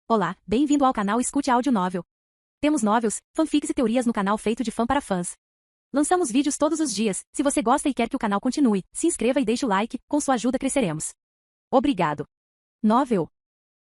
Olá, bem-vindo ao canal Escute Áudio Novel. Temos novels, fanfics e teorias no canal feito de fã para fãs. Lançamos vídeos todos os dias. Se você gosta e quer que o canal continue, se inscreva e deixe o like, com sua ajuda cresceremos. Obrigado. Novel.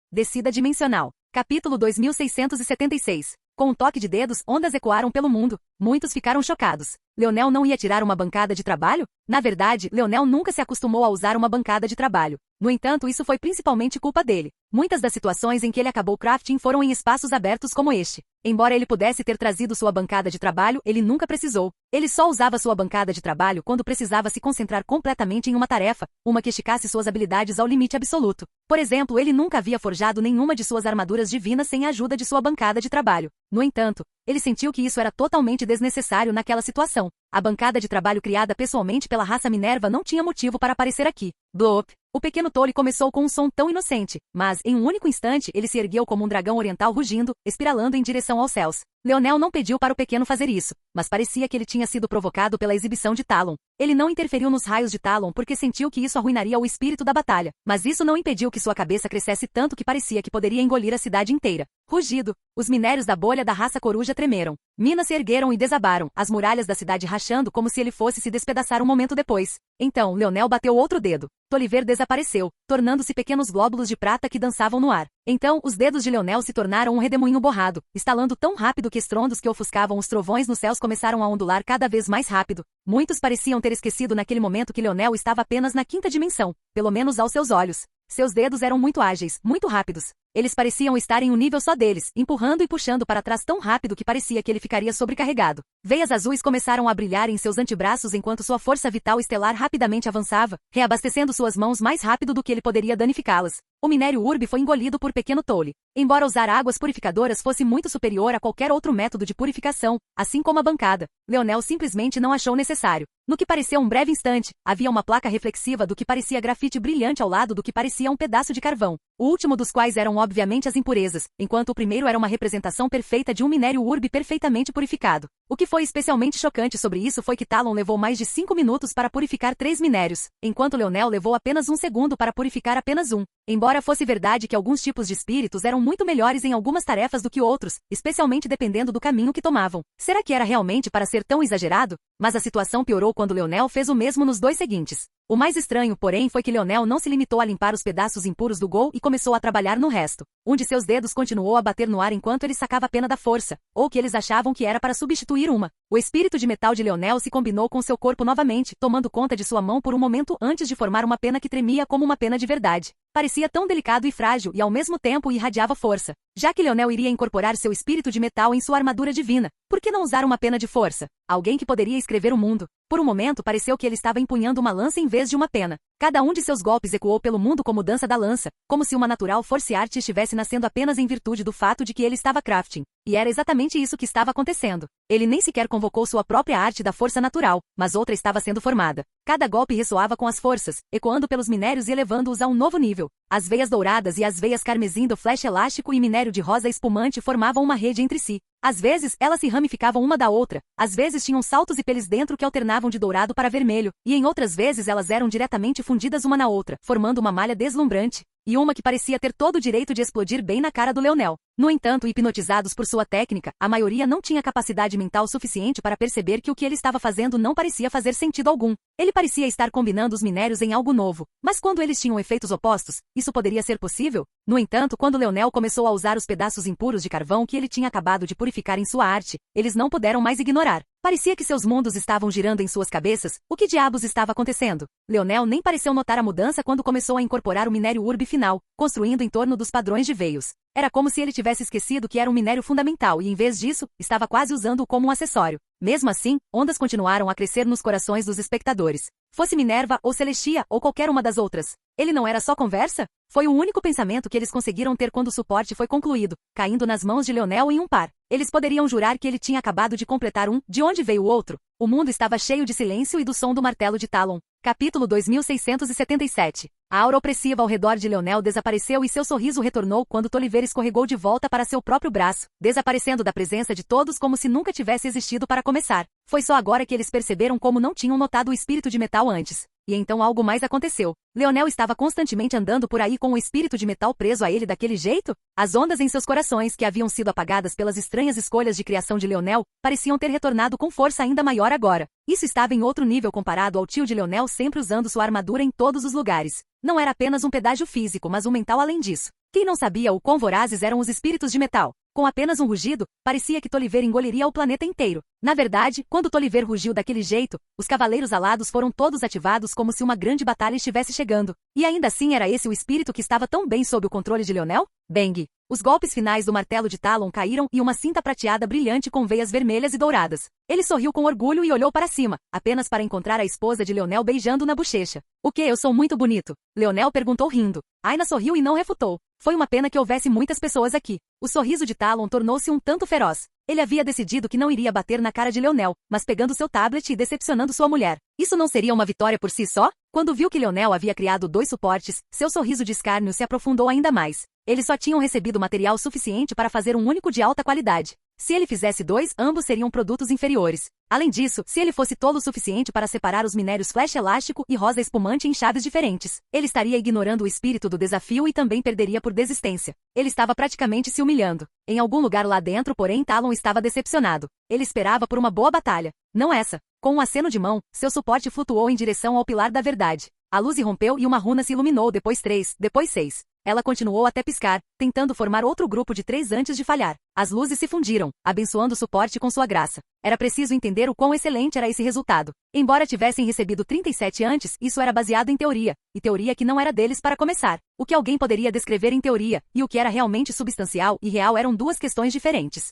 Descida Dimensional. Capítulo 2676. Com um toque de dedos, ondas ecoaram pelo mundo. Muitos ficaram chocados. Leonel não ia tirar uma bancada de trabalho? Na verdade, Leonel nunca se acostumou a usar uma bancada de trabalho. No entanto, isso foi principalmente culpa dele. Muitas das situações em que ele acabou crafting foram em espaços abertos como este. Embora ele pudesse ter trazido sua bancada de trabalho, ele nunca precisou. Ele só usava sua bancada de trabalho quando precisava se concentrar completamente em uma tarefa, uma que esticasse suas habilidades ao limite absoluto. Por exemplo, ele nunca havia forjado nenhuma de suas armaduras divinas sem a ajuda de sua bancada de trabalho. No entanto, ele sentiu que isso era totalmente desnecessário naquela situação. A bancada de trabalho criada pessoalmente pela raça Minerva não tinha motivo para aparecer aqui. Blop! O pequeno Tolly começou com um som tão inocente, mas, em um único instante, ele se ergueu como um dragão oriental rugindo, espiralando em direção aos céus. Leonel não pediu para o pequeno fazer isso, mas parecia que ele tinha sido provocado pela exibição de Talon. Ele não interferiu nos raios de Talon porque sentiu que isso arruinaria o espírito da batalha, mas isso não impediu que sua cabeça crescesse tanto que parecia que poderia engolir a cidade inteira. Rugido! Os minérios da bolha da raça coruja tremeram. Minas se ergueram e desabaram, as muralhas da cidade rachando como se ele fosse se despedaçar um momento depois. Então, Leonel bateu outro dedo. Tolliver desapareceu, tornando-se pequenos glóbulos de prata que dançavam no ar. Então, os dedos de Leonel se tornaram um redemoinho borrado, estalando tão rápido que estrondos que ofuscavam os trovões nos céus começaram a ondular cada vez mais rápido. Muitos pareciam ter esquecido naquele momento que Leonel estava apenas na quinta dimensão, pelo menos aos seus olhos. Seus dedos eram muito ágeis, muito rápidos. Eles pareciam estar em um nível só deles, empurrando e puxando para trás tão rápido que parecia que ele ficaria sobrecarregado. Veias azuis começaram a brilhar em seus antebraços enquanto sua força vital estelar rapidamente avançava, reabastecendo suas mãos mais rápido do que ele poderia danificá-las. O minério urbe foi engolido por pequeno Tolly. Embora usar águas purificadoras fosse muito superior a qualquer outro método de purificação, assim como a bancada, Leonel simplesmente não achou necessário. No que pareceu um breve instante, havia uma placa reflexiva do que parecia grafite brilhante ao lado do que parecia um pedaço de carvão, o último dos quais eram obviamente as impurezas, enquanto o primeiro era uma representação perfeita de um minério urbe perfeitamente purificado. O que foi especialmente chocante sobre isso foi que Talon levou mais de 5 minutos para purificar 3 minérios, enquanto Leonel levou apenas 1 segundo para purificar apenas 1. Embora fosse verdade que alguns tipos de espíritos eram muito melhores em algumas tarefas do que outros, especialmente dependendo do caminho que tomavam. Será que era realmente para ser tão exagerado? Mas a situação piorou quando Leonel fez o mesmo nos 2 seguintes. O mais estranho, porém, foi que Leonel não se limitou a limpar os pedaços impuros do gol e começou a trabalhar no resto. Um de seus dedos continuou a bater no ar enquanto ele sacava a pena da força, ou que eles achavam que era para substituir uma. O espírito de metal de Leonel se combinou com seu corpo novamente, tomando conta de sua mão por um momento antes de formar uma pena que tremia como uma pena de verdade. Parecia tão delicado e frágil e ao mesmo tempo irradiava força. Já que Leonel iria incorporar seu espírito de metal em sua armadura divina, por que não usar uma pena de força? Alguém que poderia escrever o mundo. Por um momento pareceu que ele estava empunhando uma lança em vez de uma pena. Cada um de seus golpes ecoou pelo mundo como dança da lança, como se uma natural force art estivesse nascendo apenas em virtude do fato de que ele estava crafting. E era exatamente isso que estava acontecendo. Ele nem sequer convocou sua própria arte da força natural, mas outra estava sendo formada. Cada golpe ressoava com as forças, ecoando pelos minérios e elevando-os a um novo nível. As veias douradas e as veias carmesim do flash elástico e minério de rosa espumante formavam uma rede entre si. Às vezes, elas se ramificavam uma da outra, às vezes tinham saltos e peles dentro que alternavam de dourado para vermelho, e em outras vezes elas eram diretamente fundidas uma na outra, formando uma malha deslumbrante, e uma que parecia ter todo o direito de explodir bem na cara do Leonel. No entanto, hipnotizados por sua técnica, a maioria não tinha capacidade mental suficiente para perceber que o que ele estava fazendo não parecia fazer sentido algum. Ele parecia estar combinando os minérios em algo novo, mas quando eles tinham efeitos opostos, isso poderia ser possível? No entanto, quando Leonel começou a usar os pedaços impuros de carvão que ele tinha acabado de purificar em sua arte, eles não puderam mais ignorar. Parecia que seus mundos estavam girando em suas cabeças. O que diabos estava acontecendo? Leonel nem pareceu notar a mudança quando começou a incorporar o minério urbe final, construindo em torno dos padrões de veios. Era como se ele tivesse esquecido que era um minério fundamental e, em vez disso, estava quase usando-o como um acessório. Mesmo assim, ondas continuaram a crescer nos corações dos espectadores. Fosse Minerva ou Celestia ou qualquer uma das outras. Ele não era só conversa? Foi o único pensamento que eles conseguiram ter quando o suporte foi concluído, caindo nas mãos de Leonel em um par. Eles poderiam jurar que ele tinha acabado de completar um. De onde veio o outro? O mundo estava cheio de silêncio e do som do martelo de Talon. Capítulo 2677. A aura opressiva ao redor de Leonel desapareceu e seu sorriso retornou quando Tolliver escorregou de volta para seu próprio braço, desaparecendo da presença de todos como se nunca tivesse existido para começar. Foi só agora que eles perceberam como não tinham notado o espírito de metal antes. E então algo mais aconteceu. Leonel estava constantemente andando por aí com o espírito de metal preso a ele daquele jeito? As ondas em seus corações, que haviam sido apagadas pelas estranhas escolhas de criação de Leonel, pareciam ter retornado com força ainda maior agora. Isso estava em outro nível comparado ao tio de Leonel sempre usando sua armadura em todos os lugares. Não era apenas um pedágio físico, mas um mental além disso. Quem não sabia o quão vorazes eram os espíritos de metal? Com apenas um rugido, parecia que Toliver engoliria o planeta inteiro. Na verdade, quando Toliver rugiu daquele jeito, os cavaleiros alados foram todos ativados como se uma grande batalha estivesse chegando. E ainda assim era esse o espírito que estava tão bem sob o controle de Leonel? Bang! Os golpes finais do martelo de Talon caíram e uma cinta prateada brilhante com veias vermelhas e douradas. Ele sorriu com orgulho e olhou para cima, apenas para encontrar a esposa de Leonel beijando na bochecha. O que, eu sou muito bonito? Leonel perguntou rindo. Aina sorriu e não refutou. Foi uma pena que houvesse muitas pessoas aqui. O sorriso de Talon tornou-se um tanto feroz. Ele havia decidido que não iria bater na cara de Leonel, mas pegando seu tablet e decepcionando sua mulher. Isso não seria uma vitória por si só? Quando viu que Leonel havia criado 2 suportes, seu sorriso de escárnio se aprofundou ainda mais. Eles só tinham recebido material suficiente para fazer um único de alta qualidade. Se ele fizesse 2, ambos seriam produtos inferiores. Além disso, se ele fosse tolo o suficiente para separar os minérios flash elástico e rosa espumante em chaves diferentes, ele estaria ignorando o espírito do desafio e também perderia por desistência. Ele estava praticamente se humilhando. Em algum lugar lá dentro, porém, Talon estava decepcionado. Ele esperava por uma boa batalha. Não essa. Com um aceno de mão, seu suporte flutuou em direção ao pilar da verdade. A luz irrompeu e uma runa se iluminou, depois 3, depois 6. Ela continuou até piscar, tentando formar outro grupo de 3 antes de falhar. As luzes se fundiram, abençoando o suporte com sua graça. Era preciso entender o quão excelente era esse resultado. Embora tivessem recebido 37 antes, isso era baseado em teoria, e teoria que não era deles para começar. O que alguém poderia descrever em teoria, e o que era realmente substancial e real eram 2 questões diferentes.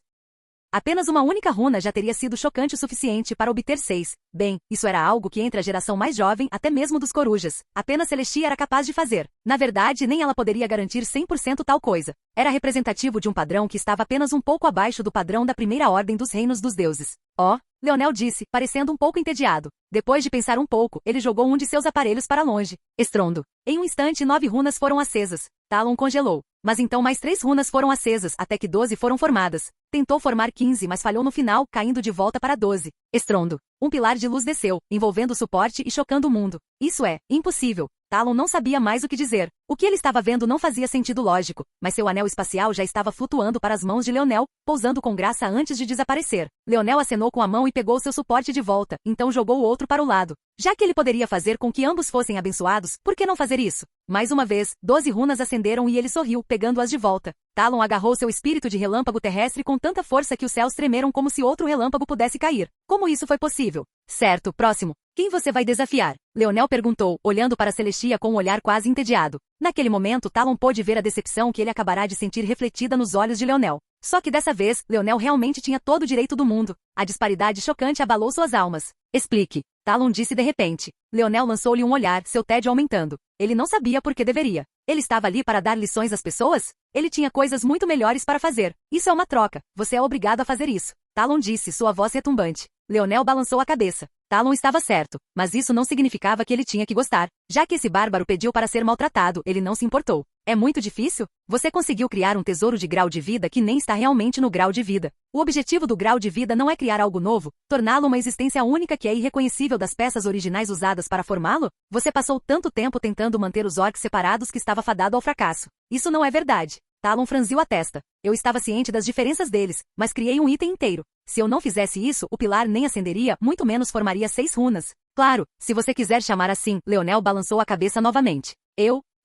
Apenas uma única runa já teria sido chocante o suficiente para obter 6. Bem, isso era algo que entre a geração mais jovem, até mesmo dos corujas, apenas Celestia era capaz de fazer. Na verdade, nem ela poderia garantir 100% tal coisa. Era representativo de um padrão que estava apenas um pouco abaixo do padrão da primeira ordem dos reinos dos deuses. Oh, Leonel disse, parecendo um pouco entediado. Depois de pensar um pouco, ele jogou um de seus aparelhos para longe. Estrondo. Em um instante 9 runas foram acesas. Talon congelou. Mas então mais 3 runas foram acesas, até que 12 foram formadas. Tentou formar 15, mas falhou no final, caindo de volta para 12. Estrondo. Um pilar de luz desceu, envolvendo o suporte e chocando o mundo. Isso é, impossível. Talon não sabia mais o que dizer. O que ele estava vendo não fazia sentido lógico, mas seu anel espacial já estava flutuando para as mãos de Leonel, pousando com graça antes de desaparecer. Leonel acenou com a mão e pegou seu suporte de volta, então jogou o outro para o lado. Já que ele poderia fazer com que ambos fossem abençoados, por que não fazer isso? Mais uma vez, 12 runas acenderam e ele sorriu, pegando-as de volta. Talon agarrou seu espírito de relâmpago terrestre com tanta força que os céus tremeram como se outro relâmpago pudesse cair. Como isso foi possível? Certo, próximo. Quem você vai desafiar? Leonel perguntou, olhando para Celestia com um olhar quase entediado. Naquele momento, Talon pôde ver a decepção que ele acabará de sentir refletida nos olhos de Leonel. Só que dessa vez, Leonel realmente tinha todo o direito do mundo. A disparidade chocante abalou suas almas. Explique. Talon disse de repente. Leonel lançou-lhe um olhar, seu tédio aumentando. Ele não sabia por que deveria. Ele estava ali para dar lições às pessoas? Ele tinha coisas muito melhores para fazer. Isso é uma troca. Você é obrigado a fazer isso. Talon disse, sua voz retumbante. Leonel balançou a cabeça. Talon estava certo, mas isso não significava que ele tinha que gostar. Já que esse bárbaro pediu para ser maltratado, ele não se importou. É muito difícil? Você conseguiu criar um tesouro de grau de vida que nem está realmente no grau de vida. O objetivo do grau de vida não é criar algo novo, torná-lo uma existência única que é irreconhecível das peças originais usadas para formá-lo? Você passou tanto tempo tentando manter os orcs separados que estava fadado ao fracasso. Isso não é verdade. Talon franziu a testa. Eu estava ciente das diferenças deles, mas criei um item inteiro. Se eu não fizesse isso, o pilar nem acenderia, muito menos formaria 6 runas. Claro, se você quiser chamar assim, Leonel balançou a cabeça novamente.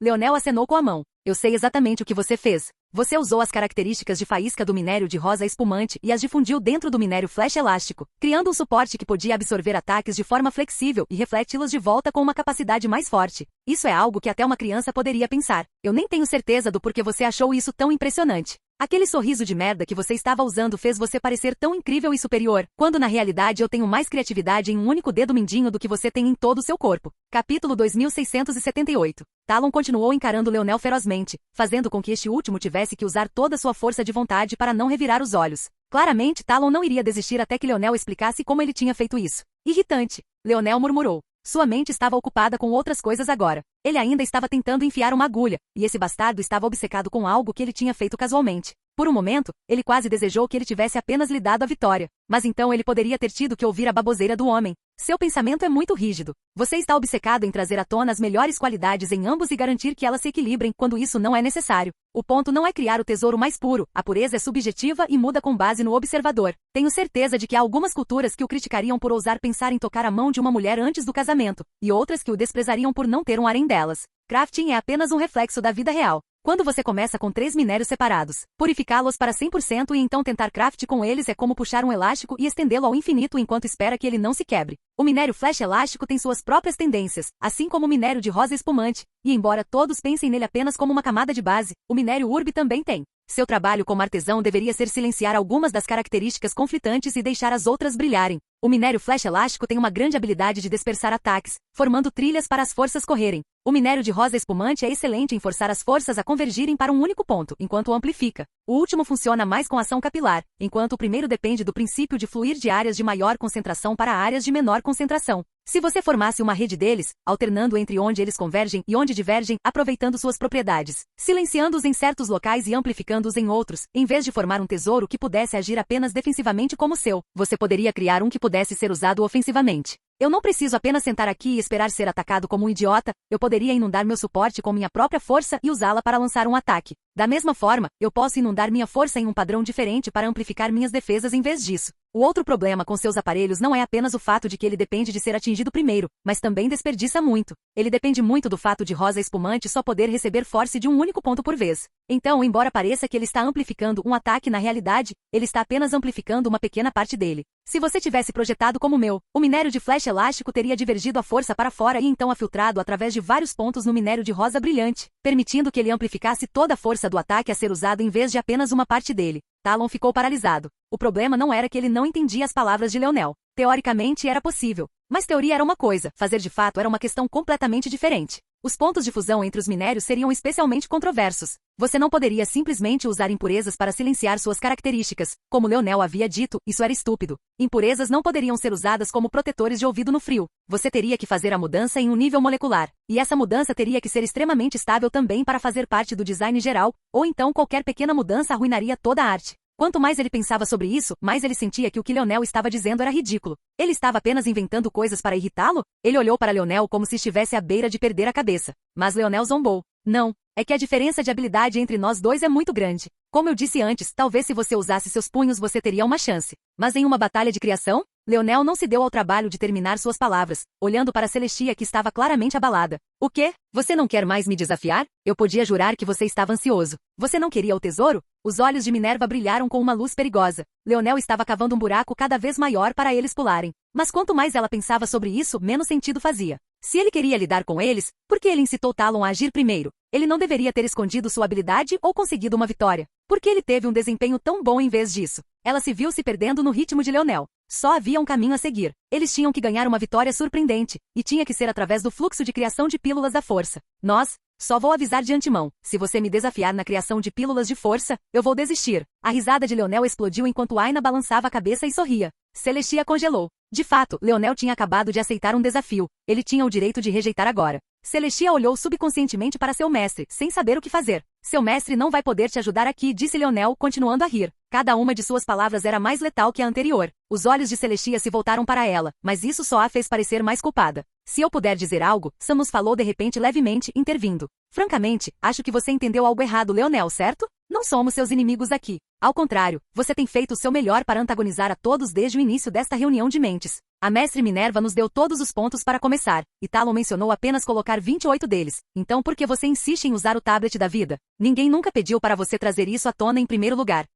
Leonel acenou com a mão. Eu sei exatamente o que você fez. Você usou as características de faísca do minério de rosa espumante e as difundiu dentro do minério flash elástico, criando um suporte que podia absorver ataques de forma flexível e refleti-los de volta com uma capacidade mais forte. Isso é algo que até uma criança poderia pensar. Eu nem tenho certeza do porquê você achou isso tão impressionante. Aquele sorriso de merda que você estava usando fez você parecer tão incrível e superior, quando na realidade eu tenho mais criatividade em um único dedo mindinho do que você tem em todo o seu corpo. Capítulo 2678. Talon continuou encarando Leonel ferozmente, fazendo com que este último tivesse que usar toda sua força de vontade para não revirar os olhos. Claramente, Talon não iria desistir até que Leonel explicasse como ele tinha feito isso. Irritante. Leonel murmurou. Sua mente estava ocupada com outras coisas agora. Ele ainda estava tentando enfiar uma agulha, e esse bastardo estava obcecado com algo que ele tinha feito casualmente. Por um momento, ele quase desejou que ele tivesse apenas lhe dado a vitória. Mas então ele poderia ter tido que ouvir a baboseira do homem. Seu pensamento é muito rígido. Você está obcecado em trazer à tona as melhores qualidades em ambos e garantir que elas se equilibrem quando isso não é necessário. O ponto não é criar o tesouro mais puro, a pureza é subjetiva e muda com base no observador. Tenho certeza de que há algumas culturas que o criticariam por ousar pensar em tocar a mão de uma mulher antes do casamento, e outras que o desprezariam por não ter um harém delas. Crafting é apenas um reflexo da vida real. Quando você começa com 3 minérios separados, purificá-los para 100% e então tentar craft com eles é como puxar um elástico e estendê-lo ao infinito enquanto espera que ele não se quebre. O minério flash elástico tem suas próprias tendências, assim como o minério de rosa espumante, e embora todos pensem nele apenas como uma camada de base, o minério urbe também tem. Seu trabalho como artesão deveria ser silenciar algumas das características conflitantes e deixar as outras brilharem. O minério flash elástico tem uma grande habilidade de dispersar ataques, formando trilhas para as forças correrem. O minério de rosa espumante é excelente em forçar as forças a convergirem para um único ponto, enquanto o amplifica. O último funciona mais com ação capilar, enquanto o primeiro depende do princípio de fluir de áreas de maior concentração para áreas de menor concentração. Se você formasse uma rede deles, alternando entre onde eles convergem e onde divergem, aproveitando suas propriedades, silenciando-os em certos locais e amplificando-os em outros, em vez de formar um tesouro que pudesse agir apenas defensivamente como seu, você poderia criar um que pudesse ser usado ofensivamente. Eu não preciso apenas sentar aqui e esperar ser atacado como um idiota, eu poderia inundar meu suporte com minha própria força e usá-la para lançar um ataque. Da mesma forma, eu posso inundar minha força em um padrão diferente para amplificar minhas defesas em vez disso. O outro problema com seus aparelhos não é apenas o fato de que ele depende de ser atingido primeiro, mas também desperdiça muito. Ele depende muito do fato de rosa espumante só poder receber force de um único ponto por vez. Então, embora pareça que ele está amplificando um ataque na realidade, ele está apenas amplificando uma pequena parte dele. Se você tivesse projetado como o meu, o minério de flash elástico teria divergido a força para fora e então a filtrado através de vários pontos no minério de rosa brilhante, permitindo que ele amplificasse toda a força do ataque a ser usado em vez de apenas uma parte dele. Talon ficou paralisado. O problema não era que ele não entendia as palavras de Leonel. Teoricamente era possível. Mas teoria era uma coisa, fazer de fato era uma questão completamente diferente. Os pontos de fusão entre os minérios seriam especialmente controversos. Você não poderia simplesmente usar impurezas para silenciar suas características. Como Leonel havia dito, isso era estúpido. Impurezas não poderiam ser usadas como protetores de ouvido no frio. Você teria que fazer a mudança em um nível molecular. E essa mudança teria que ser extremamente estável também para fazer parte do design geral, ou então qualquer pequena mudança arruinaria toda a arte. Quanto mais ele pensava sobre isso, mais ele sentia que o que Leonel estava dizendo era ridículo. Ele estava apenas inventando coisas para irritá-lo? Ele olhou para Leonel como se estivesse à beira de perder a cabeça. Mas Leonel zombou. Não, é que a diferença de habilidade entre nós dois é muito grande. Como eu disse antes, talvez se você usasse seus punhos você teria uma chance. Mas em uma batalha de criação? Leonel não se deu ao trabalho de terminar suas palavras, olhando para Celestia que estava claramente abalada. O quê? Você não quer mais me desafiar? Eu podia jurar que você estava ansioso. Você não queria o tesouro? Os olhos de Minerva brilharam com uma luz perigosa. Leonel estava cavando um buraco cada vez maior para eles pularem. Mas quanto mais ela pensava sobre isso, menos sentido fazia. Se ele queria lidar com eles, por que ele incitou Talon a agir primeiro? Ele não deveria ter escondido sua habilidade ou conseguido uma vitória. Por que ele teve um desempenho tão bom em vez disso? Ela se viu se perdendo no ritmo de Leonel. Só havia um caminho a seguir. Eles tinham que ganhar uma vitória surpreendente, e tinha que ser através do fluxo de criação de pílulas da força. Só vou avisar de antemão, se você me desafiar na criação de pílulas de força, eu vou desistir. A risada de Leonel explodiu enquanto Aina balançava a cabeça e sorria. Celestia congelou. De fato, Leonel tinha acabado de aceitar um desafio. Ele tinha o direito de rejeitar agora. Celestia olhou subconscientemente para seu mestre, sem saber o que fazer. Seu mestre não vai poder te ajudar aqui, disse Leonel, continuando a rir. Cada uma de suas palavras era mais letal que a anterior. Os olhos de Celestia se voltaram para ela, mas isso só a fez parecer mais culpada. Se eu puder dizer algo, Sam nos falou de repente levemente, intervindo. Francamente, acho que você entendeu algo errado, Leonel, certo? Não somos seus inimigos aqui. Ao contrário, você tem feito o seu melhor para antagonizar a todos desde o início desta reunião de mentes. A mestre Minerva nos deu todos os pontos para começar, e Talon mencionou apenas colocar 28 deles. Então por que você insiste em usar o tablet da vida? Ninguém nunca pediu para você trazer isso à tona em primeiro lugar.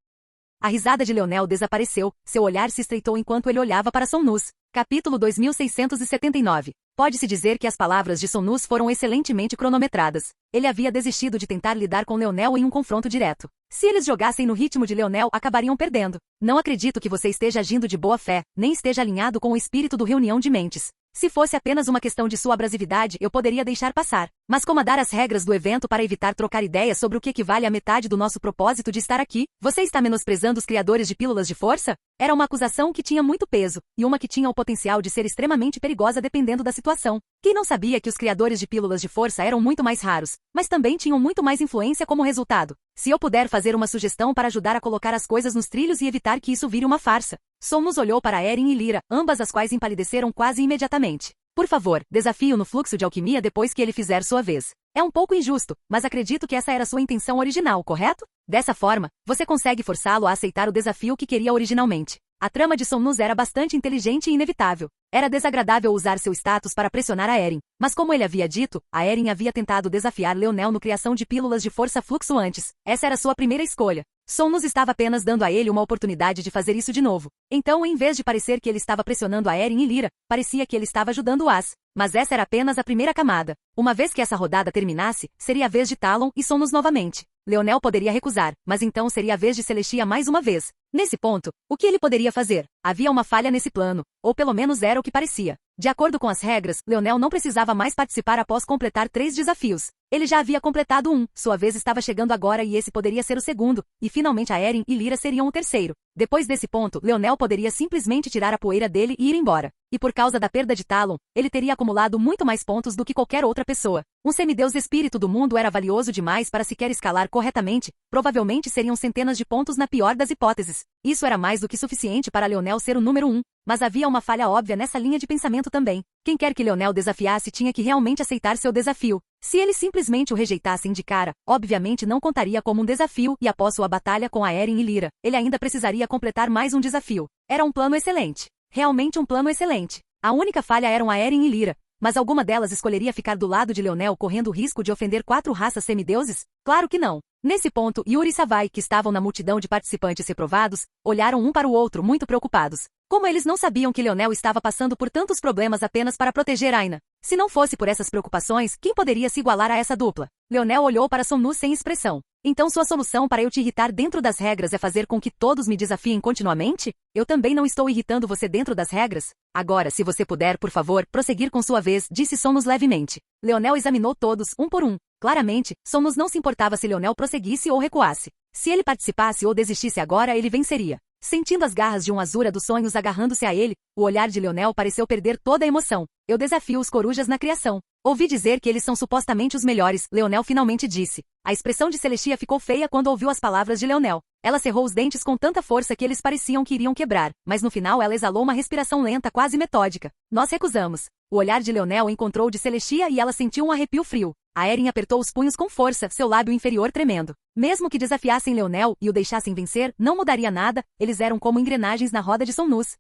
A risada de Leonel desapareceu, seu olhar se estreitou enquanto ele olhava para Somnus. Capítulo 2679. Pode-se dizer que as palavras de Somnus foram excelentemente cronometradas. Ele havia desistido de tentar lidar com Leonel em um confronto direto. Se eles jogassem no ritmo de Leonel, acabariam perdendo. Não acredito que você esteja agindo de boa fé, nem esteja alinhado com o espírito do reunião de mentes. Se fosse apenas uma questão de sua abrasividade, eu poderia deixar passar. Mas como dar as regras do evento para evitar trocar ideias sobre o que equivale à metade do nosso propósito de estar aqui? Você está menosprezando os criadores de pílulas de força? Era uma acusação que tinha muito peso, e uma que tinha o potencial de ser extremamente perigosa dependendo da situação. Quem não sabia que os criadores de pílulas de força eram muito mais raros, mas também tinham muito mais influência como resultado? Se eu puder fazer uma sugestão para ajudar a colocar as coisas nos trilhos e evitar que isso vire uma farsa. Somnus olhou para Eren e Lyra, ambas as quais empalideceram quase imediatamente. Por favor, desafie-o no fluxo de alquimia depois que ele fizer sua vez. É um pouco injusto, mas acredito que essa era sua intenção original, correto? Dessa forma, você consegue forçá-lo a aceitar o desafio que queria originalmente. A trama de Somnus era bastante inteligente e inevitável. Era desagradável usar seu status para pressionar a Eren, mas como ele havia dito, a Eren havia tentado desafiar Leonel no criação de pílulas de força fluxo antes. Essa era sua primeira escolha. Somnus estava apenas dando a ele uma oportunidade de fazer isso de novo. Então, em vez de parecer que ele estava pressionando a Eren e Lyra, parecia que ele estava ajudando o As. Mas essa era apenas a primeira camada. Uma vez que essa rodada terminasse, seria a vez de Talon e Somnus novamente. Leonel poderia recusar, mas então seria a vez de Celestia mais uma vez. Nesse ponto, o que ele poderia fazer? Havia uma falha nesse plano, ou pelo menos era o que parecia. De acordo com as regras, Leonel não precisava mais participar após completar 3 desafios. Ele já havia completado um, sua vez estava chegando agora e esse poderia ser o segundo, e finalmente a Eren e Lyra seriam o terceiro. Depois desse ponto, Leonel poderia simplesmente tirar a poeira dele e ir embora. E por causa da perda de Talon, ele teria acumulado muito mais pontos do que qualquer outra pessoa. Um semideus espírito do mundo era valioso demais para sequer escalar corretamente, provavelmente seriam centenas de pontos na pior das hipóteses. Isso era mais do que suficiente para Leonel ser o número 1, mas havia uma falha óbvia nessa linha de pensamento também. Quem quer que Leonel desafiasse tinha que realmente aceitar seu desafio. Se ele simplesmente o rejeitasse de cara, obviamente não contaria como um desafio e após sua batalha com a Eren e Lyra, ele ainda precisaria completar mais um desafio. Era um plano excelente. Realmente um plano excelente. A única falha eram a Eren e Lyra, mas alguma delas escolheria ficar do lado de Leonel correndo o risco de ofender 4 raças semideuses? Claro que não. Nesse ponto, Yuri e Savai, que estavam na multidão de participantes reprovados, olharam um para o outro muito preocupados. Como eles não sabiam que Leonel estava passando por tantos problemas apenas para proteger Aina? Se não fosse por essas preocupações, quem poderia se igualar a essa dupla? Leonel olhou para Somnus sem expressão. Então sua solução para eu te irritar dentro das regras é fazer com que todos me desafiem continuamente? Eu também não estou irritando você dentro das regras? Agora, se você puder, por favor, prosseguir com sua vez, disse Somnus levemente. Leonel examinou todos, um por um. Claramente, Somnus não se importava se Leonel prosseguisse ou recuasse. Se ele participasse ou desistisse agora, ele venceria. Sentindo as garras de um Azura dos sonhos agarrando-se a ele, o olhar de Leonel pareceu perder toda a emoção. Eu desafio os corujas na criação. Ouvi dizer que eles são supostamente os melhores, Leonel finalmente disse. A expressão de Celestia ficou feia quando ouviu as palavras de Leonel. Ela cerrou os dentes com tanta força que eles pareciam que iriam quebrar, mas no final ela exalou uma respiração lenta, quase metódica. Nós recusamos. O olhar de Leonel encontrou o de Celestia e ela sentiu um arrepio frio. A Eren apertou os punhos com força, seu lábio inferior tremendo. Mesmo que desafiassem Leonel e o deixassem vencer, não mudaria nada, eles eram como engrenagens na roda de Somnus.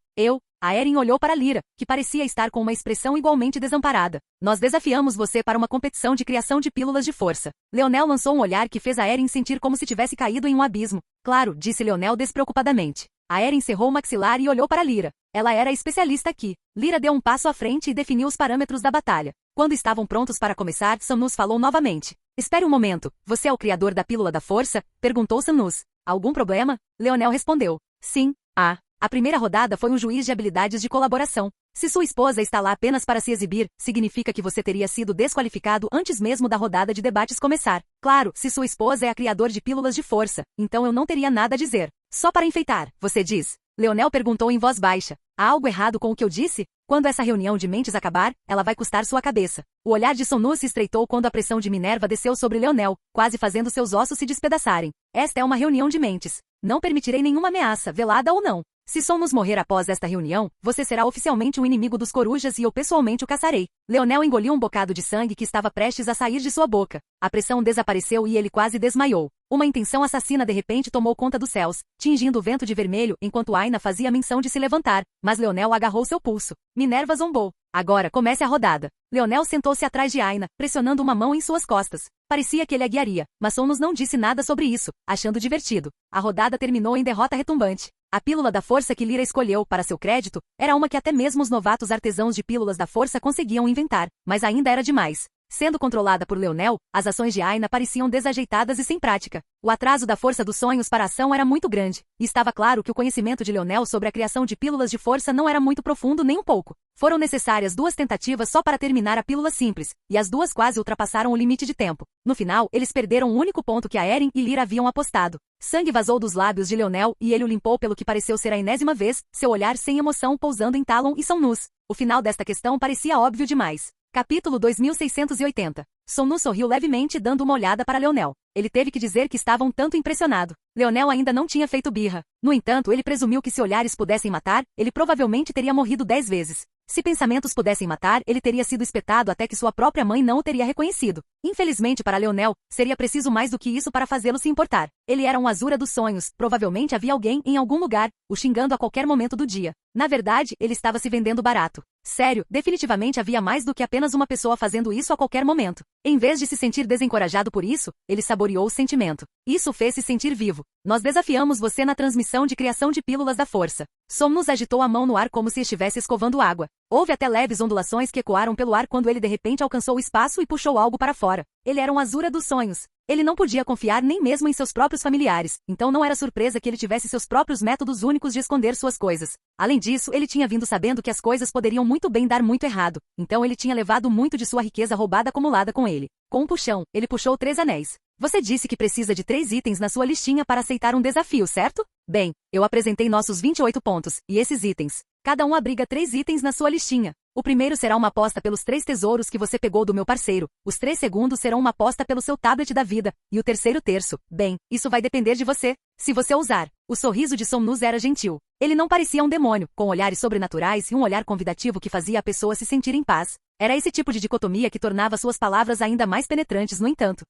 A Eren olhou para Lyra, que parecia estar com uma expressão igualmente desamparada. Nós desafiamos você para uma competição de criação de pílulas de força. Leonel lançou um olhar que fez a Eren sentir como se tivesse caído em um abismo. Claro, disse Leonel despreocupadamente. A Eren cerrou o maxilar e olhou para Lyra. Ela era a especialista aqui. Lyra deu um passo à frente e definiu os parâmetros da batalha. Quando estavam prontos para começar, Somnus falou novamente. Espere um momento, você é o criador da pílula da força? Perguntou Somnus. Algum problema? Leonel respondeu. Sim, A primeira rodada foi um juiz de habilidades de colaboração. Se sua esposa está lá apenas para se exibir, significa que você teria sido desqualificado antes mesmo da rodada de debates começar. Claro, se sua esposa é a criador de pílulas de força, então eu não teria nada a dizer. Só para enfeitar, você diz? Leonel perguntou em voz baixa. Há algo errado com o que eu disse? Quando essa reunião de mentes acabar, ela vai custar sua cabeça. O olhar de Somnus se estreitou quando a pressão de Minerva desceu sobre Leonel, quase fazendo seus ossos se despedaçarem. Esta é uma reunião de mentes. Não permitirei nenhuma ameaça, velada ou não. Se Somnus morrer após esta reunião, você será oficialmente um inimigo dos corujas e eu pessoalmente o caçarei. Leonel engoliu um bocado de sangue que estava prestes a sair de sua boca. A pressão desapareceu e ele quase desmaiou. Uma intenção assassina de repente tomou conta dos céus, tingindo o vento de vermelho enquanto Aina fazia menção de se levantar, mas Leonel agarrou seu pulso. Minerva zombou. Agora comece a rodada. Leonel sentou-se atrás de Aina, pressionando uma mão em suas costas. Parecia que ele a guiaria, mas Somnus não disse nada sobre isso, achando divertido. A rodada terminou em derrota retumbante. A pílula da força que Lyra escolheu, para seu crédito, era uma que até mesmo os novatos artesãos de pílulas da força conseguiam inventar, mas ainda era demais. Sendo controlada por Leonel, as ações de Aina pareciam desajeitadas e sem prática. O atraso da força dos sonhos para a ação era muito grande, e estava claro que o conhecimento de Leonel sobre a criação de pílulas de força não era muito profundo nem um pouco. Foram necessárias 2 tentativas só para terminar a pílula simples, e as 2 quase ultrapassaram o limite de tempo. No final, eles perderam o único ponto que a Eren e Lyra haviam apostado. Sangue vazou dos lábios de Leonel e ele o limpou pelo que pareceu ser a enésima vez, seu olhar sem emoção pousando em Talon e Sonus. O final desta questão parecia óbvio demais. Capítulo 2680. Sonnu sorriu levemente dando uma olhada para Leonel. Ele teve que dizer que estava um tanto impressionado. Leonel ainda não tinha feito birra. No entanto, ele presumiu que se olhares pudessem matar, ele provavelmente teria morrido 10 vezes. Se pensamentos pudessem matar, ele teria sido espetado até que sua própria mãe não o teria reconhecido. Infelizmente para Leonel, seria preciso mais do que isso para fazê-lo se importar. Ele era um Azura dos sonhos, provavelmente havia alguém em algum lugar, o xingando a qualquer momento do dia. Na verdade, ele estava se vendendo barato. Sério, definitivamente havia mais do que apenas uma pessoa fazendo isso a qualquer momento. Em vez de se sentir desencorajado por isso, ele saboreou o sentimento. Isso fez se sentir vivo. Nós desafiamos você na transmissão de criação de pílulas da força. Somnus agitou a mão no ar como se estivesse escovando água. Houve até leves ondulações que ecoaram pelo ar quando ele de repente alcançou o espaço e puxou algo para fora. Ele era um Azura dos sonhos. Ele não podia confiar nem mesmo em seus próprios familiares, então não era surpresa que ele tivesse seus próprios métodos únicos de esconder suas coisas. Além disso, ele tinha vindo sabendo que as coisas poderiam muito bem dar muito errado, então ele tinha levado muito de sua riqueza roubada acumulada com ele. Com um puxão, ele puxou 3 anéis. Você disse que precisa de 3 itens na sua listinha para aceitar um desafio, certo? Bem, eu apresentei nossos 28 pontos, e esses itens. Cada um abriga 3 itens na sua listinha. O primeiro será uma aposta pelos 3 tesouros que você pegou do meu parceiro, os 3 segundos serão uma aposta pelo seu tablet da vida, e o terceiro terço, bem, isso vai depender de você. Se você ousar. O sorriso de Somnus era gentil. Ele não parecia um demônio, com olhares sobrenaturais e um olhar convidativo que fazia a pessoa se sentir em paz. Era esse tipo de dicotomia que tornava suas palavras ainda mais penetrantes, no entanto.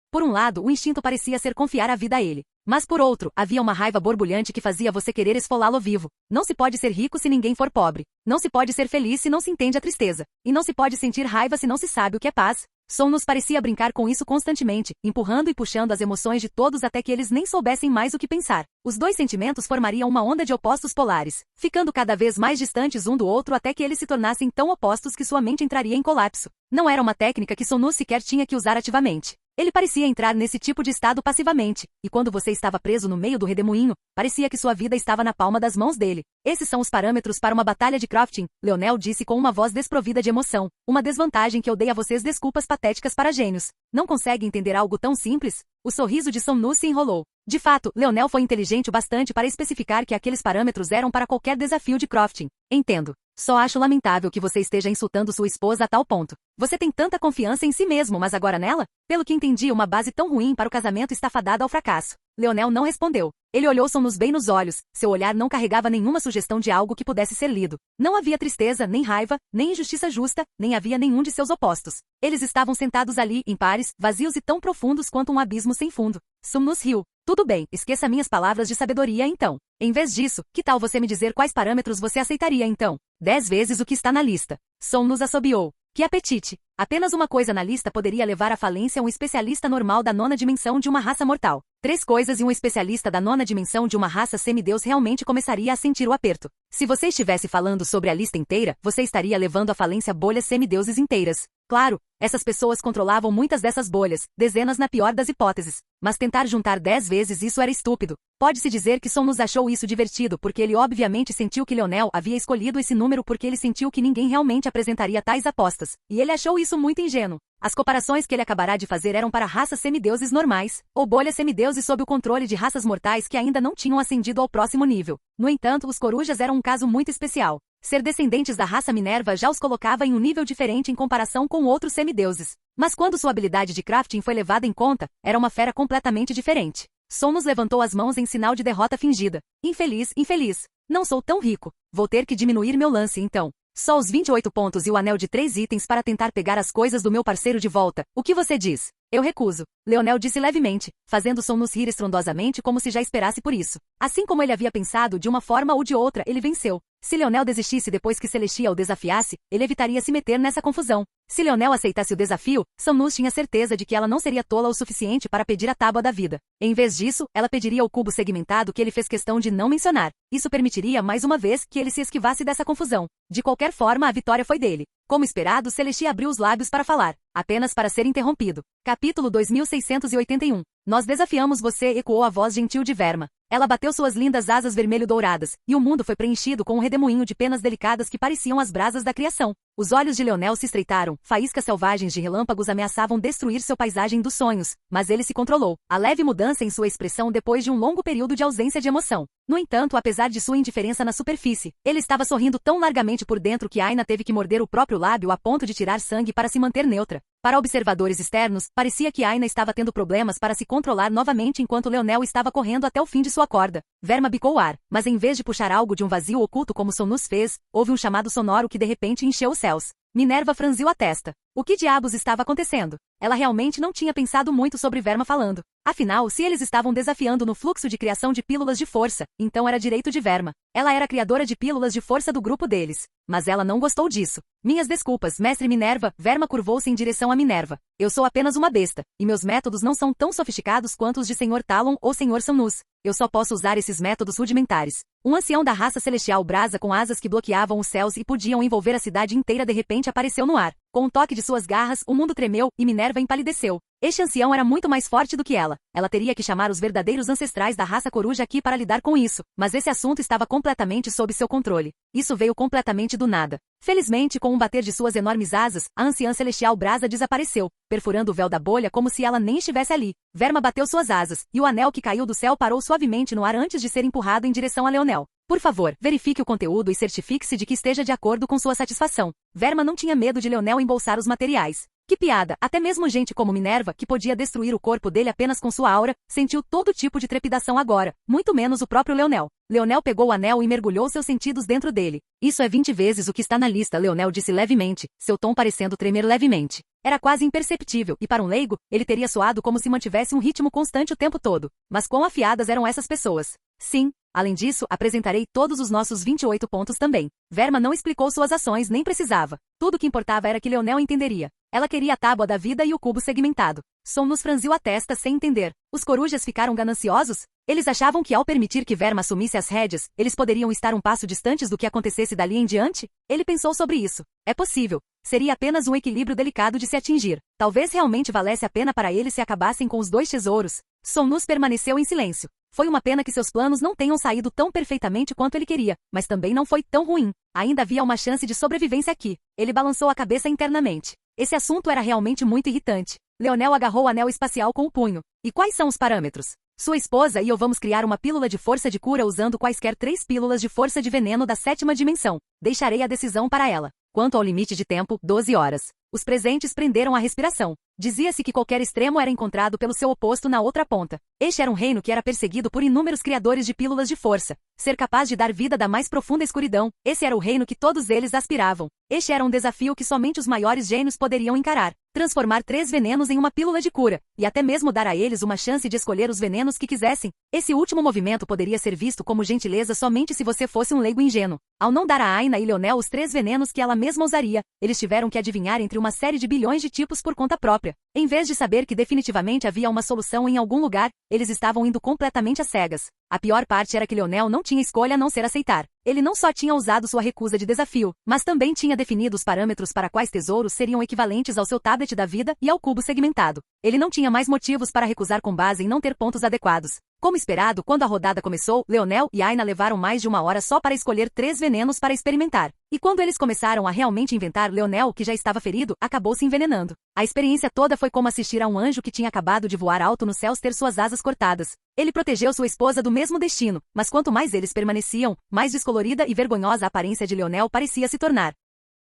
Por um lado, o instinto parecia ser confiar a vida a ele. Mas por outro, havia uma raiva borbulhante que fazia você querer esfolá-lo vivo. Não se pode ser rico se ninguém for pobre. Não se pode ser feliz se não se entende a tristeza. E não se pode sentir raiva se não se sabe o que é paz. Somnus parecia brincar com isso constantemente, empurrando e puxando as emoções de todos até que eles nem soubessem mais o que pensar. Os 2 sentimentos formariam uma onda de opostos polares, ficando cada vez mais distantes um do outro até que eles se tornassem tão opostos que sua mente entraria em colapso. Não era uma técnica que Somnus sequer tinha que usar ativamente. Ele parecia entrar nesse tipo de estado passivamente, e quando você estava preso no meio do redemoinho, parecia que sua vida estava na palma das mãos dele. Esses são os parâmetros para uma batalha de crafting, Leonel disse com uma voz desprovida de emoção. Uma desvantagem que eu dei a vocês, desculpas patéticas para gênios. Não consegue entender algo tão simples? O sorriso de Somnus se enrolou. De fato, Leonel foi inteligente o bastante para especificar que aqueles parâmetros eram para qualquer desafio de crafting. Entendo. Só acho lamentável que você esteja insultando sua esposa a tal ponto. Você tem tanta confiança em si mesmo, mas agora nela? Pelo que entendi, uma base tão ruim para o casamento está fadada ao fracasso. Leonel não respondeu. Ele olhou Somnus bem nos olhos, seu olhar não carregava nenhuma sugestão de algo que pudesse ser lido. Não havia tristeza, nem raiva, nem injustiça justa, nem havia nenhum de seus opostos. Eles estavam sentados ali, em pares, vazios e tão profundos quanto um abismo sem fundo. Somnus riu. Tudo bem, esqueça minhas palavras de sabedoria então. Em vez disso, que tal você me dizer quais parâmetros você aceitaria então? 10 vezes o que está na lista. Somnus assobiou. Que apetite! Apenas uma coisa na lista poderia levar à falência um especialista normal da 9ª dimensão de uma raça mortal. 3 coisas e um especialista da 9ª dimensão de uma raça semideus realmente começaria a sentir o aperto. Se você estivesse falando sobre a lista inteira, você estaria levando à falência bolhas semideuses inteiras. Claro, essas pessoas controlavam muitas dessas bolhas, dezenas na pior das hipóteses. Mas tentar juntar 10 vezes isso era estúpido. Pode-se dizer que Somnus achou isso divertido porque ele obviamente sentiu que Leonel havia escolhido esse número porque ele sentiu que ninguém realmente apresentaria tais apostas. E ele achou isso muito ingênuo. As comparações que ele acabará de fazer eram para raças semideuses normais, ou bolhas semideuses sob o controle de raças mortais que ainda não tinham ascendido ao próximo nível. No entanto, os corujas eram um caso muito especial. Ser descendentes da raça Minerva já os colocava em um nível diferente em comparação com outros semideuses. Mas quando sua habilidade de crafting foi levada em conta, era uma fera completamente diferente. Somnus levantou as mãos em sinal de derrota fingida. Infeliz, infeliz. Não sou tão rico. Vou ter que diminuir meu lance então. Só os 28 pontos e o anel de 3 itens para tentar pegar as coisas do meu parceiro de volta. O que você diz? Eu recuso. Leonel disse levemente, fazendo Somnus rir estrondosamente como se já esperasse por isso. Assim como ele havia pensado, de uma forma ou de outra, ele venceu. Se Leonel desistisse depois que Celestia o desafiasse, ele evitaria se meter nessa confusão. Se Leonel aceitasse o desafio, Samnus tinha certeza de que ela não seria tola o suficiente para pedir a tábua da vida. Em vez disso, ela pediria o cubo segmentado que ele fez questão de não mencionar. Isso permitiria mais uma vez que ele se esquivasse dessa confusão. De qualquer forma, a vitória foi dele. Como esperado, Celestia abriu os lábios para falar, apenas para ser interrompido. Capítulo 2681. Nós desafiamos você, ecoou a voz gentil de Verma. Ela bateu suas lindas asas vermelho-douradas, e o mundo foi preenchido com um redemoinho de penas delicadas que pareciam as brasas da criação. Os olhos de Leonel se estreitaram, faíscas selvagens de relâmpagos ameaçavam destruir seu paisagem dos sonhos, mas ele se controlou. A leve mudança em sua expressão depois de um longo período de ausência de emoção. No entanto, apesar de sua indiferença na superfície, ele estava sorrindo tão largamente por dentro que Aina teve que morder o próprio lábio a ponto de tirar sangue para se manter neutra. Para observadores externos, parecia que Aina estava tendo problemas para se controlar novamente enquanto Leonel estava correndo até o fim de sua corda. Verma bicou o ar, mas em vez de puxar algo de um vazio oculto como Sonus fez, houve um chamado sonoro que de repente encheu os céus. Minerva franziu a testa. O que diabos estava acontecendo? Ela realmente não tinha pensado muito sobre Verma falando. Afinal, se eles estavam desafiando no fluxo de criação de pílulas de força, então era direito de Verma. Ela era a criadora de pílulas de força do grupo deles. Mas ela não gostou disso. Minhas desculpas, mestre Minerva. Verma curvou-se em direção a Minerva. Eu sou apenas uma besta, e meus métodos não são tão sofisticados quanto os de Sr. Talon ou Sr. Samnus. Eu só posso usar esses métodos rudimentares. Um ancião da raça celestial brasa com asas que bloqueavam os céus e podiam envolver a cidade inteira de repente apareceu no ar. Com um toque de suas garras, o mundo tremeu, e Minerva empalideceu. Este ancião era muito mais forte do que ela. Ela teria que chamar os verdadeiros ancestrais da raça coruja aqui para lidar com isso, mas esse assunto estava completamente sob seu controle. Isso veio completamente do nada. Felizmente, com um bater de suas enormes asas, a anciã celestial brasa desapareceu, perfurando o véu da bolha como se ela nem estivesse ali. Verma bateu suas asas, e o anel que caiu do céu parou suavemente no ar antes de ser empurrado em direção a Leonel. Por favor, verifique o conteúdo e certifique-se de que esteja de acordo com sua satisfação. Verma não tinha medo de Leonel embolsar os materiais. Que piada, até mesmo gente como Minerva, que podia destruir o corpo dele apenas com sua aura, sentiu todo tipo de trepidação agora, muito menos o próprio Leonel. Leonel pegou o anel e mergulhou seus sentidos dentro dele. Isso é 20 vezes o que está na lista, Leonel disse levemente, seu tom parecendo tremer levemente. Era quase imperceptível, e para um leigo, ele teria soado como se mantivesse um ritmo constante o tempo todo. Mas quão afiadas eram essas pessoas? Sim. Além disso, apresentarei todos os nossos 28 pontos também. Verma não explicou suas ações, nem precisava. Tudo o que importava era que Leonel entenderia. Ela queria a tábua da vida e o cubo segmentado. Somnus franziu a testa sem entender. Os corujas ficaram gananciosos? Eles achavam que ao permitir que Verma assumisse as rédeas, eles poderiam estar um passo distantes do que acontecesse dali em diante? Ele pensou sobre isso. É possível. Seria apenas um equilíbrio delicado de se atingir. Talvez realmente valesse a pena para eles se acabassem com os 2 tesouros. Somnus permaneceu em silêncio. Foi uma pena que seus planos não tenham saído tão perfeitamente quanto ele queria, mas também não foi tão ruim. Ainda havia uma chance de sobrevivência aqui. Ele balançou a cabeça internamente. Esse assunto era realmente muito irritante. Leonel agarrou o anel espacial com o punho. E quais são os parâmetros? Sua esposa e eu vamos criar uma pílula de força de cura usando quaisquer 3 pílulas de força de veneno da 7ª dimensão. Deixarei a decisão para ela. Quanto ao limite de tempo, 12 horas. Os presentes prenderam a respiração. Dizia-se que qualquer extremo era encontrado pelo seu oposto na outra ponta. Este era um reino que era perseguido por inúmeros criadores de pílulas de força. Ser capaz de dar vida da mais profunda escuridão, esse era o reino que todos eles aspiravam. Este era um desafio que somente os maiores gênios poderiam encarar. Transformar 3 venenos em uma pílula de cura, e até mesmo dar a eles uma chance de escolher os venenos que quisessem. Esse último movimento poderia ser visto como gentileza somente se você fosse um leigo ingênuo. Ao não dar a Aina e Leonel os 3 venenos que ela mesma usaria, eles tiveram que adivinhar entre uma série de bilhões de tipos por conta própria. Em vez de saber que definitivamente havia uma solução em algum lugar, eles estavam indo completamente às cegas. A pior parte era que Leonel não tinha escolha a não ser aceitar. Ele não só tinha usado sua recusa de desafio, mas também tinha definido os parâmetros para quais tesouros seriam equivalentes ao seu tablet da vida e ao cubo segmentado. Ele não tinha mais motivos para recusar com base em não ter pontos adequados. Como esperado, quando a rodada começou, Leonel e Aina levaram mais de 1 hora só para escolher 3 venenos para experimentar. E quando eles começaram a realmente inventar, Leonel, que já estava ferido, acabou se envenenando. A experiência toda foi como assistir a um anjo que tinha acabado de voar alto nos céus ter suas asas cortadas. Ele protegeu sua esposa do mesmo destino, mas quanto mais eles permaneciam, mais descolorida e vergonhosa a aparência de Leonel parecia se tornar.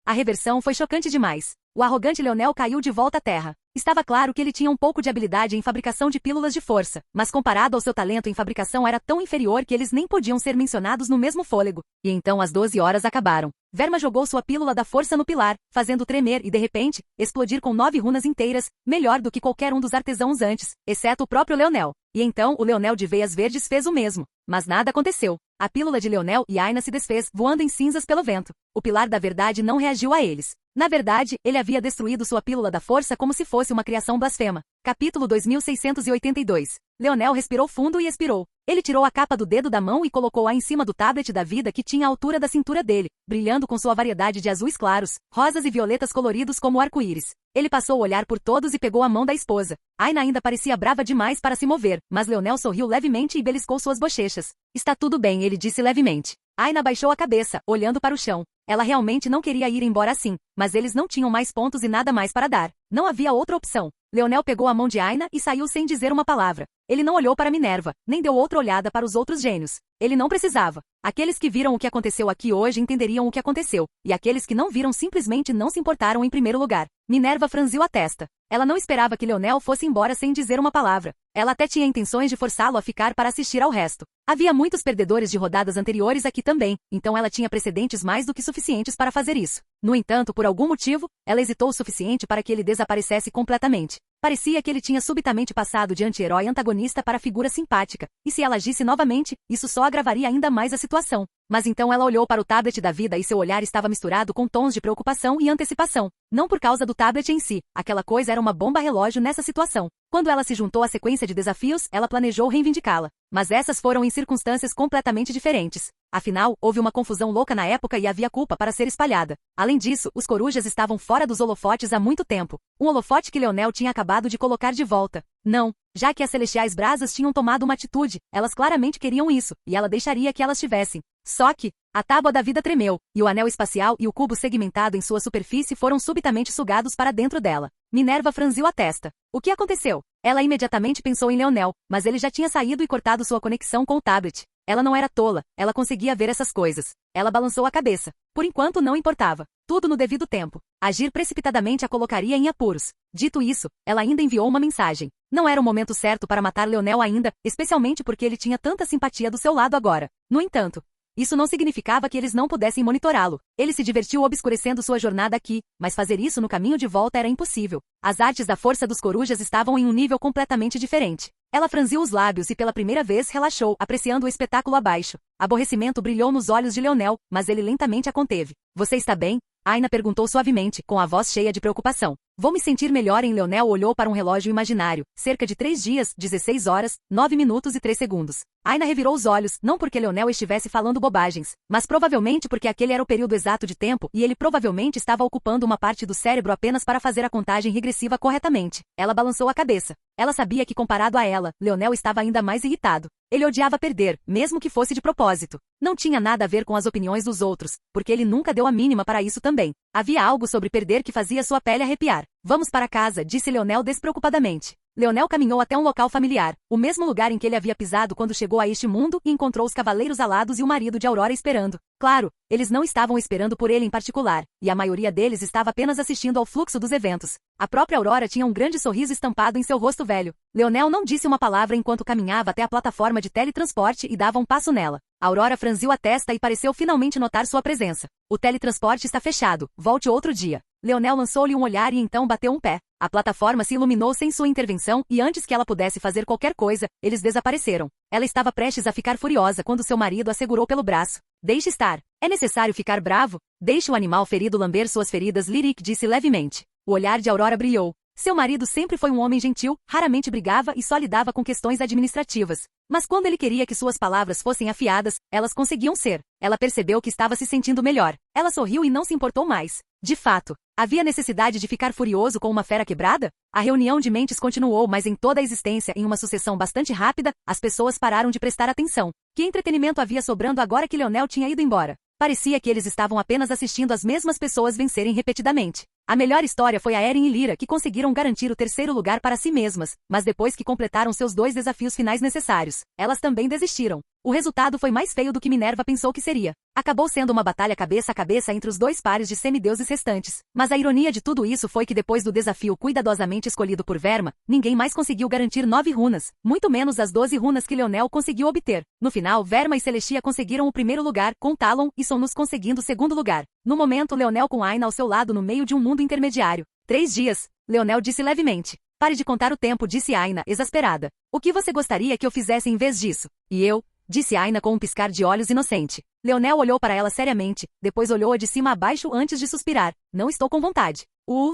A reversão foi chocante demais. O arrogante Leonel caiu de volta à terra. Estava claro que ele tinha um pouco de habilidade em fabricação de pílulas de força, mas comparado ao seu talento em fabricação era tão inferior que eles nem podiam ser mencionados no mesmo fôlego. E então as 12 horas acabaram. Verma jogou sua pílula da força no pilar, fazendo tremer e de repente, explodir com 9 runas inteiras, melhor do que qualquer um dos artesãos antes, exceto o próprio Leonel. E então o Leonel de Veias Verdes fez o mesmo. Mas nada aconteceu. A pílula de Leonel e Aina se desfez, voando em cinzas pelo vento. O Pilar da Verdade não reagiu a eles. Na verdade, ele havia destruído sua pílula da força como se fosse uma criação blasfema. Capítulo 2682. Leonel respirou fundo e expirou. Ele tirou a capa do dedo da mão e colocou-a em cima do tablet da vida que tinha a altura da cintura dele, brilhando com sua variedade de azuis claros, rosas e violetas coloridos como o arco-íris. Ele passou o olhar por todos e pegou a mão da esposa. Aina ainda parecia brava demais para se mover, mas Leonel sorriu levemente e beliscou suas bochechas. Está tudo bem, ele disse levemente. Aina baixou a cabeça, olhando para o chão. Ela realmente não queria ir embora assim, mas eles não tinham mais pontos e nada mais para dar. Não havia outra opção. Leonel pegou a mão de Aina e saiu sem dizer uma palavra. Ele não olhou para Minerva, nem deu outra olhada para os outros gênios. Ele não precisava. Aqueles que viram o que aconteceu aqui hoje entenderiam o que aconteceu, e aqueles que não viram simplesmente não se importaram em primeiro lugar. Minerva franziu a testa. Ela não esperava que Leonel fosse embora sem dizer uma palavra. Ela até tinha intenções de forçá-lo a ficar para assistir ao resto. Havia muitos perdedores de rodadas anteriores aqui também, então ela tinha precedentes mais do que suficientes para fazer isso. No entanto, por algum motivo, ela hesitou o suficiente para que ele desaparecesse completamente. Parecia que ele tinha subitamente passado de anti-herói antagonista para figura simpática, e se ela agisse novamente, isso só agravaria ainda mais a situação. Mas então ela olhou para o tablet da vida e seu olhar estava misturado com tons de preocupação e antecipação. Não por causa do tablet em si, aquela coisa era uma bomba relógio nessa situação. Quando ela se juntou à sequência de desafios, ela planejou reivindicá-la. Mas essas foram em circunstâncias completamente diferentes. Afinal, houve uma confusão louca na época e havia culpa para ser espalhada. Além disso, os corujas estavam fora dos holofotes há muito tempo. Um holofote que Leonel tinha acabado de colocar de volta. Não, já que as Celestiais Brasas tinham tomado uma atitude, elas claramente queriam isso, e ela deixaria que elas tivessem. Só que, a tábua da vida tremeu, e o anel espacial e o cubo segmentado em sua superfície foram subitamente sugados para dentro dela. Minerva franziu a testa. O que aconteceu? Ela imediatamente pensou em Leonel, mas ele já tinha saído e cortado sua conexão com o tablet. Ela não era tola, ela conseguia ver essas coisas. Ela balançou a cabeça. Por enquanto não importava. Tudo no devido tempo. Agir precipitadamente a colocaria em apuros. Dito isso, ela ainda enviou uma mensagem. Não era o momento certo para matar Leonel ainda, especialmente porque ele tinha tanta simpatia do seu lado agora. No entanto, isso não significava que eles não pudessem monitorá-lo. Ele se divertiu obscurecendo sua jornada aqui, mas fazer isso no caminho de volta era impossível. As artes da força dos corujas estavam em um nível completamente diferente. Ela franziu os lábios e pela primeira vez relaxou, apreciando o espetáculo abaixo. Aborrecimento brilhou nos olhos de Leonel, mas ele lentamente a conteve. Você está bem? Aina perguntou suavemente, com a voz cheia de preocupação. Vou me sentir melhor em Leonel olhou para um relógio imaginário. Cerca de 3 dias, 16 horas, 9 minutos e 3 segundos. Aina revirou os olhos, não porque Leonel estivesse falando bobagens, mas provavelmente porque aquele era o período exato de tempo e ele provavelmente estava ocupando uma parte do cérebro apenas para fazer a contagem regressiva corretamente. Ela balançou a cabeça. Ela sabia que comparado a ela, Leonel estava ainda mais irritado. Ele odiava perder, mesmo que fosse de propósito. Não tinha nada a ver com as opiniões dos outros, porque ele nunca deu a mínima para isso também. Havia algo sobre perder que fazia sua pele arrepiar. Vamos para casa, disse Leonel despreocupadamente. Leonel caminhou até um local familiar, o mesmo lugar em que ele havia pisado quando chegou a este mundo e encontrou os cavaleiros alados e o marido de Aurora esperando. Claro, eles não estavam esperando por ele em particular, e a maioria deles estava apenas assistindo ao fluxo dos eventos. A própria Aurora tinha um grande sorriso estampado em seu rosto velho. Leonel não disse uma palavra enquanto caminhava até a plataforma de teletransporte e dava um passo nela. Aurora franziu a testa e pareceu finalmente notar sua presença. O teletransporte está fechado, volte outro dia. Leonel lançou-lhe um olhar e então bateu um pé. A plataforma se iluminou sem sua intervenção e antes que ela pudesse fazer qualquer coisa, eles desapareceram. Ela estava prestes a ficar furiosa quando seu marido a segurou pelo braço. Deixe estar. É necessário ficar bravo? Deixe o animal ferido lamber suas feridas, Lyric disse levemente. O olhar de Aurora brilhou. Seu marido sempre foi um homem gentil, raramente brigava e só lidava com questões administrativas. Mas quando ele queria que suas palavras fossem afiadas, elas conseguiam ser. Ela percebeu que estava se sentindo melhor. Ela sorriu e não se importou mais. De fato, havia necessidade de ficar furioso com uma fera quebrada? A reunião de mentes continuou, mas em toda a existência, em uma sucessão bastante rápida, as pessoas pararam de prestar atenção. Que entretenimento havia sobrando agora que Leonel tinha ido embora? Parecia que eles estavam apenas assistindo as mesmas pessoas vencerem repetidamente. A melhor história foi a Eren e Lyra que conseguiram garantir o terceiro lugar para si mesmas, mas depois que completaram seus 2 desafios finais necessários, elas também desistiram. O resultado foi mais feio do que Minerva pensou que seria. Acabou sendo uma batalha cabeça a cabeça entre os 2 pares de semideuses restantes. Mas a ironia de tudo isso foi que depois do desafio cuidadosamente escolhido por Verma, ninguém mais conseguiu garantir 9 runas, muito menos as 12 runas que Leonel conseguiu obter. No final, Verma e Celestia conseguiram o primeiro lugar, com Talon e Sonus conseguindo o segundo lugar. No momento, Leonel com Aina ao seu lado no meio de um mundo intermediário. 3 dias, Leonel disse levemente. Pare de contar o tempo, disse Aina, exasperada. O que você gostaria que eu fizesse em vez disso? E eu? Disse Aina com um piscar de olhos inocente. Leonel olhou para ela seriamente, depois olhou-a de cima a baixo antes de suspirar. Não estou com vontade.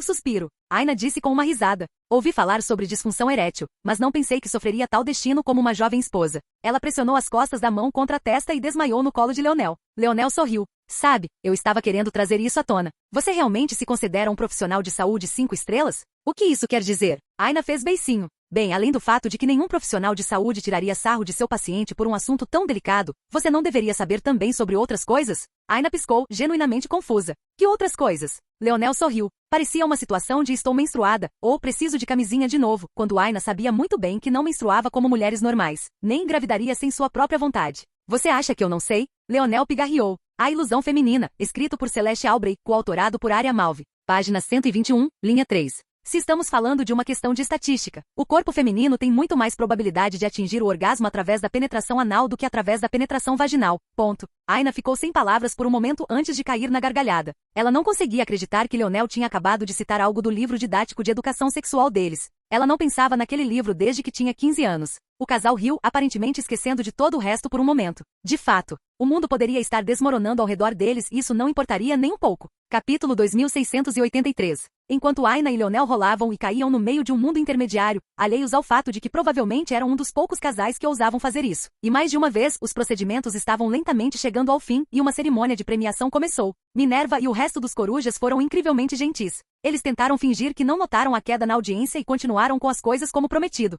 Suspiro. Aina disse com uma risada. Ouvi falar sobre disfunção erétil, mas não pensei que sofreria tal destino como uma jovem esposa. Ela pressionou as costas da mão contra a testa e desmaiou no colo de Leonel. Leonel sorriu. Sabe, eu estava querendo trazer isso à tona. Você realmente se considera um profissional de saúde 5 estrelas? O que isso quer dizer? Aina fez beicinho. Bem, além do fato de que nenhum profissional de saúde tiraria sarro de seu paciente por um assunto tão delicado, você não deveria saber também sobre outras coisas? Aina piscou, genuinamente confusa. Que outras coisas? Leonel sorriu. Parecia uma situação de estou menstruada, ou preciso de camisinha de novo, quando Aina sabia muito bem que não menstruava como mulheres normais, nem engravidaria sem sua própria vontade. Você acha que eu não sei? Leonel pigarreou. A Ilusão Feminina, escrito por Celeste Albright, coautorado por Arya Malve. Página 121, linha 3. Se estamos falando de uma questão de estatística, o corpo feminino tem muito mais probabilidade de atingir o orgasmo através da penetração anal do que através da penetração vaginal. Ponto. Aina ficou sem palavras por um momento antes de cair na gargalhada. Ela não conseguia acreditar que Leonel tinha acabado de citar algo do livro didático de educação sexual deles. Ela não pensava naquele livro desde que tinha 15 anos. O casal riu, aparentemente esquecendo de todo o resto por um momento. De fato, o mundo poderia estar desmoronando ao redor deles e isso não importaria nem um pouco. Capítulo 2683. Enquanto Aina e Leonel rolavam e caíam no meio de um mundo intermediário, alheios ao fato de que provavelmente eram um dos poucos casais que ousavam fazer isso. E mais de uma vez, os procedimentos estavam lentamente chegando ao fim e uma cerimônia de premiação começou. Minerva e o resto dos corujas foram incrivelmente gentis. Eles tentaram fingir que não notaram a queda na audiência e continuaram com as coisas como prometido.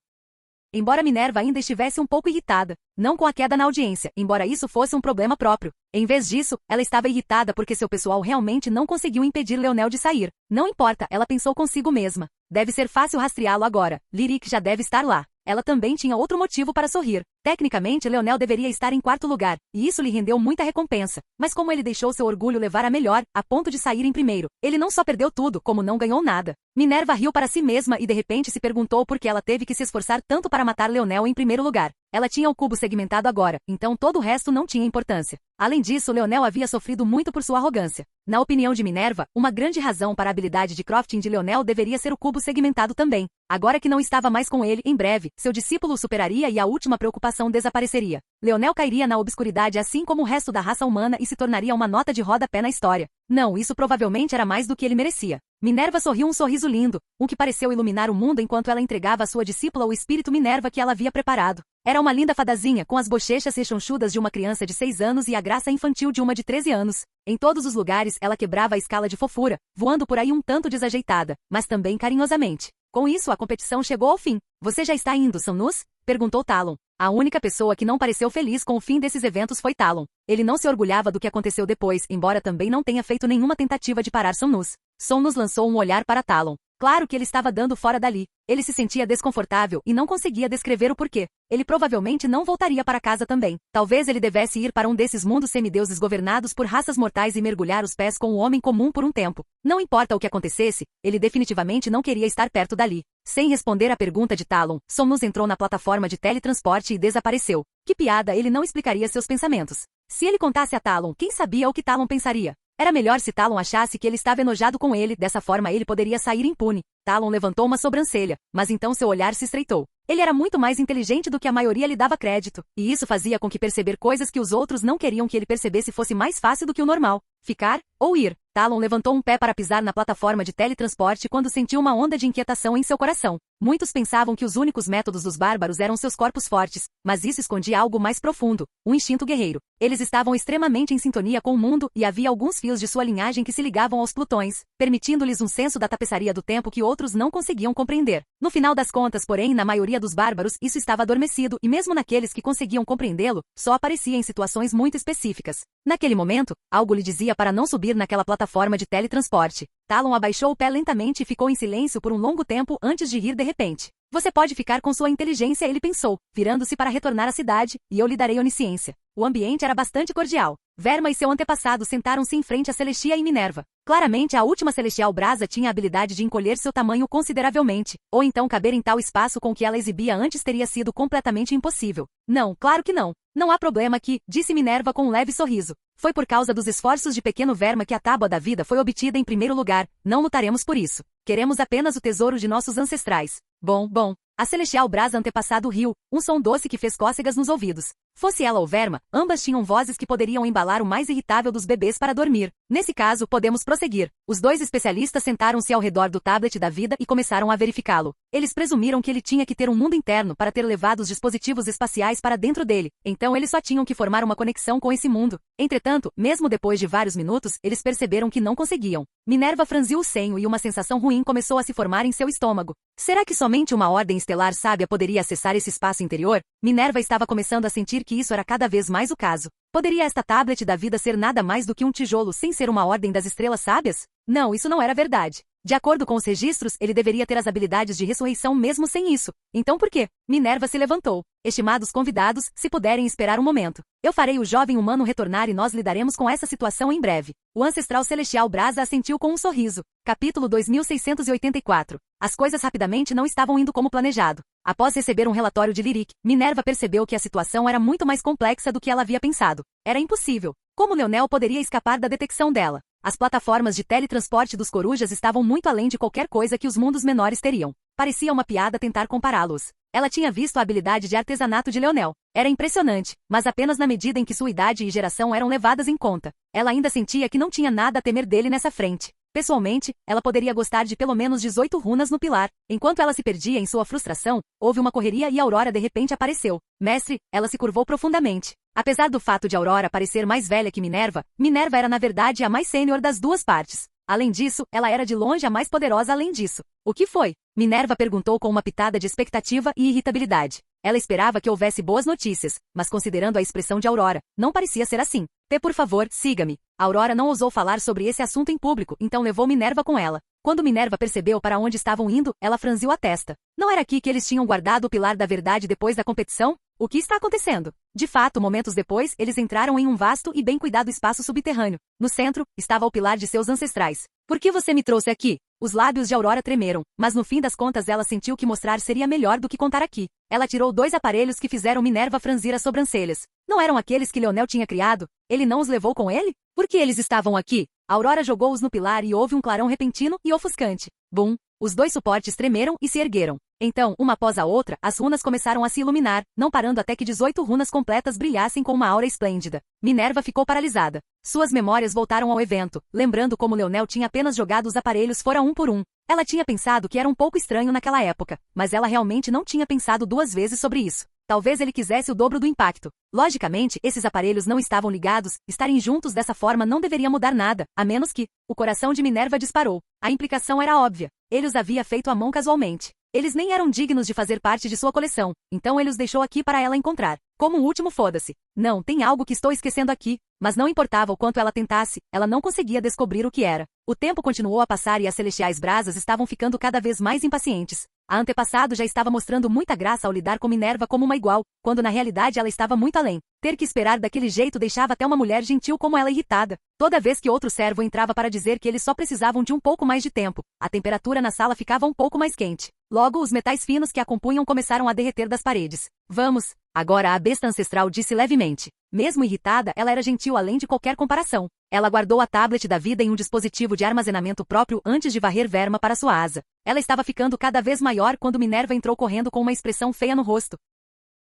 Embora Minerva ainda estivesse um pouco irritada, não com a queda na audiência, embora isso fosse um problema próprio. Em vez disso, ela estava irritada porque seu pessoal realmente não conseguiu impedir Leonel de sair. Não importa, ela pensou consigo mesma. Deve ser fácil rastreá-lo agora. Lyric já deve estar lá. Ela também tinha outro motivo para sorrir. Tecnicamente, Leonel deveria estar em 4º lugar, e isso lhe rendeu muita recompensa. Mas como ele deixou seu orgulho levar a melhor, a ponto de sair em primeiro, ele não só perdeu tudo, como não ganhou nada. Minerva riu para si mesma e de repente se perguntou por que ela teve que se esforçar tanto para matar Leonel em primeiro lugar. Ela tinha o cubo segmentado agora, então todo o resto não tinha importância. Além disso, Leonel havia sofrido muito por sua arrogância. Na opinião de Minerva, uma grande razão para a habilidade de crafting de Leonel deveria ser o cubo segmentado também. Agora que não estava mais com ele, em breve, seu discípulo o superaria e a última preocupação desapareceria. Leonel cairia na obscuridade assim como o resto da raça humana e se tornaria uma nota de rodapé na história. Não, isso provavelmente era mais do que ele merecia. Minerva sorriu um sorriso lindo, um que pareceu iluminar o mundo enquanto ela entregava à sua discípula o espírito Minerva que ela havia preparado. Era uma linda fadazinha, com as bochechas rechonchudas de uma criança de 6 anos e a graça infantil de uma de 13 anos. Em todos os lugares ela quebrava a escala de fofura, voando por aí um tanto desajeitada, mas também carinhosamente. Com isso a competição chegou ao fim. Você já está indo, Samnus? Perguntou Talon. A única pessoa que não pareceu feliz com o fim desses eventos foi Talon. Ele não se orgulhava do que aconteceu depois, embora também não tenha feito nenhuma tentativa de parar Samnus. Samnus lançou um olhar para Talon. Claro que ele estava dando fora dali. Ele se sentia desconfortável e não conseguia descrever o porquê. Ele provavelmente não voltaria para casa também. Talvez ele devesse ir para um desses mundos semideuses governados por raças mortais e mergulhar os pés com o homem comum por um tempo. Não importa o que acontecesse, ele definitivamente não queria estar perto dali. Sem responder à pergunta de Talon, Somnus entrou na plataforma de teletransporte e desapareceu. Que piada, ele não explicaria seus pensamentos. Se ele contasse a Talon, quem sabia o que Talon pensaria? Era melhor se Talon achasse que ele estava enojado com ele, dessa forma ele poderia sair impune. Talon levantou uma sobrancelha, mas então seu olhar se estreitou. Ele era muito mais inteligente do que a maioria lhe dava crédito, e isso fazia com que perceber coisas que os outros não queriam que ele percebesse fosse mais fácil do que o normal. Ficar, ou ir. Talon levantou um pé para pisar na plataforma de teletransporte quando sentiu uma onda de inquietação em seu coração. Muitos pensavam que os únicos métodos dos bárbaros eram seus corpos fortes, mas isso escondia algo mais profundo, um instinto guerreiro. Eles estavam extremamente em sintonia com o mundo e havia alguns fios de sua linhagem que se ligavam aos Plutões, permitindo-lhes um senso da tapeçaria do tempo que outros não conseguiam compreender. No final das contas, porém, na maioria dos bárbaros, isso estava adormecido e mesmo naqueles que conseguiam compreendê-lo, só aparecia em situações muito específicas. Naquele momento, algo lhe dizia para não subir naquela plataforma de teletransporte. Talon abaixou o pé lentamente e ficou em silêncio por um longo tempo antes de rir de repente. Você pode ficar com sua inteligência, ele pensou, virando-se para retornar à cidade, e eu lhe darei onisciência. O ambiente era bastante cordial. Verma e seu antepassado sentaram-se em frente a Celestia e Minerva. Claramente a última Celestial Brasa tinha a habilidade de encolher seu tamanho consideravelmente, ou então caber em tal espaço com que ela exibia antes teria sido completamente impossível. Não, claro que não. Não há problema aqui, disse Minerva com um leve sorriso. Foi por causa dos esforços de pequeno Verma que a Tábua da Vida foi obtida em primeiro lugar. Não lutaremos por isso. Queremos apenas o tesouro de nossos ancestrais. Bom. A Celestial Brasa antepassado riu, um som doce que fez cócegas nos ouvidos. Fosse ela ou Verma, ambas tinham vozes que poderiam embalar o mais irritável dos bebês para dormir. Nesse caso, podemos prosseguir. Os dois especialistas sentaram-se ao redor do tablet da vida e começaram a verificá-lo. Eles presumiram que ele tinha que ter um mundo interno para ter levado os dispositivos espaciais para dentro dele, então eles só tinham que formar uma conexão com esse mundo. Entretanto, mesmo depois de vários minutos, eles perceberam que não conseguiam. Minerva franziu o senho e uma sensação ruim começou a se formar em seu estômago. Será que somente uma ordem estelar sábia poderia acessar esse espaço interior? Minerva estava começando a sentir que isso era cada vez mais o caso. Poderia esta tablet da vida ser nada mais do que um tijolo sem ser uma ordem das estrelas sábias? Não, isso não era verdade. De acordo com os registros, ele deveria ter as habilidades de ressurreição mesmo sem isso. Então por quê? Minerva se levantou. Estimados convidados, se puderem esperar um momento. Eu farei o jovem humano retornar e nós lidaremos com essa situação em breve. O ancestral celestial Brasa assentiu com um sorriso. Capítulo 2684. As coisas rapidamente não estavam indo como planejado. Após receber um relatório de Lyric, Minerva percebeu que a situação era muito mais complexa do que ela havia pensado. Era impossível. Como Leonel poderia escapar da detecção dela? As plataformas de teletransporte dos corujas estavam muito além de qualquer coisa que os mundos menores teriam. Parecia uma piada tentar compará-los. Ela tinha visto a habilidade de artesanato de Leonel. Era impressionante, mas apenas na medida em que sua idade e geração eram levadas em conta. Ela ainda sentia que não tinha nada a temer dele nessa frente. Pessoalmente, ela poderia gostar de pelo menos 18 runas no pilar. Enquanto ela se perdia em sua frustração, houve uma correria e Aurora de repente apareceu. Mestre, ela se curvou profundamente. Apesar do fato de Aurora parecer mais velha que Minerva, Minerva era na verdade a mais sênior das duas partes. Além disso, ela era de longe a mais poderosa além disso. O que foi? Minerva perguntou com uma pitada de expectativa e irritabilidade. Ela esperava que houvesse boas notícias, mas considerando a expressão de Aurora, não parecia ser assim. Por favor, siga-me. Aurora não ousou falar sobre esse assunto em público, então levou Minerva com ela. Quando Minerva percebeu para onde estavam indo, ela franziu a testa. Não era aqui que eles tinham guardado o pilar da verdade depois da competição? O que está acontecendo? De fato, momentos depois, eles entraram em um vasto e bem cuidado espaço subterrâneo. No centro, estava o pilar de seus ancestrais. Por que você me trouxe aqui? Os lábios de Aurora tremeram, mas no fim das contas ela sentiu que mostrar seria melhor do que contar aqui. Ela tirou 2 aparelhos que fizeram Minerva franzir as sobrancelhas. Não eram aqueles que Leonel tinha criado? Ele não os levou com ele? Por que eles estavam aqui? Aurora jogou-os no pilar e houve um clarão repentino e ofuscante. Bum! Os 2 suportes tremeram e se ergueram. Então, uma após a outra, as runas começaram a se iluminar, não parando até que 18 runas completas brilhassem com uma aura esplêndida. Minerva ficou paralisada. Suas memórias voltaram ao evento, lembrando como Leonel tinha apenas jogado os aparelhos fora um por um. Ela tinha pensado que era um pouco estranho naquela época, mas ela realmente não tinha pensado 2 vezes sobre isso. Talvez ele quisesse o dobro do impacto. Logicamente, esses aparelhos não estavam ligados, estarem juntos dessa forma não deveria mudar nada, a menos que... O coração de Minerva disparou. A implicação era óbvia. Ele os havia feito à mão casualmente. Eles nem eram dignos de fazer parte de sua coleção, então ele os deixou aqui para ela encontrar. Como o último foda-se. Não, tem algo que estou esquecendo aqui. Mas não importava o quanto ela tentasse, ela não conseguia descobrir o que era. O tempo continuou a passar e as celestiais brasas estavam ficando cada vez mais impacientes. A antepassado já estava mostrando muita graça ao lidar com Minerva como uma igual, quando na realidade ela estava muito além. Ter que esperar daquele jeito deixava até uma mulher gentil como ela irritada. Toda vez que outro servo entrava para dizer que eles só precisavam de um pouco mais de tempo, a temperatura na sala ficava um pouco mais quente. Logo, os metais finos que a compunham começaram a derreter das paredes. Vamos! Agora a besta ancestral disse levemente. Mesmo irritada, ela era gentil além de qualquer comparação. Ela guardou a tablet da vida em um dispositivo de armazenamento próprio antes de varrer Verma para sua asa. Ela estava ficando cada vez maior quando Minerva entrou correndo com uma expressão feia no rosto.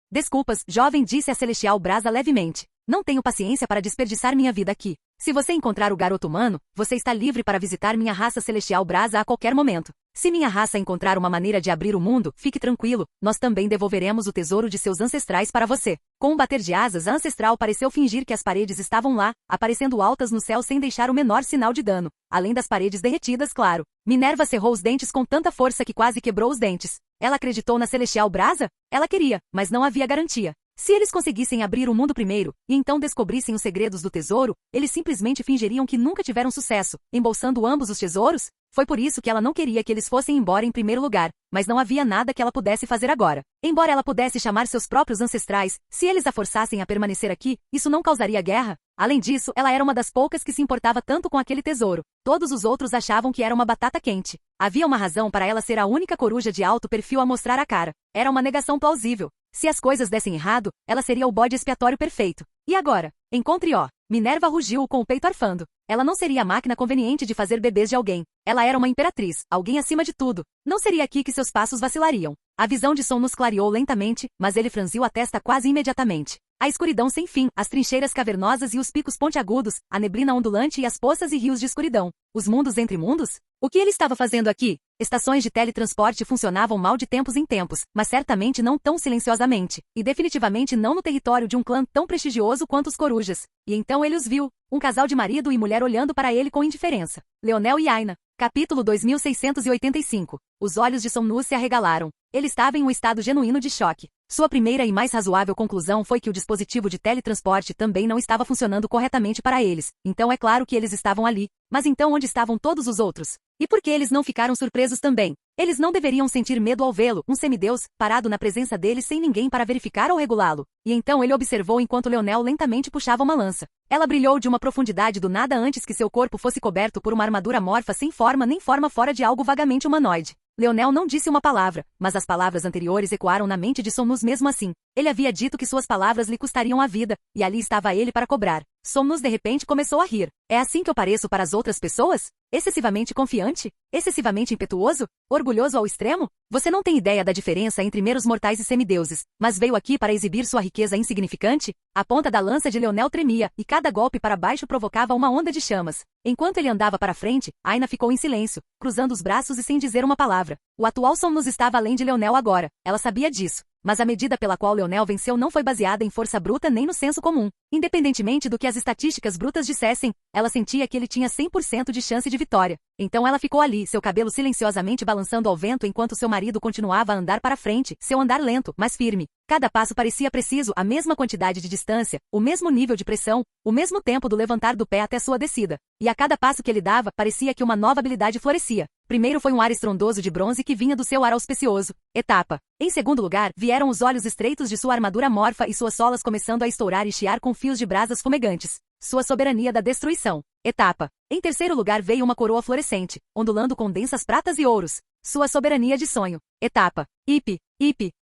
Desculpas, jovem, disse a Celestial Brasa levemente. Não tenho paciência para desperdiçar minha vida aqui. Se você encontrar o garoto humano, você está livre para visitar minha raça Celestial Brasa a qualquer momento. Se minha raça encontrar uma maneira de abrir o mundo, fique tranquilo, nós também devolveremos o tesouro de seus ancestrais para você. Com um bater de asas, a ancestral pareceu fingir que as paredes estavam lá, aparecendo altas no céu sem deixar o menor sinal de dano. Além das paredes derretidas, claro. Minerva cerrou os dentes com tanta força que quase quebrou os dentes. Ela acreditou na Celestial Brasa? Ela queria, mas não havia garantia. Se eles conseguissem abrir o mundo primeiro, e então descobrissem os segredos do tesouro, eles simplesmente fingiriam que nunca tiveram sucesso, embolsando ambos os tesouros? Foi por isso que ela não queria que eles fossem embora em primeiro lugar, mas não havia nada que ela pudesse fazer agora. Embora ela pudesse chamar seus próprios ancestrais, se eles a forçassem a permanecer aqui, isso não causaria guerra? Além disso, ela era uma das poucas que se importava tanto com aquele tesouro. Todos os outros achavam que era uma batata quente. Havia uma razão para ela ser a única coruja de alto perfil a mostrar a cara. Era uma negação plausível. Se as coisas dessem errado, ela seria o bode expiatório perfeito. E agora? Encontre ó. Minerva rugiu com o peito arfando. Ela não seria a máquina conveniente de fazer bebês de alguém. Ela era uma imperatriz, alguém acima de tudo. Não seria aqui que seus passos vacilariam. A visão de Somnus clareou lentamente, mas ele franziu a testa quase imediatamente. A escuridão sem fim, as trincheiras cavernosas e os picos pontiagudos, a neblina ondulante e as poças e rios de escuridão. Os mundos entre mundos? O que ele estava fazendo aqui? Estações de teletransporte funcionavam mal de tempos em tempos, mas certamente não tão silenciosamente, e definitivamente não no território de um clã tão prestigioso quanto os corujas. E então ele os viu, um casal de marido e mulher olhando para ele com indiferença. Leonel e Aina. Capítulo 2685. Os olhos de Somnus se arregalaram. Ele estava em um estado genuíno de choque. Sua primeira e mais razoável conclusão foi que o dispositivo de teletransporte também não estava funcionando corretamente para eles. Então é claro que eles estavam ali. Mas então onde estavam todos os outros? E por que eles não ficaram surpresos também? Eles não deveriam sentir medo ao vê-lo, um semideus, parado na presença deles sem ninguém para verificar ou regulá-lo. E então ele observou enquanto Leonel lentamente puxava uma lança. Ela brilhou de uma profundidade do nada antes que seu corpo fosse coberto por uma armadura amorfa sem forma nem forma fora de algo vagamente humanoide. Leonel não disse uma palavra, mas as palavras anteriores ecoaram na mente de Somnus mesmo assim. Ele havia dito que suas palavras lhe custariam a vida, e ali estava ele para cobrar. Somnus de repente começou a rir. É assim que eu pareço para as outras pessoas? Excessivamente confiante? Excessivamente impetuoso? Orgulhoso ao extremo? Você não tem ideia da diferença entre meros mortais e semideuses, mas veio aqui para exibir sua riqueza insignificante? A ponta da lança de Leonel tremia, e cada golpe para baixo provocava uma onda de chamas. Enquanto ele andava para frente, Aina ficou em silêncio, cruzando os braços e sem dizer uma palavra. O atual Somnus estava além de Leonel agora, ela sabia disso. Mas a medida pela qual Leonel venceu não foi baseada em força bruta nem no senso comum. Independentemente do que as estatísticas brutas dissessem, ela sentia que ele tinha 100% de chance de vitória. Então ela ficou ali, seu cabelo silenciosamente balançando ao vento enquanto seu marido continuava a andar para frente, seu andar lento, mas firme. Cada passo parecia preciso, a mesma quantidade de distância, o mesmo nível de pressão, o mesmo tempo do levantar do pé até sua descida. E a cada passo que ele dava, parecia que uma nova habilidade florescia. Primeiro foi um ar estrondoso de bronze que vinha do seu ar auspicioso. Etapa. Em segundo lugar, vieram os olhos estreitos de sua armadura amorfa e suas solas começando a estourar e chiar com fios de brasas fumegantes. Sua soberania da destruição. Etapa. Em terceiro lugar veio uma coroa fluorescente, ondulando com densas pratas e ouros. Sua soberania de sonho. Etapa. Ipe.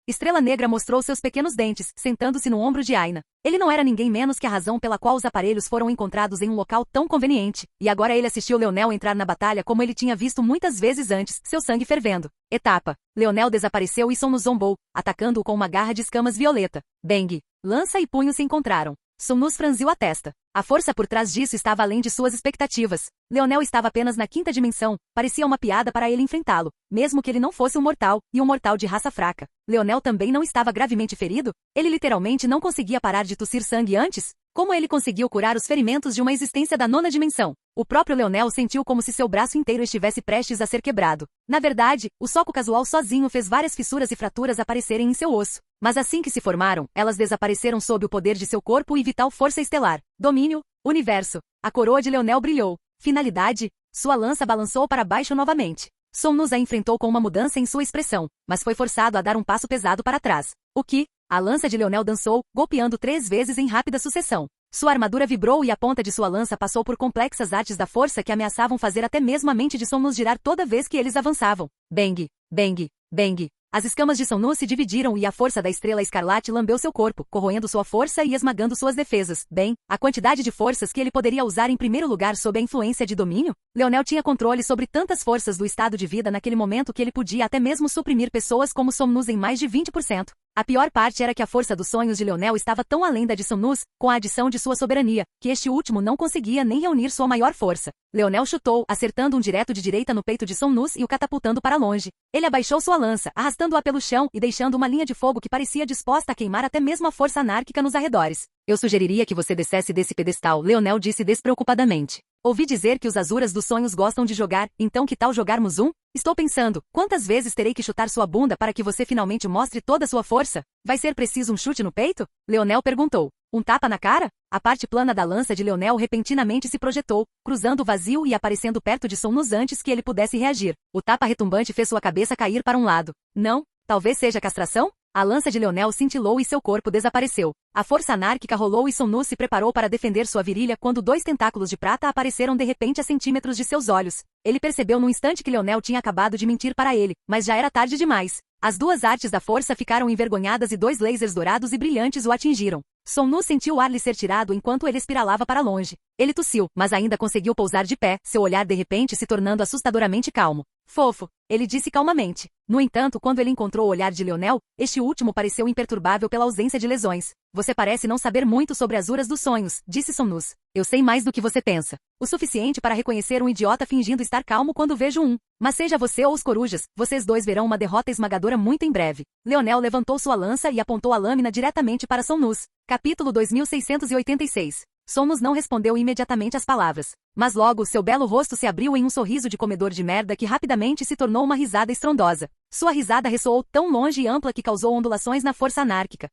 Estrela Negra mostrou seus pequenos dentes, sentando-se no ombro de Aina. Ele não era ninguém menos que a razão pela qual os aparelhos foram encontrados em um local tão conveniente, e agora ele assistiu Leonel entrar na batalha como ele tinha visto muitas vezes antes, seu sangue fervendo. Etapa. Leonel desapareceu e Somnus zombou, atacando-o com uma garra de escamas violeta. Bang! Lança e punho se encontraram. Somnus franziu a testa. A força por trás disso estava além de suas expectativas. Leonel estava apenas na quinta dimensão, parecia uma piada para ele enfrentá-lo, mesmo que ele não fosse um mortal, e um mortal de raça fraca. Leonel também não estava gravemente ferido? Ele literalmente não conseguia parar de tossir sangue antes? Como ele conseguiu curar os ferimentos de uma existência da nona dimensão? O próprio Leonel sentiu como se seu braço inteiro estivesse prestes a ser quebrado. Na verdade, o soco casual sozinho fez várias fissuras e fraturas aparecerem em seu osso. Mas assim que se formaram, elas desapareceram sob o poder de seu corpo e vital força estelar. Domínio, universo. A coroa de Leonel brilhou. Finalidade, sua lança balançou para baixo novamente. Somnus a enfrentou com uma mudança em sua expressão, mas foi forçado a dar um passo pesado para trás. O que? A lança de Leonel dançou, golpeando 3 vezes em rápida sucessão. Sua armadura vibrou e a ponta de sua lança passou por complexas artes da força que ameaçavam fazer até mesmo a mente de Somnus girar toda vez que eles avançavam. Bang! Bang! Bang! As escamas de Somnus se dividiram e a força da estrela escarlate lambeu seu corpo, corroendo sua força e esmagando suas defesas. Bem, a quantidade de forças que ele poderia usar em primeiro lugar sob a influência de domínio? Leonel tinha controle sobre tantas forças do estado de vida naquele momento que ele podia até mesmo suprimir pessoas como Somnus em mais de 20%. A pior parte era que a força dos sonhos de Leonel estava tão além da de Somnus, com a adição de sua soberania, que este último não conseguia nem reunir sua maior força. Leonel chutou, acertando um direto de direita no peito de Somnus e o catapultando para longe. Ele abaixou sua lança, arrastando-a pelo chão e deixando uma linha de fogo que parecia disposta a queimar até mesmo a força anárquica nos arredores. Eu sugeriria que você descesse desse pedestal, Leonel disse despreocupadamente. Ouvi dizer que os Azuras dos Sonhos gostam de jogar, então que tal jogarmos um? Estou pensando, quantas vezes terei que chutar sua bunda para que você finalmente mostre toda a sua força? Vai ser preciso um chute no peito? Leonel perguntou. Um tapa na cara? A parte plana da lança de Leonel repentinamente se projetou, cruzando o vazio e aparecendo perto de Somnus antes que ele pudesse reagir. O tapa retumbante fez sua cabeça cair para um lado. Não? Talvez seja castração? A lança de Leonel cintilou e seu corpo desapareceu. A força anárquica rolou e Somnus se preparou para defender sua virilha quando 2 tentáculos de prata apareceram de repente a centímetros de seus olhos. Ele percebeu no instante que Leonel tinha acabado de mentir para ele, mas já era tarde demais. As 2 artes da força ficaram envergonhadas e 2 lasers dourados e brilhantes o atingiram. Somnus sentiu o ar lhe ser tirado enquanto ele espiralava para longe. Ele tossiu, mas ainda conseguiu pousar de pé, seu olhar de repente se tornando assustadoramente calmo. Fofo, ele disse calmamente. No entanto, quando ele encontrou o olhar de Leonel, este último pareceu imperturbável pela ausência de lesões. Você parece não saber muito sobre as Azuras dos Sonhos, disse Somnus. Eu sei mais do que você pensa. O suficiente para reconhecer um idiota fingindo estar calmo quando vejo um. Mas seja você ou os corujas, vocês dois verão uma derrota esmagadora muito em breve. Leonel levantou sua lança e apontou a lâmina diretamente para Somnus. Capítulo 2686. Somnus não respondeu imediatamente às palavras. Mas logo seu belo rosto se abriu em um sorriso de comedor de merda que rapidamente se tornou uma risada estrondosa. Sua risada ressoou tão longe e ampla que causou ondulações na força anárquica.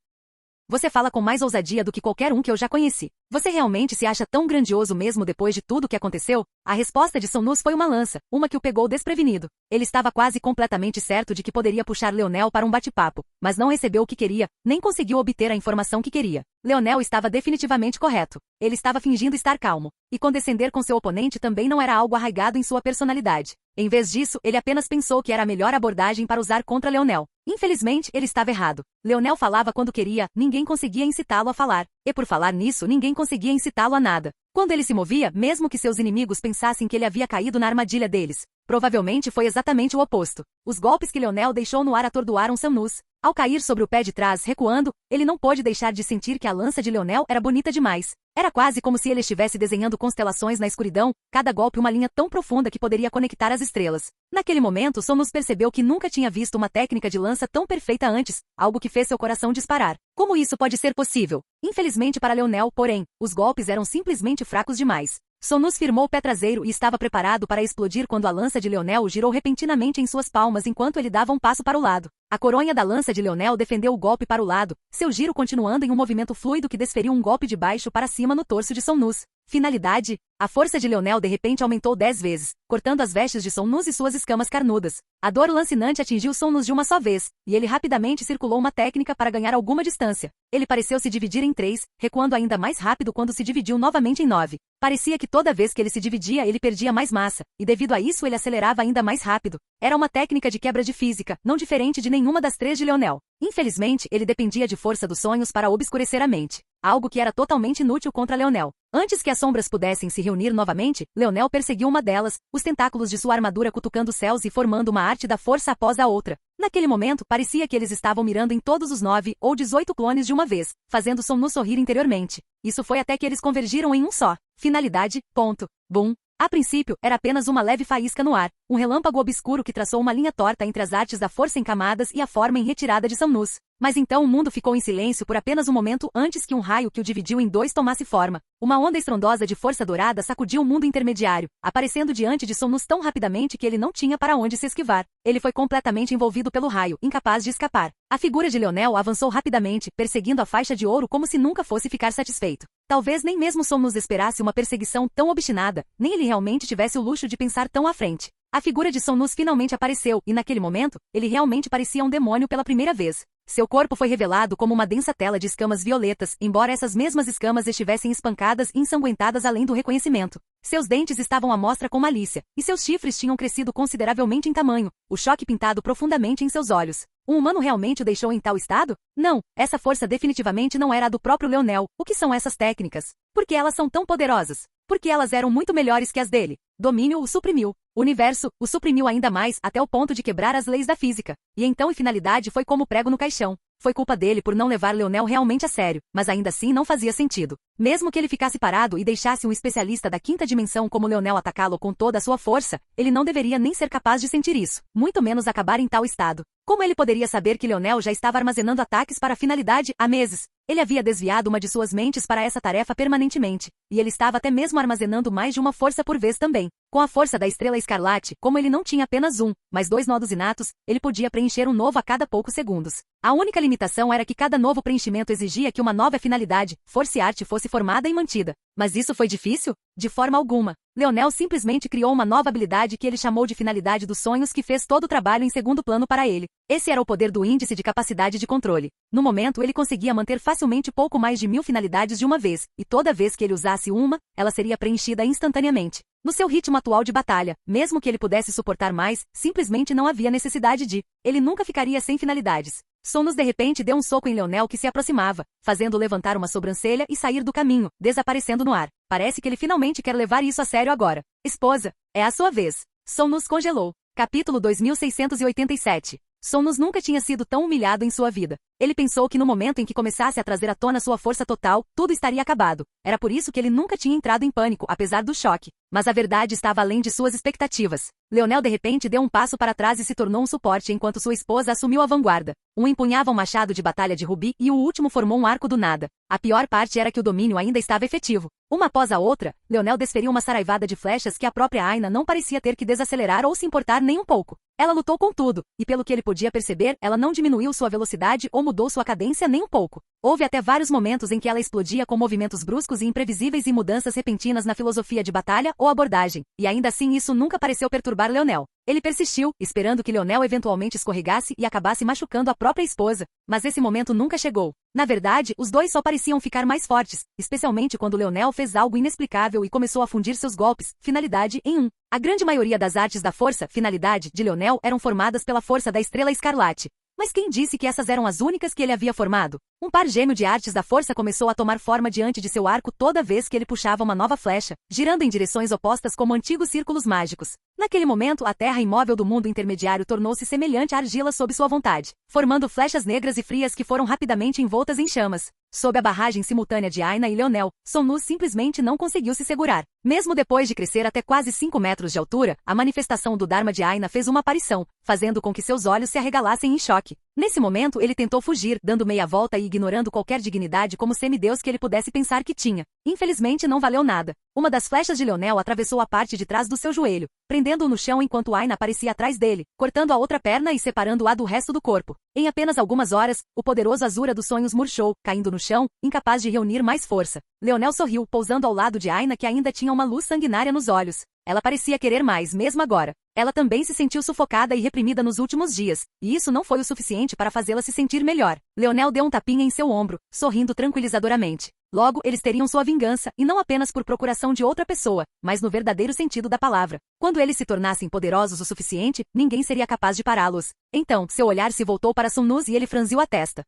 Você fala com mais ousadia do que qualquer um que eu já conheci. Você realmente se acha tão grandioso mesmo depois de tudo o que aconteceu? A resposta de Somnus foi uma lança, uma que o pegou desprevenido. Ele estava quase completamente certo de que poderia puxar Leonel para um bate-papo, mas não recebeu o que queria, nem conseguiu obter a informação que queria. Leonel estava definitivamente correto. Ele estava fingindo estar calmo. E condescender com seu oponente também não era algo arraigado em sua personalidade. Em vez disso, ele apenas pensou que era a melhor abordagem para usar contra Leonel. Infelizmente, ele estava errado. Leonel falava quando queria, ninguém conseguia incitá-lo a falar. E por falar nisso, ninguém conseguia incitá-lo a nada. Quando ele se movia, mesmo que seus inimigos pensassem que ele havia caído na armadilha deles, provavelmente foi exatamente o oposto. Os golpes que Leonel deixou no ar atordoaram Somnus. Ao cair sobre o pé de trás, recuando, ele não pôde deixar de sentir que a lança de Leonel era bonita demais. Era quase como se ele estivesse desenhando constelações na escuridão, cada golpe uma linha tão profunda que poderia conectar as estrelas. Naquele momento, Somnus percebeu que nunca tinha visto uma técnica de lança tão perfeita antes, algo que fez seu coração disparar. Como isso pode ser possível? Infelizmente para Leonel, porém, os golpes eram simplesmente fracos demais. Somnus firmou o pé traseiro e estava preparado para explodir quando a lança de Leonel girou repentinamente em suas palmas enquanto ele dava um passo para o lado. A coronha da lança de Leonel defendeu o golpe para o lado, seu giro continuando em um movimento fluido que desferiu um golpe de baixo para cima no torso de Somnus. Finalidade, a força de Leonel de repente aumentou 10 vezes, cortando as vestes de Somnus e suas escamas carnudas. A dor lancinante atingiu Somnus de uma só vez, e ele rapidamente circulou uma técnica para ganhar alguma distância. Ele pareceu se dividir em 3, recuando ainda mais rápido quando se dividiu novamente em 9. Parecia que toda vez que ele se dividia ele perdia mais massa, e devido a isso ele acelerava ainda mais rápido. Era uma técnica de quebra de física, não diferente de nenhuma das 3 de Leonel. Infelizmente, ele dependia de força dos sonhos para obscurecer a mente, algo que era totalmente inútil contra Leonel. Antes que as sombras pudessem se reunir novamente, Leonel perseguiu uma delas, os tentáculos de sua armadura cutucando os céus e formando uma arte da força após a outra. Naquele momento, parecia que eles estavam mirando em todos os 9 ou 18 clones de uma vez, fazendo Somnus sorrir interiormente. Isso foi até que eles convergiram em um só. Finalidade, ponto. Boom. A princípio, era apenas uma leve faísca no ar, um relâmpago obscuro que traçou uma linha torta entre as artes da força em camadas e a forma em retirada de Somnus. Mas então o mundo ficou em silêncio por apenas um momento antes que um raio que o dividiu em 2 tomasse forma. Uma onda estrondosa de força dourada sacudiu o mundo intermediário, aparecendo diante de Somnus tão rapidamente que ele não tinha para onde se esquivar. Ele foi completamente envolvido pelo raio, incapaz de escapar. A figura de Leonel avançou rapidamente, perseguindo a faixa de ouro como se nunca fosse ficar satisfeito. Talvez nem mesmo Somnus esperasse uma perseguição tão obstinada, nem ele realmente tivesse o luxo de pensar tão à frente. A figura de Somnus finalmente apareceu, e naquele momento, ele realmente parecia um demônio pela primeira vez. Seu corpo foi revelado como uma densa tela de escamas violetas, embora essas mesmas escamas estivessem espancadas e ensanguentadas além do reconhecimento. Seus dentes estavam à mostra com malícia, e seus chifres tinham crescido consideravelmente em tamanho, o choque pintado profundamente em seus olhos. Um humano realmente o deixou em tal estado? Não, essa força definitivamente não era a do próprio Leonel. O que são essas técnicas? Por que elas são tão poderosas? Porque elas eram muito melhores que as dele. Domínio o suprimiu. O universo o suprimiu ainda mais até o ponto de quebrar as leis da física. E então a finalidade foi como prego no caixão. Foi culpa dele por não levar Leonel realmente a sério, mas ainda assim não fazia sentido. Mesmo que ele ficasse parado e deixasse um especialista da quinta dimensão como Leonel atacá-lo com toda a sua força, ele não deveria nem ser capaz de sentir isso, muito menos acabar em tal estado. Como ele poderia saber que Leonel já estava armazenando ataques para a finalidade há meses? Ele havia desviado uma de suas mentes para essa tarefa permanentemente, e ele estava até mesmo armazenando mais de uma força por vez também. Com a força da Estrela Escarlate, como ele não tinha apenas um, mas 2 nodos inatos, ele podia preencher um novo a cada poucos segundos. A única limitação era que cada novo preenchimento exigia que uma nova finalidade, Force Art, fosse formada e mantida. Mas isso foi difícil? De forma alguma. Leonel simplesmente criou uma nova habilidade que ele chamou de finalidade dos sonhos, que fez todo o trabalho em segundo plano para ele. Esse era o poder do índice de capacidade de controle. No momento, ele conseguia manter facilmente pouco mais de 1000 finalidades de uma vez, e toda vez que ele usasse uma, ela seria preenchida instantaneamente. No seu ritmo atual de batalha, mesmo que ele pudesse suportar mais, simplesmente não havia necessidade de. Ele nunca ficaria sem finalidades. Sonus de repente deu um soco em Leonel, que se aproximava, fazendo-o levantar uma sobrancelha e sair do caminho, desaparecendo no ar. Parece que ele finalmente quer levar isso a sério agora. Esposa, é a sua vez. Sonus congelou. Capítulo 2687. Sonus nunca tinha sido tão humilhado em sua vida. Ele pensou que no momento em que começasse a trazer à tona sua força total, tudo estaria acabado. Era por isso que ele nunca tinha entrado em pânico, apesar do choque. Mas a verdade estava além de suas expectativas. Leonel de repente deu um passo para trás e se tornou um suporte enquanto sua esposa assumiu a vanguarda. Um empunhava um machado de batalha de rubi e o último formou um arco do nada. A pior parte era que o domínio ainda estava efetivo. Uma após a outra, Leonel desferiu uma saraivada de flechas que a própria Aina não parecia ter que desacelerar ou se importar nem um pouco. Ela lutou com tudo, e pelo que ele podia perceber, ela não diminuiu sua velocidade ou mudou sua cadência nem um pouco. Houve até vários momentos em que ela explodia com movimentos bruscos e imprevisíveis e mudanças repentinas na filosofia de batalha ou abordagem, e ainda assim isso nunca pareceu perturbar Leonel. Ele persistiu, esperando que Leonel eventualmente escorregasse e acabasse machucando a própria esposa, mas esse momento nunca chegou. Na verdade, os dois só pareciam ficar mais fortes, especialmente quando Leonel fez algo inexplicável e começou a fundir seus golpes, finalidade, em um. A grande maioria das artes da força, finalidade, de Leonel eram formadas pela força da Estrela Escarlate. Mas quem disse que essas eram as únicas que ele havia formado? Um par gêmeo de artes da força começou a tomar forma diante de seu arco toda vez que ele puxava uma nova flecha, girando em direções opostas como antigos círculos mágicos. Naquele momento, a terra imóvel do mundo intermediário tornou-se semelhante à argila sob sua vontade, formando flechas negras e frias que foram rapidamente envoltas em chamas. Sob a barragem simultânea de Aina e Leonel, Sonus simplesmente não conseguiu se segurar. Mesmo depois de crescer até quase 5 metros de altura, a manifestação do Dharma de Aina fez uma aparição, fazendo com que seus olhos se arregalassem em choque. Nesse momento, ele tentou fugir, dando meia volta e ignorando qualquer dignidade como semideus que ele pudesse pensar que tinha. Infelizmente não valeu nada. Uma das flechas de Leonel atravessou a parte de trás do seu joelho, prendendo-o no chão enquanto Aina aparecia atrás dele, cortando a outra perna e separando-a do resto do corpo. Em apenas algumas horas, o poderoso Azura dos Sonhos murchou, caindo no chão, incapaz de reunir mais força. Leonel sorriu, pousando ao lado de Aina, que ainda tinha uma luz sanguinária nos olhos. Ela parecia querer mais mesmo agora. Ela também se sentiu sufocada e reprimida nos últimos dias, e isso não foi o suficiente para fazê-la se sentir melhor. Leonel deu um tapinha em seu ombro, sorrindo tranquilizadoramente. Logo, eles teriam sua vingança, e não apenas por procuração de outra pessoa, mas no verdadeiro sentido da palavra. Quando eles se tornassem poderosos o suficiente, ninguém seria capaz de pará-los. Então, seu olhar se voltou para Sonus e ele franziu a testa.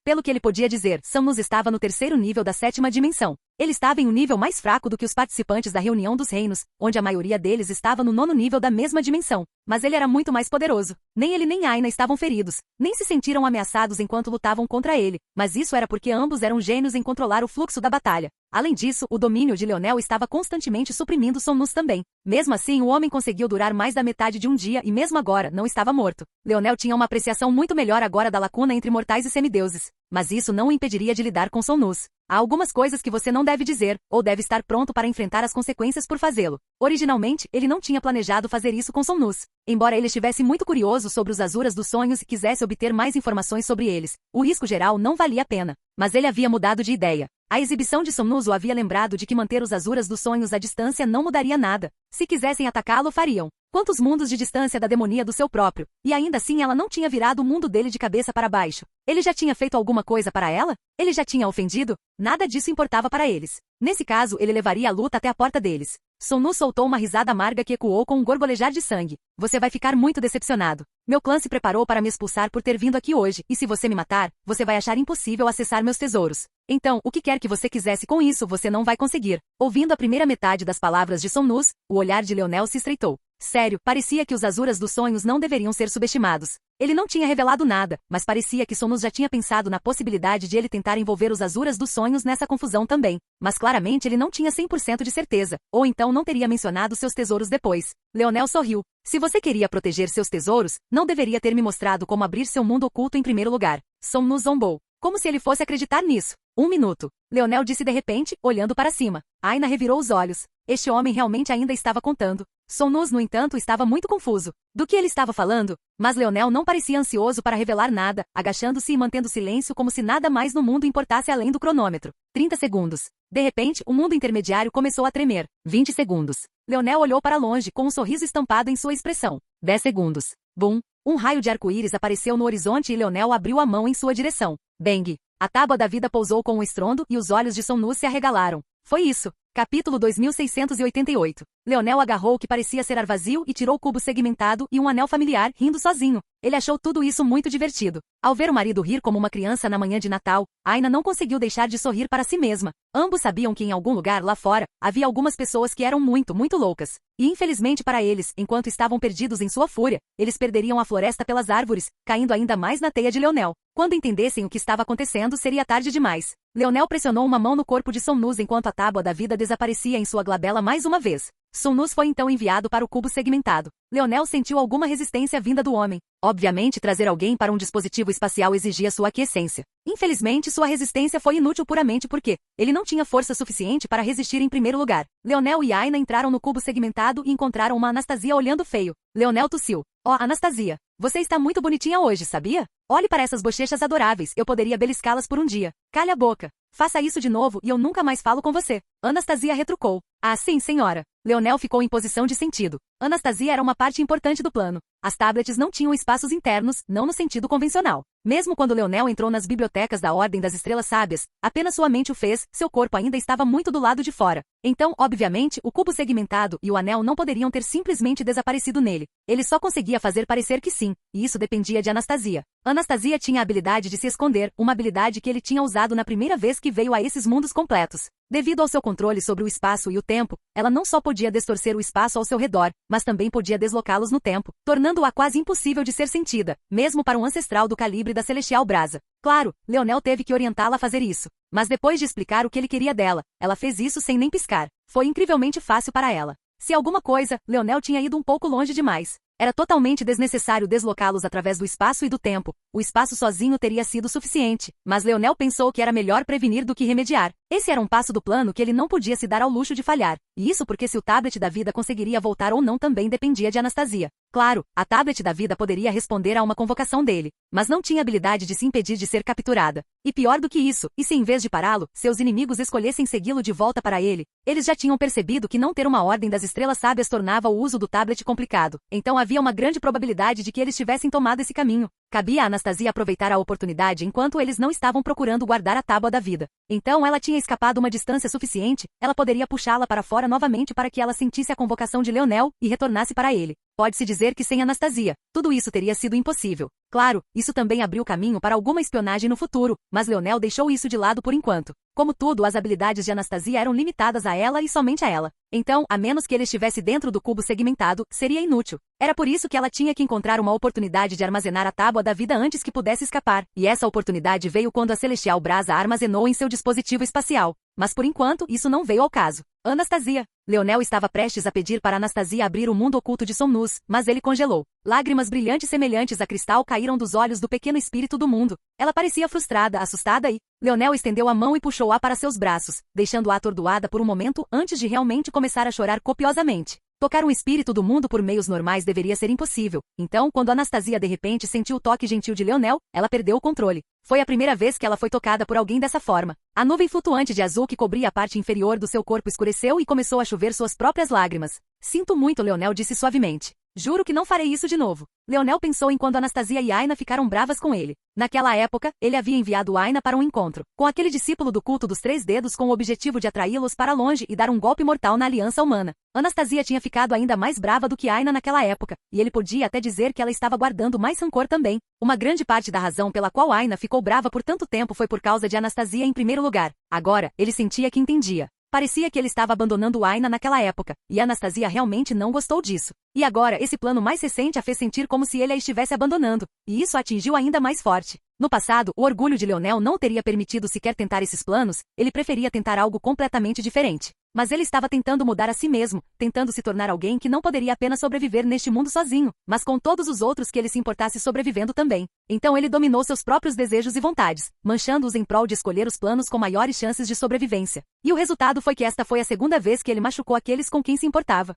Pelo que ele podia dizer, Sonus estava no 3º nível da 7ª dimensão. Ele estava em um nível mais fraco do que os participantes da reunião dos reinos, onde a maioria deles estava no 9º nível da mesma dimensão. Mas ele era muito mais poderoso. Nem ele nem Aina estavam feridos. Nem se sentiram ameaçados enquanto lutavam contra ele. Mas isso era porque ambos eram gênios em controlar o fluxo da batalha. Além disso, o domínio de Leonel estava constantemente suprimindo Sonus também. Mesmo assim, o homem conseguiu durar mais da metade de um dia e mesmo agora não estava morto. Leonel tinha uma apreciação muito melhor agora da lacuna entre mortais e semideuses. Mas isso não o impediria de lidar com Sonus. Há algumas coisas que você não deve dizer, ou deve estar pronto para enfrentar as consequências por fazê-lo. Originalmente, ele não tinha planejado fazer isso com Sonus. Embora ele estivesse muito curioso sobre os Azuras dos Sonhos e quisesse obter mais informações sobre eles, o risco geral não valia a pena. Mas ele havia mudado de ideia. A exibição de Sonus o havia lembrado de que manter os Azuras dos Sonhos à distância não mudaria nada. Se quisessem atacá-lo, fariam. Quantos mundos de distância da demonia do seu próprio, e ainda assim ela não tinha virado o mundo dele de cabeça para baixo. Ele já tinha feito alguma coisa para ela? Ele já tinha ofendido? Nada disso importava para eles. Nesse caso, ele levaria a luta até a porta deles. Sonus soltou uma risada amarga que ecoou com um gorgolejar de sangue. Você vai ficar muito decepcionado. Meu clã se preparou para me expulsar por ter vindo aqui hoje, e se você me matar, você vai achar impossível acessar meus tesouros. Então, o que quer que você quisesse com isso, você não vai conseguir. Ouvindo a primeira metade das palavras de Sonus, o olhar de Leonel se estreitou. Sério, parecia que os Azuras dos Sonhos não deveriam ser subestimados. Ele não tinha revelado nada, mas parecia que Sonus já tinha pensado na possibilidade de ele tentar envolver os Azuras dos Sonhos nessa confusão também. Mas claramente ele não tinha 100% de certeza, ou então não teria mencionado seus tesouros depois. Leonel sorriu. Se você queria proteger seus tesouros, não deveria ter me mostrado como abrir seu mundo oculto em primeiro lugar. Sonus zombou. Como se ele fosse acreditar nisso. 1 minuto. Leonel disse de repente, olhando para cima. Aina revirou os olhos. Este homem realmente ainda estava contando. Sonus, no entanto, estava muito confuso. Do que ele estava falando? Mas Leonel não parecia ansioso para revelar nada, agachando-se e mantendo silêncio como se nada mais no mundo importasse além do cronômetro. 30 segundos. De repente, o mundo intermediário começou a tremer. 20 segundos. Leonel olhou para longe, com um sorriso estampado em sua expressão. 10 segundos. Bum! Um raio de arco-íris apareceu no horizonte e Leonel abriu a mão em sua direção. Bang! A tábua da vida pousou com um estrondo e os olhos de Sonus se arregalaram. Foi isso. Capítulo 2688. Leonel agarrou o que parecia ser ar vazio e tirou o cubo segmentado e um anel familiar, rindo sozinho. Ele achou tudo isso muito divertido. Ao ver o marido rir como uma criança na manhã de Natal, Aina não conseguiu deixar de sorrir para si mesma. Ambos sabiam que em algum lugar lá fora, havia algumas pessoas que eram muito loucas. E infelizmente para eles, enquanto estavam perdidos em sua fúria, eles perderiam a floresta pelas árvores, caindo ainda mais na teia de Leonel. Quando entendessem o que estava acontecendo, seria tarde demais. Leonel pressionou uma mão no corpo de Sonus enquanto a tábua da vida desaparecia em sua glabela mais uma vez. Sonus foi então enviado para o cubo segmentado. Leonel sentiu alguma resistência vinda do homem. Obviamente, trazer alguém para um dispositivo espacial exigia sua aquiescência. Infelizmente, sua resistência foi inútil puramente porque ele não tinha força suficiente para resistir em primeiro lugar. Leonel e Aina entraram no cubo segmentado e encontraram uma Anastasia olhando feio. Leonel tossiu. Ó, Anastasia, você está muito bonitinha hoje, sabia? Olhe para essas bochechas adoráveis, eu poderia beliscá-las por um dia. Calhe a boca. Faça isso de novo e eu nunca mais falo com você. Anastasia retrucou. Ah, sim, senhora. Leonel ficou em posição de sentido. Anastasia era uma parte importante do plano. As tablets não tinham espaços internos, não no sentido convencional. Mesmo quando Leonel entrou nas bibliotecas da Ordem das Estrelas Sábias, apenas sua mente o fez, seu corpo ainda estava muito do lado de fora. Então, obviamente, o cubo segmentado e o anel não poderiam ter simplesmente desaparecido nele. Ele só conseguia fazer parecer que sim, e isso dependia de Anastasia. Anastasia tinha a habilidade de se esconder, uma habilidade que ele tinha usado na primeira vez que veio a esses mundos completos. Devido ao seu controle sobre o espaço e o tempo, ela não só podia distorcer o espaço ao seu redor, mas também podia deslocá-los no tempo, tornando-a quase impossível de ser sentida, mesmo para um ancestral do calibre da Celestial Brasa. Claro, Leonel teve que orientá-la a fazer isso. Mas depois de explicar o que ele queria dela, ela fez isso sem nem piscar. Foi incrivelmente fácil para ela. Se alguma coisa, Leonel tinha ido um pouco longe demais. Era totalmente desnecessário deslocá-los através do espaço e do tempo. O espaço sozinho teria sido suficiente, mas Leonel pensou que era melhor prevenir do que remediar. Esse era um passo do plano que ele não podia se dar ao luxo de falhar. E isso porque se o tablet da vida conseguiria voltar ou não também dependia de Anastasia. Claro, a tablet da vida poderia responder a uma convocação dele, mas não tinha habilidade de se impedir de ser capturada. E pior do que isso, e se em vez de pará-lo, seus inimigos escolhessem segui-lo de volta para ele, eles já tinham percebido que não ter uma Ordem das Estrelas Sábias tornava o uso do tablet complicado. Então havia uma grande probabilidade de que eles tivessem tomado esse caminho. Cabia a Anastasia aproveitar a oportunidade enquanto eles não estavam procurando guardar a tábua da vida. Então ela tinha escapado uma distância suficiente, ela poderia puxá-la para fora novamente para que ela sentisse a convocação de Leonel e retornasse para ele. Pode-se dizer que sem Anastasia, tudo isso teria sido impossível. Claro, isso também abriu caminho para alguma espionagem no futuro, mas Leonel deixou isso de lado por enquanto. Como tudo, as habilidades de Anastasia eram limitadas a ela e somente a ela. Então, a menos que ele estivesse dentro do cubo segmentado, seria inútil. Era por isso que ela tinha que encontrar uma oportunidade de armazenar a tábua da vida antes que pudesse escapar. E essa oportunidade veio quando a Celestial Brasa a armazenou em seu dispositivo espacial. Mas por enquanto, isso não veio ao caso. Anastasia. Leonel estava prestes a pedir para Anastasia abrir o mundo oculto de Sonus, mas ele congelou. Lágrimas brilhantes semelhantes a cristal caíram dos olhos do pequeno espírito do mundo. Ela parecia frustrada, assustada e... Leonel estendeu a mão e puxou-a para seus braços, deixando-a atordoada por um momento antes de realmente começar a chorar copiosamente. Tocar um espírito do mundo por meios normais deveria ser impossível. Então, quando Anastasia de repente sentiu o toque gentil de Leonel, ela perdeu o controle. Foi a primeira vez que ela foi tocada por alguém dessa forma. A nuvem flutuante de azul que cobria a parte inferior do seu corpo escureceu e começou a chover suas próprias lágrimas. Sinto muito, Leonel disse suavemente. Juro que não farei isso de novo. Leonel pensou em quando Anastasia e Aina ficaram bravas com ele. Naquela época, ele havia enviado Aina para um encontro com aquele discípulo do culto dos 3 dedos com o objetivo de atraí-los para longe e dar um golpe mortal na aliança humana. Anastasia tinha ficado ainda mais brava do que Aina naquela época, e ele podia até dizer que ela estava guardando mais rancor também. Uma grande parte da razão pela qual Aina ficou brava por tanto tempo foi por causa de Anastasia em primeiro lugar. Agora, ele sentia que entendia. Parecia que ele estava abandonando Aina naquela época, e Anastasia realmente não gostou disso. E agora, esse plano mais recente a fez sentir como se ele a estivesse abandonando, e isso a atingiu ainda mais forte. No passado, o orgulho de Leonel não teria permitido sequer tentar esses planos, ele preferia tentar algo completamente diferente. Mas ele estava tentando mudar a si mesmo, tentando se tornar alguém que não poderia apenas sobreviver neste mundo sozinho, mas com todos os outros que ele se importasse sobrevivendo também. Então ele dominou seus próprios desejos e vontades, manchando-os em prol de escolher os planos com maiores chances de sobrevivência. E o resultado foi que esta foi a segunda vez que ele machucou aqueles com quem se importava.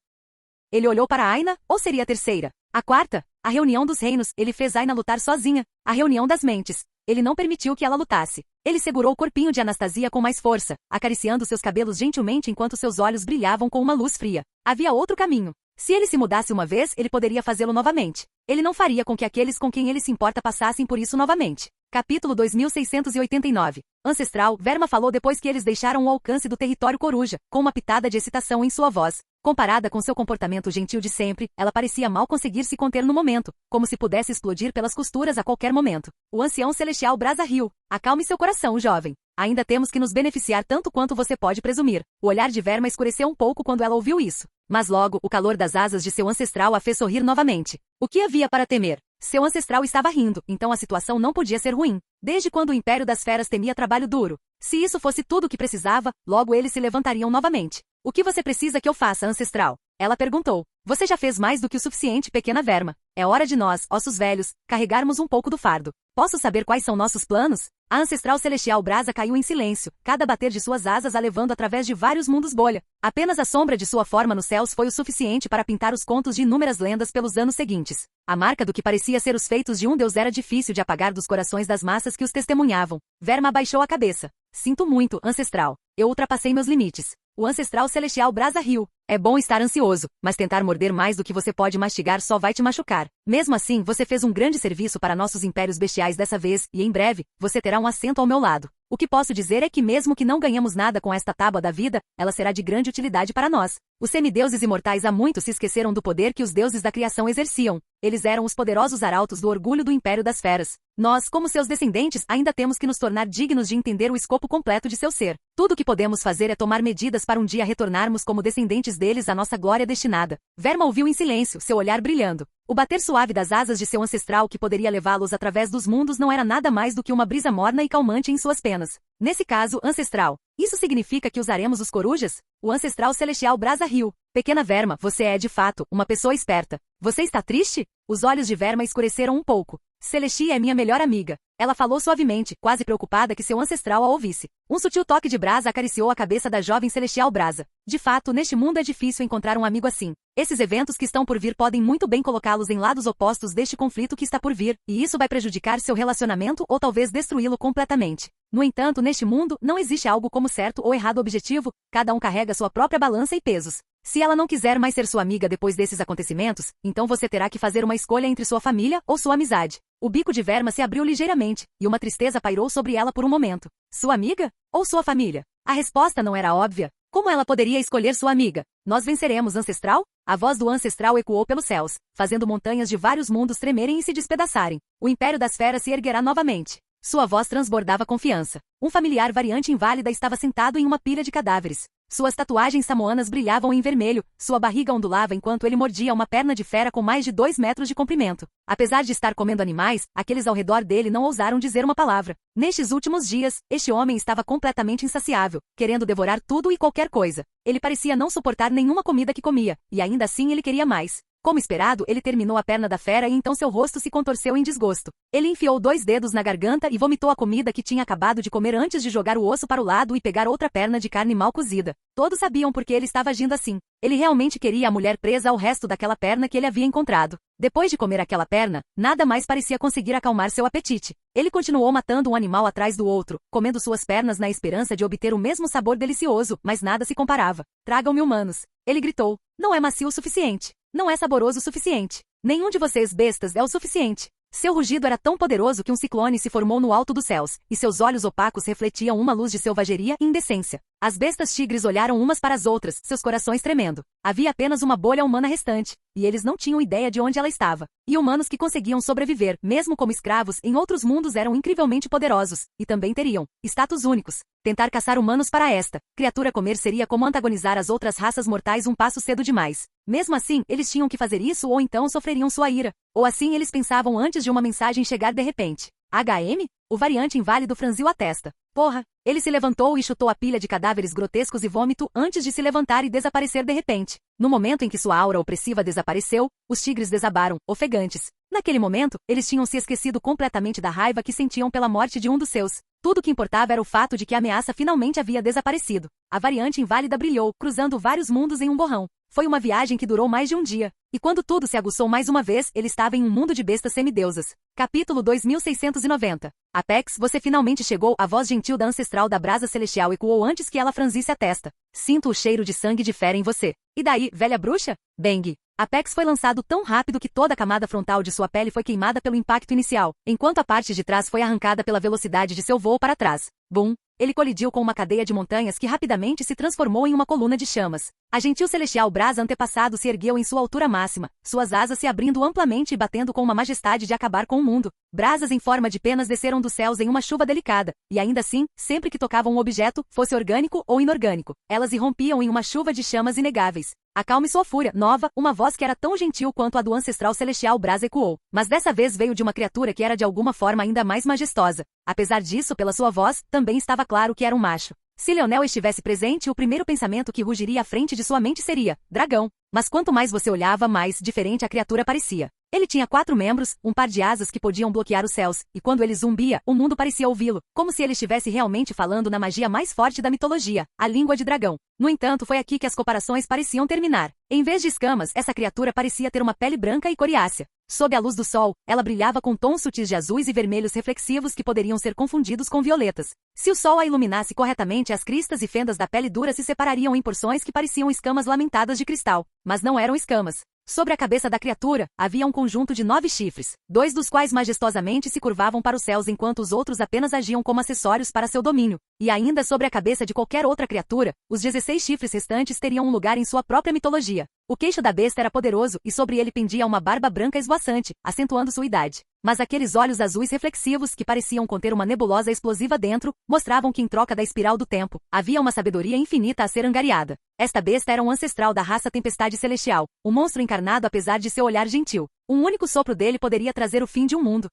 Ele olhou para Aina, ou seria a terceira? A quarta? A reunião dos reinos, ele fez Aina lutar sozinha. A reunião das mentes. Ele não permitiu que ela lutasse. Ele segurou o corpinho de Anastasia com mais força, acariciando seus cabelos gentilmente enquanto seus olhos brilhavam com uma luz fria. Havia outro caminho. Se ele se mudasse uma vez, ele poderia fazê-lo novamente. Ele não faria com que aqueles com quem ele se importa passassem por isso novamente. Capítulo 2689. Ancestral, Verma falou depois que eles deixaram o alcance do território coruja, com uma pitada de excitação em sua voz. Comparada com seu comportamento gentil de sempre, ela parecia mal conseguir se conter no momento, como se pudesse explodir pelas costuras a qualquer momento. O ancião celestial Brasa riu. Acalme seu coração, jovem. Ainda temos que nos beneficiar tanto quanto você pode presumir. O olhar de Verma escureceu um pouco quando ela ouviu isso. Mas logo, o calor das asas de seu ancestral a fez sorrir novamente. O que havia para temer? Seu ancestral estava rindo, então a situação não podia ser ruim. Desde quando o Império das Feras temia trabalho duro. Se isso fosse tudo o que precisava, logo eles se levantariam novamente. O que você precisa que eu faça, ancestral? Ela perguntou. Você já fez mais do que o suficiente, pequena Verma. É hora de nós, ossos velhos, carregarmos um pouco do fardo. Posso saber quais são nossos planos? A ancestral celestial Brasa caiu em silêncio, cada bater de suas asas a levando através de vários mundos bolha. Apenas a sombra de sua forma nos céus foi o suficiente para pintar os contos de inúmeras lendas pelos anos seguintes. A marca do que parecia ser os feitos de um deus era difícil de apagar dos corações das massas que os testemunhavam. Verma abaixou a cabeça. Sinto muito, ancestral. Eu ultrapassei meus limites. O ancestral celestial Brasa riu. É bom estar ansioso, mas tentar morder mais do que você pode mastigar só vai te machucar. Mesmo assim, você fez um grande serviço para nossos impérios bestiais dessa vez, e em breve, você terá um assento ao meu lado. O que posso dizer é que mesmo que não ganhemos nada com esta tábua da vida, ela será de grande utilidade para nós. Os semideuses imortais há muito se esqueceram do poder que os deuses da criação exerciam. Eles eram os poderosos arautos do orgulho do Império das Feras. Nós, como seus descendentes, ainda temos que nos tornar dignos de entender o escopo completo de seu ser. Tudo o que podemos fazer é tomar medidas para um dia retornarmos como descendentes deles à nossa glória destinada. Verma ouviu em silêncio, seu olhar brilhando. O bater suave das asas de seu ancestral que poderia levá-los através dos mundos não era nada mais do que uma brisa morna e calmante em suas penas. Nesse caso, ancestral, isso significa que usaremos os corujas? O ancestral celestial Brasa riu. Pequena Verma, você é de fato uma pessoa esperta. Você está triste? Os olhos de Verma escureceram um pouco. Celestia é minha melhor amiga. Ela falou suavemente, quase preocupada que seu ancestral a ouvisse. Um sutil toque de brasa acariciou a cabeça da jovem celestial Brasa. De fato, neste mundo é difícil encontrar um amigo assim. Esses eventos que estão por vir podem muito bem colocá-los em lados opostos deste conflito que está por vir, e isso vai prejudicar seu relacionamento ou talvez destruí-lo completamente. No entanto, neste mundo, não existe algo como certo ou errado objetivo, cada um carrega sua própria balança e pesos. Se ela não quiser mais ser sua amiga depois desses acontecimentos, então você terá que fazer uma escolha entre sua família ou sua amizade. O bico de Verma se abriu ligeiramente, e uma tristeza pairou sobre ela por um momento. Sua amiga? Ou sua família? A resposta não era óbvia. Como ela poderia escolher sua amiga? Nós venceremos, ancestral? A voz do ancestral ecoou pelos céus, fazendo montanhas de vários mundos tremerem e se despedaçarem. O Império das Feras se erguerá novamente. Sua voz transbordava confiança. Um familiar variante inválida estava sentado em uma pilha de cadáveres. Suas tatuagens samoanas brilhavam em vermelho, sua barriga ondulava enquanto ele mordia uma perna de fera com mais de 2 metros de comprimento. Apesar de estar comendo animais, aqueles ao redor dele não ousaram dizer uma palavra. Nestes últimos dias, este homem estava completamente insaciável, querendo devorar tudo e qualquer coisa. Ele parecia não suportar nenhuma comida que comia, e ainda assim ele queria mais. Como esperado, ele terminou a perna da fera e então seu rosto se contorceu em desgosto. Ele enfiou 2 dedos na garganta e vomitou a comida que tinha acabado de comer antes de jogar o osso para o lado e pegar outra perna de carne mal cozida. Todos sabiam por que ele estava agindo assim. Ele realmente queria a mulher presa ao resto daquela perna que ele havia encontrado. Depois de comer aquela perna, nada mais parecia conseguir acalmar seu apetite. Ele continuou matando um animal atrás do outro, comendo suas pernas na esperança de obter o mesmo sabor delicioso, mas nada se comparava. Tragam-me humanos. Ele gritou. Não é macio o suficiente. Não é saboroso o suficiente. Nenhum de vocês bestas é o suficiente. Seu rugido era tão poderoso que um ciclone se formou no alto dos céus, e seus olhos opacos refletiam uma luz de selvageria e indecência. As bestas tigres olharam umas para as outras, seus corações tremendo. Havia apenas uma bolha humana restante, e eles não tinham ideia de onde ela estava. E humanos que conseguiam sobreviver, mesmo como escravos, em outros mundos eram incrivelmente poderosos, e também teriam status únicos. Tentar caçar humanos para esta criatura comer seria como antagonizar as outras raças mortais um passo cedo demais. Mesmo assim, eles tinham que fazer isso ou então sofreriam sua ira. Ou assim eles pensavam antes de uma mensagem chegar de repente. HM? O variante inválido franziu a testa. Porra! Ele se levantou e chutou a pilha de cadáveres grotescos e vômito antes de se levantar e desaparecer de repente. No momento em que sua aura opressiva desapareceu, os tigres desabaram, ofegantes. Naquele momento, eles tinham se esquecido completamente da raiva que sentiam pela morte de um dos seus. Tudo o que importava era o fato de que a ameaça finalmente havia desaparecido. A variante inválida brilhou, cruzando vários mundos em um borrão. Foi uma viagem que durou mais de um dia. E quando tudo se aguçou mais uma vez, ele estava em um mundo de bestas semideusas. Capítulo 2690. Apex, você finalmente chegou, a voz gentil da ancestral da brasa celestial ecoou antes que ela franzisse a testa. Sinto o cheiro de sangue de fera em você. E daí, velha bruxa? Bang. Apex foi lançado tão rápido que toda a camada frontal de sua pele foi queimada pelo impacto inicial, enquanto a parte de trás foi arrancada pela velocidade de seu voo para trás. Boom! Ele colidiu com uma cadeia de montanhas que rapidamente se transformou em uma coluna de chamas. A gentil celestial brasa antepassado se ergueu em sua altura máxima, suas asas se abrindo amplamente e batendo com uma majestade de acabar com o mundo. Brasas em forma de penas desceram dos céus em uma chuva delicada, e ainda assim, sempre que tocavam um objeto, fosse orgânico ou inorgânico, elas irrompiam em uma chuva de chamas inegáveis. Acalme sua fúria, nova, uma voz que era tão gentil quanto a do ancestral celestial brasa ecoou. Mas dessa vez veio de uma criatura que era de alguma forma ainda mais majestosa. Apesar disso, pela sua voz, também estava claro que era um macho. Se Leonel estivesse presente, o primeiro pensamento que rugiria à frente de sua mente seria, dragão. Mas quanto mais você olhava, mais diferente a criatura parecia. Ele tinha 4 membros, um par de asas que podiam bloquear os céus, e quando ele zumbia, o mundo parecia ouvi-lo, como se ele estivesse realmente falando na magia mais forte da mitologia, a língua de dragão. No entanto, foi aqui que as comparações pareciam terminar. Em vez de escamas, essa criatura parecia ter uma pele branca e coriácea. Sob a luz do sol, ela brilhava com tons sutis de azuis e vermelhos reflexivos que poderiam ser confundidos com violetas. Se o sol a iluminasse corretamente, as cristas e fendas da pele dura se separariam em porções que pareciam escamas lamentadas de cristal. Mas não eram escamas. Sobre a cabeça da criatura, havia um conjunto de 9 chifres, 2 dos quais majestosamente se curvavam para os céus enquanto os outros apenas agiam como acessórios para seu domínio. E ainda sobre a cabeça de qualquer outra criatura, os 16 chifres restantes teriam um lugar em sua própria mitologia. O queixo da besta era poderoso e sobre ele pendia uma barba branca esvoaçante, acentuando sua idade. Mas aqueles olhos azuis reflexivos que pareciam conter uma nebulosa explosiva dentro, mostravam que em troca da espiral do tempo, havia uma sabedoria infinita a ser angariada. Esta besta era um ancestral da raça Tempestade Celestial, um monstro encarnado apesar de seu olhar gentil. Um único sopro dele poderia trazer o fim de um mundo.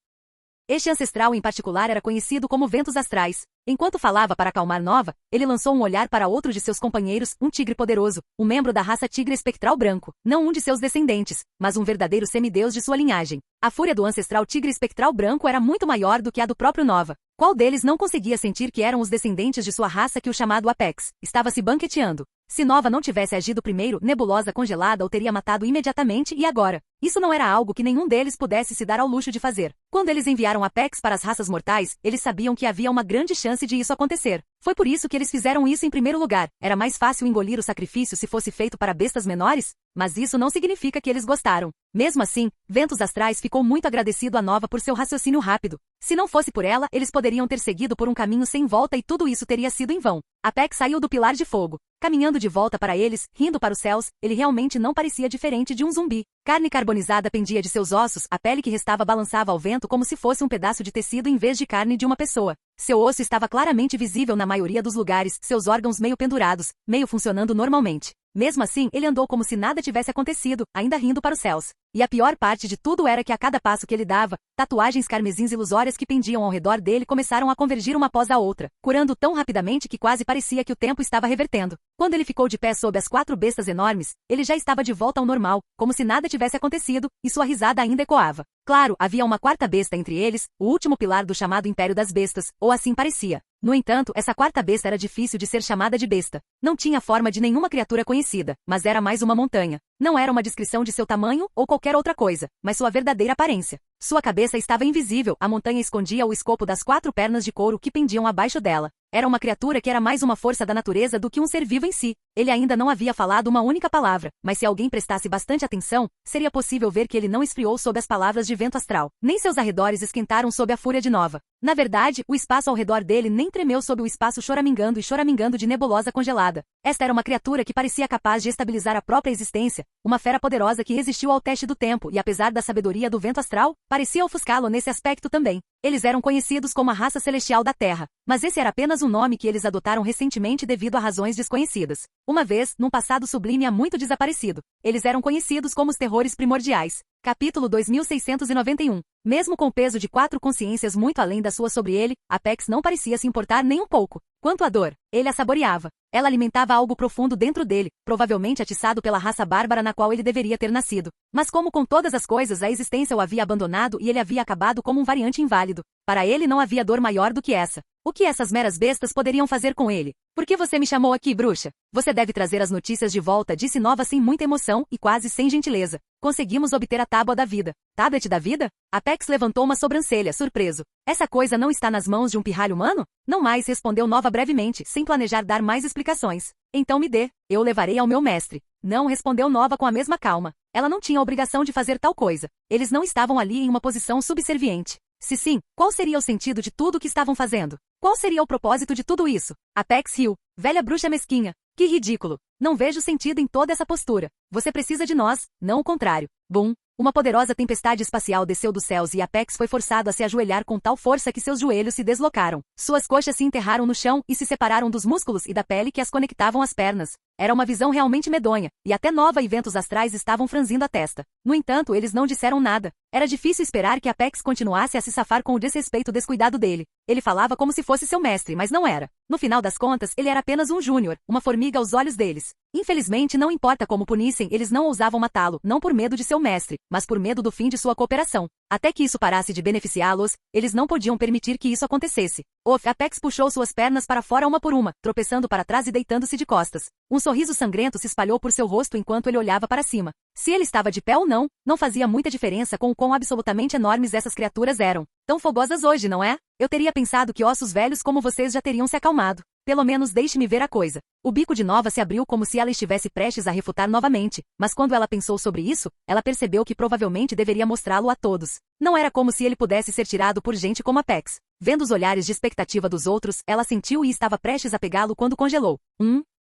Este ancestral em particular era conhecido como Ventos Astrais. Enquanto falava para acalmar Nova, ele lançou um olhar para outro de seus companheiros, um tigre poderoso, um membro da raça tigre espectral branco, não um de seus descendentes, mas um verdadeiro semideus de sua linhagem. A fúria do ancestral tigre espectral branco era muito maior do que a do próprio Nova. Qual deles não conseguia sentir que eram os descendentes de sua raça que o chamado Apex estava se banqueteando? Se Nova não tivesse agido primeiro, Nebulosa congelada o teria matado imediatamente e agora. Isso não era algo que nenhum deles pudesse se dar ao luxo de fazer. Quando eles enviaram Apex para as raças mortais, eles sabiam que havia uma grande chance de isso acontecer. Foi por isso que eles fizeram isso em primeiro lugar. Era mais fácil engolir o sacrifício se fosse feito para bestas menores? Mas isso não significa que eles gostaram. Mesmo assim, Ventos Astrais ficou muito agradecido a Nova por seu raciocínio rápido. Se não fosse por ela, eles poderiam ter seguido por um caminho sem volta e tudo isso teria sido em vão. Apex saiu do pilar de fogo. Caminhando de volta para eles, rindo para os céus, ele realmente não parecia diferente de um zumbi. Carne carbonizada pendia de seus ossos, a pele que restava balançava ao vento como se fosse um pedaço de tecido em vez de carne de uma pessoa. Seu osso estava claramente visível na maioria dos lugares, seus órgãos meio pendurados, meio funcionando normalmente. Mesmo assim, ele andou como se nada tivesse acontecido, ainda rindo para os céus. E a pior parte de tudo era que a cada passo que ele dava, tatuagens carmesins ilusórias que pendiam ao redor dele começaram a convergir uma após a outra, curando tão rapidamente que quase parecia que o tempo estava revertendo. Quando ele ficou de pé sob as 4 bestas enormes, ele já estava de volta ao normal, como se nada tivesse acontecido, e sua risada ainda ecoava. Claro, havia uma 4ª besta entre eles, o último pilar do chamado Império das Bestas, ou assim parecia. No entanto, essa 4ª besta era difícil de ser chamada de besta. Não tinha forma de nenhuma criatura conhecida, mas era mais uma montanha. Não era uma descrição de seu tamanho ou qualquer outra coisa, mas sua verdadeira aparência. Sua cabeça estava invisível, a montanha escondia o escopo das 4 pernas de couro que pendiam abaixo dela. Era uma criatura que era mais uma força da natureza do que um ser vivo em si. Ele ainda não havia falado uma única palavra, mas se alguém prestasse bastante atenção, seria possível ver que ele não esfriou sob as palavras de vento astral. Nem seus arredores esquentaram sob a fúria de Nova. Na verdade, o espaço ao redor dele nem tremeu sob o espaço choramingando e choramingando de nebulosa congelada. Esta era uma criatura que parecia capaz de estabilizar a própria existência, uma fera poderosa que resistiu ao teste do tempo e, apesar da sabedoria do vento astral, parecia ofuscá-lo nesse aspecto também. Eles eram conhecidos como a raça celestial da Terra, mas esse era apenas um nome que eles adotaram recentemente devido a razões desconhecidas. Uma vez, num passado sublime há muito desaparecido, eles eram conhecidos como os terrores primordiais. Capítulo 2691. Mesmo com o peso de 4 consciências muito além da sua sobre ele, Apex não parecia se importar nem um pouco. Quanto à dor, ele a saboreava. Ela alimentava algo profundo dentro dele, provavelmente atiçado pela raça bárbara na qual ele deveria ter nascido. Mas como com todas as coisas, a existência o havia abandonado e ele havia acabado como um variante inválido. Para ele não havia dor maior do que essa. O que essas meras bestas poderiam fazer com ele? Por que você me chamou aqui, bruxa? Você deve trazer as notícias de volta, disse Nova sem muita emoção e quase sem gentileza. Conseguimos obter a tábua da vida. Tablet da vida? Apex levantou uma sobrancelha, surpreso. Essa coisa não está nas mãos de um pirralho humano? Não mais, respondeu Nova brevemente, sem planejar dar mais explicações. Então me dê, eu o levarei ao meu mestre. Não, respondeu Nova com a mesma calma. Ela não tinha a obrigação de fazer tal coisa. Eles não estavam ali em uma posição subserviente. Se sim, qual seria o sentido de tudo o que estavam fazendo? Qual seria o propósito de tudo isso? Apex riu. Velha bruxa mesquinha. Que ridículo. Não vejo sentido em toda essa postura. Você precisa de nós, não o contrário. Bum. Uma poderosa tempestade espacial desceu dos céus e Apex foi forçado a se ajoelhar com tal força que seus joelhos se deslocaram. Suas coxas se enterraram no chão e se separaram dos músculos e da pele que as conectavam às pernas. Era uma visão realmente medonha, e até Nova e ventos astrais estavam franzindo a testa. No entanto, eles não disseram nada. Era difícil esperar que Apex continuasse a se safar com o desrespeito descuidado dele. Ele falava como se fosse seu mestre, mas não era. No final das contas, ele era apenas um júnior, uma formiga aos olhos deles. Infelizmente, não importa como punissem, eles não ousavam matá-lo, não por medo de seu mestre, mas por medo do fim de sua cooperação. Até que isso parasse de beneficiá-los, eles não podiam permitir que isso acontecesse. Apex puxou suas pernas para fora uma por uma, tropeçando para trás e deitando-se de costas. Um sorriso sangrento se espalhou por seu rosto enquanto ele olhava para cima. Se ele estava de pé ou não, não fazia muita diferença com o quão absolutamente enormes essas criaturas eram. Tão fogosas hoje, não é? Eu teria pensado que ossos velhos como vocês já teriam se acalmado. Pelo menos deixe-me ver a coisa. O bico de Nova se abriu como se ela estivesse prestes a refutar novamente, mas quando ela pensou sobre isso, ela percebeu que provavelmente deveria mostrá-lo a todos. Não era como se ele pudesse ser tirado por gente como Apex. Vendo os olhares de expectativa dos outros, ela sentiu e estava prestes a pegá-lo quando congelou.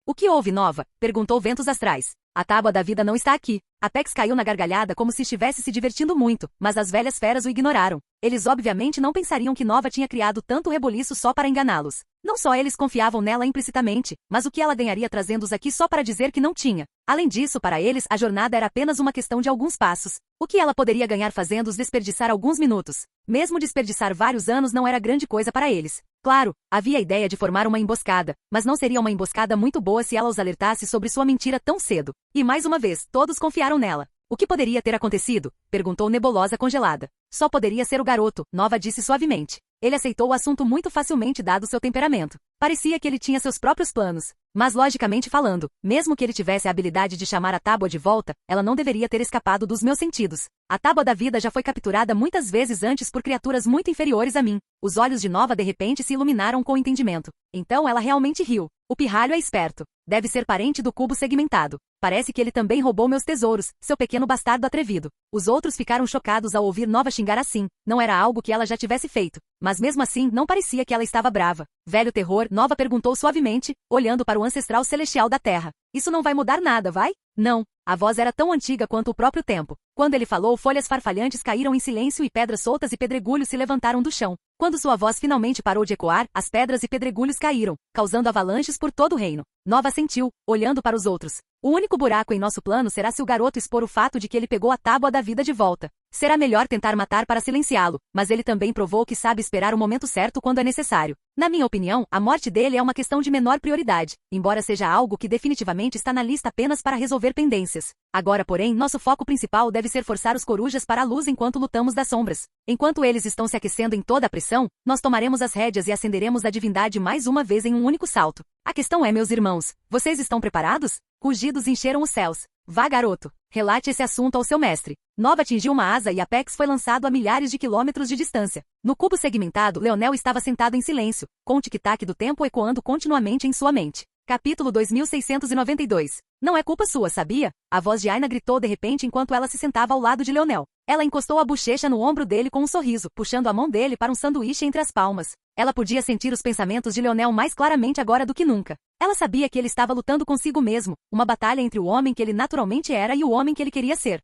O que houve, Nova? Perguntou Ventos Astrais. A tábua da vida não está aqui. Apex caiu na gargalhada como se estivesse se divertindo muito, mas as velhas feras o ignoraram. Eles obviamente não pensariam que Nova tinha criado tanto reboliço só para enganá-los. Não só eles confiavam nela implicitamente, mas o que ela ganharia trazendo-os aqui só para dizer que não tinha. Além disso, para eles, a jornada era apenas uma questão de alguns passos. O que ela poderia ganhar fazendo-os desperdiçar alguns minutos? Mesmo desperdiçar vários anos não era grande coisa para eles. Claro, havia a ideia de formar uma emboscada, mas não seria uma emboscada muito boa se ela os alertasse sobre sua mentira tão cedo. E mais uma vez, todos confiaram nela. O que poderia ter acontecido? Perguntou Nebulosa congelada. Só poderia ser o garoto, Nova disse suavemente. Ele aceitou o assunto muito facilmente dado seu temperamento. Parecia que ele tinha seus próprios planos. Mas logicamente falando, mesmo que ele tivesse a habilidade de chamar a tábua de volta, ela não deveria ter escapado dos meus sentidos. A tábua da vida já foi capturada muitas vezes antes por criaturas muito inferiores a mim. Os olhos de Nova de repente se iluminaram com entendimento. Então ela realmente riu. O pirralho é esperto. Deve ser parente do cubo segmentado. Parece que ele também roubou meus tesouros, seu pequeno bastardo atrevido. Os outros ficaram chocados ao ouvir Nova xingar assim. Não era algo que ela já tivesse feito. Mas mesmo assim, não parecia que ela estava brava. Velho terror, Nova perguntou suavemente, olhando para o ancestral celestial da Terra. Isso não vai mudar nada, vai? Não. A voz era tão antiga quanto o próprio tempo. Quando ele falou, folhas farfalhantes caíram em silêncio e pedras soltas e pedregulhos se levantaram do chão. Quando sua voz finalmente parou de ecoar, as pedras e pedregulhos caíram, causando avalanches por todo o reino. Nova sentiu, olhando para os outros. O único buraco em nosso plano será se o garoto expor o fato de que ele pegou a tábua da vida de volta. Será melhor tentar matar para silenciá-lo, mas ele também provou que sabe esperar o momento certo quando é necessário. Na minha opinião, a morte dele é uma questão de menor prioridade, embora seja algo que definitivamente está na lista apenas para resolver pendências. Agora, porém, nosso foco principal deve ser forçar os corujas para a luz enquanto lutamos das sombras. Enquanto eles estão se aquecendo em toda a pressão, nós tomaremos as rédeas e acenderemos a divindade mais uma vez em um único salto. A questão é, meus irmãos, vocês estão preparados? Rugidos encheram os céus. Vá, garoto. Relate esse assunto ao seu mestre. Nova atingiu uma asa e Apex foi lançado a milhares de quilômetros de distância. No cubo segmentado, Leonel estava sentado em silêncio, com o tic-tac do tempo ecoando continuamente em sua mente. Capítulo 2692. Não é culpa sua, sabia? A voz de Aina gritou de repente enquanto ela se sentava ao lado de Leonel. Ela encostou a bochecha no ombro dele com um sorriso, puxando a mão dele para um sanduíche entre as palmas. Ela podia sentir os pensamentos de Leonel mais claramente agora do que nunca. Ela sabia que ele estava lutando consigo mesmo, uma batalha entre o homem que ele naturalmente era e o homem que ele queria ser.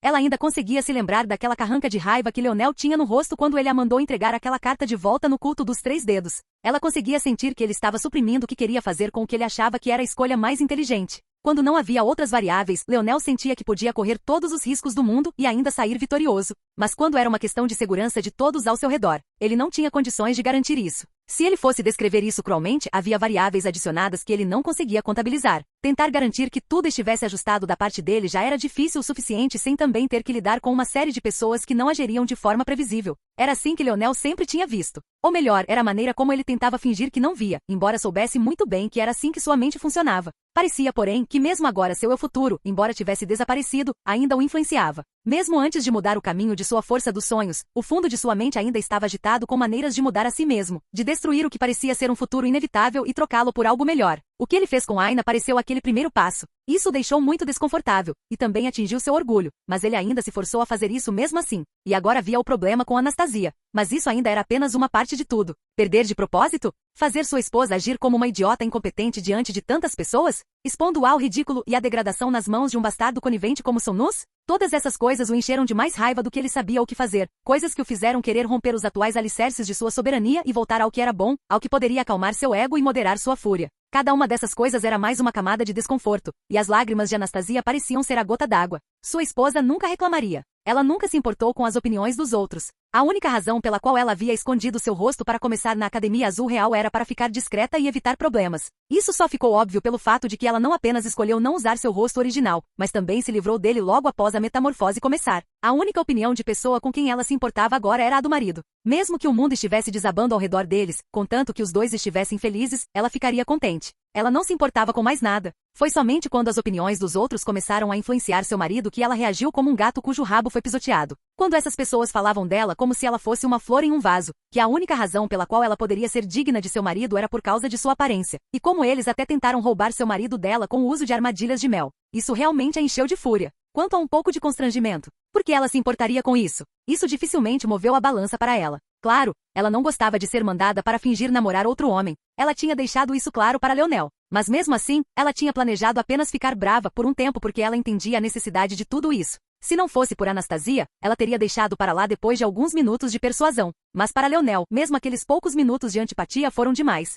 Ela ainda conseguia se lembrar daquela carranca de raiva que Leonel tinha no rosto quando ele a mandou entregar aquela carta de volta no culto dos 3 dedos. Ela conseguia sentir que ele estava suprimindo o que queria fazer com o que ele achava que era a escolha mais inteligente. Quando não havia outras variáveis, Leonel sentia que podia correr todos os riscos do mundo e ainda sair vitorioso. Mas quando era uma questão de segurança de todos ao seu redor, ele não tinha condições de garantir isso. Se ele fosse descrever isso cruelmente, havia variáveis adicionadas que ele não conseguia contabilizar. Tentar garantir que tudo estivesse ajustado da parte dele já era difícil o suficiente sem também ter que lidar com uma série de pessoas que não agiriam de forma previsível. Era assim que Leonel sempre tinha visto. Ou melhor, era a maneira como ele tentava fingir que não via, embora soubesse muito bem que era assim que sua mente funcionava. Parecia, porém, que mesmo agora seu eu futuro, embora tivesse desaparecido, ainda o influenciava. Mesmo antes de mudar o caminho de sua força dos sonhos, o fundo de sua mente ainda estava agitado com maneiras de mudar a si mesmo, de destruir o que parecia ser um futuro inevitável e trocá-lo por algo melhor. O que ele fez com Aina pareceu aquele primeiro passo. Isso o deixou muito desconfortável, e também atingiu seu orgulho, mas ele ainda se forçou a fazer isso mesmo assim. E agora havia o problema com Anastasia. Mas isso ainda era apenas uma parte de tudo. Perder de propósito? Fazer sua esposa agir como uma idiota incompetente diante de tantas pessoas? Expondo-a ao ridículo e à degradação nas mãos de um bastardo conivente como Sonus? Todas essas coisas o encheram de mais raiva do que ele sabia o que fazer, coisas que o fizeram querer romper os atuais alicerces de sua soberania e voltar ao que era bom, ao que poderia acalmar seu ego e moderar sua fúria. Cada uma dessas coisas era mais uma camada de desconforto, e as lágrimas de Anastasia pareciam ser a gota d'água. Sua esposa nunca reclamaria. Ela nunca se importou com as opiniões dos outros. A única razão pela qual ela havia escondido seu rosto para começar na Academia Azul Real era para ficar discreta e evitar problemas. Isso só ficou óbvio pelo fato de que ela não apenas escolheu não usar seu rosto original, mas também se livrou dele logo após a metamorfose começar. A única opinião de pessoa com quem ela se importava agora era a do marido. Mesmo que o mundo estivesse desabando ao redor deles, contanto que os dois estivessem felizes, ela ficaria contente. Ela não se importava com mais nada. Foi somente quando as opiniões dos outros começaram a influenciar seu marido que ela reagiu como um gato cujo rabo foi pisoteado. Quando essas pessoas falavam dela como se ela fosse uma flor em um vaso, que a única razão pela qual ela poderia ser digna de seu marido era por causa de sua aparência, e como eles até tentaram roubar seu marido dela com o uso de armadilhas de mel. Isso realmente a encheu de fúria. Quanto a um pouco de constrangimento. Por que ela se importaria com isso? Isso dificilmente moveu a balança para ela. Claro, ela não gostava de ser mandada para fingir namorar outro homem. Ela tinha deixado isso claro para Leonel. Mas mesmo assim, ela tinha planejado apenas ficar brava por um tempo porque ela entendia a necessidade de tudo isso. Se não fosse por Anastasia, ela teria deixado para lá depois de alguns minutos de persuasão. Mas para Leonel, mesmo aqueles poucos minutos de antipatia foram demais.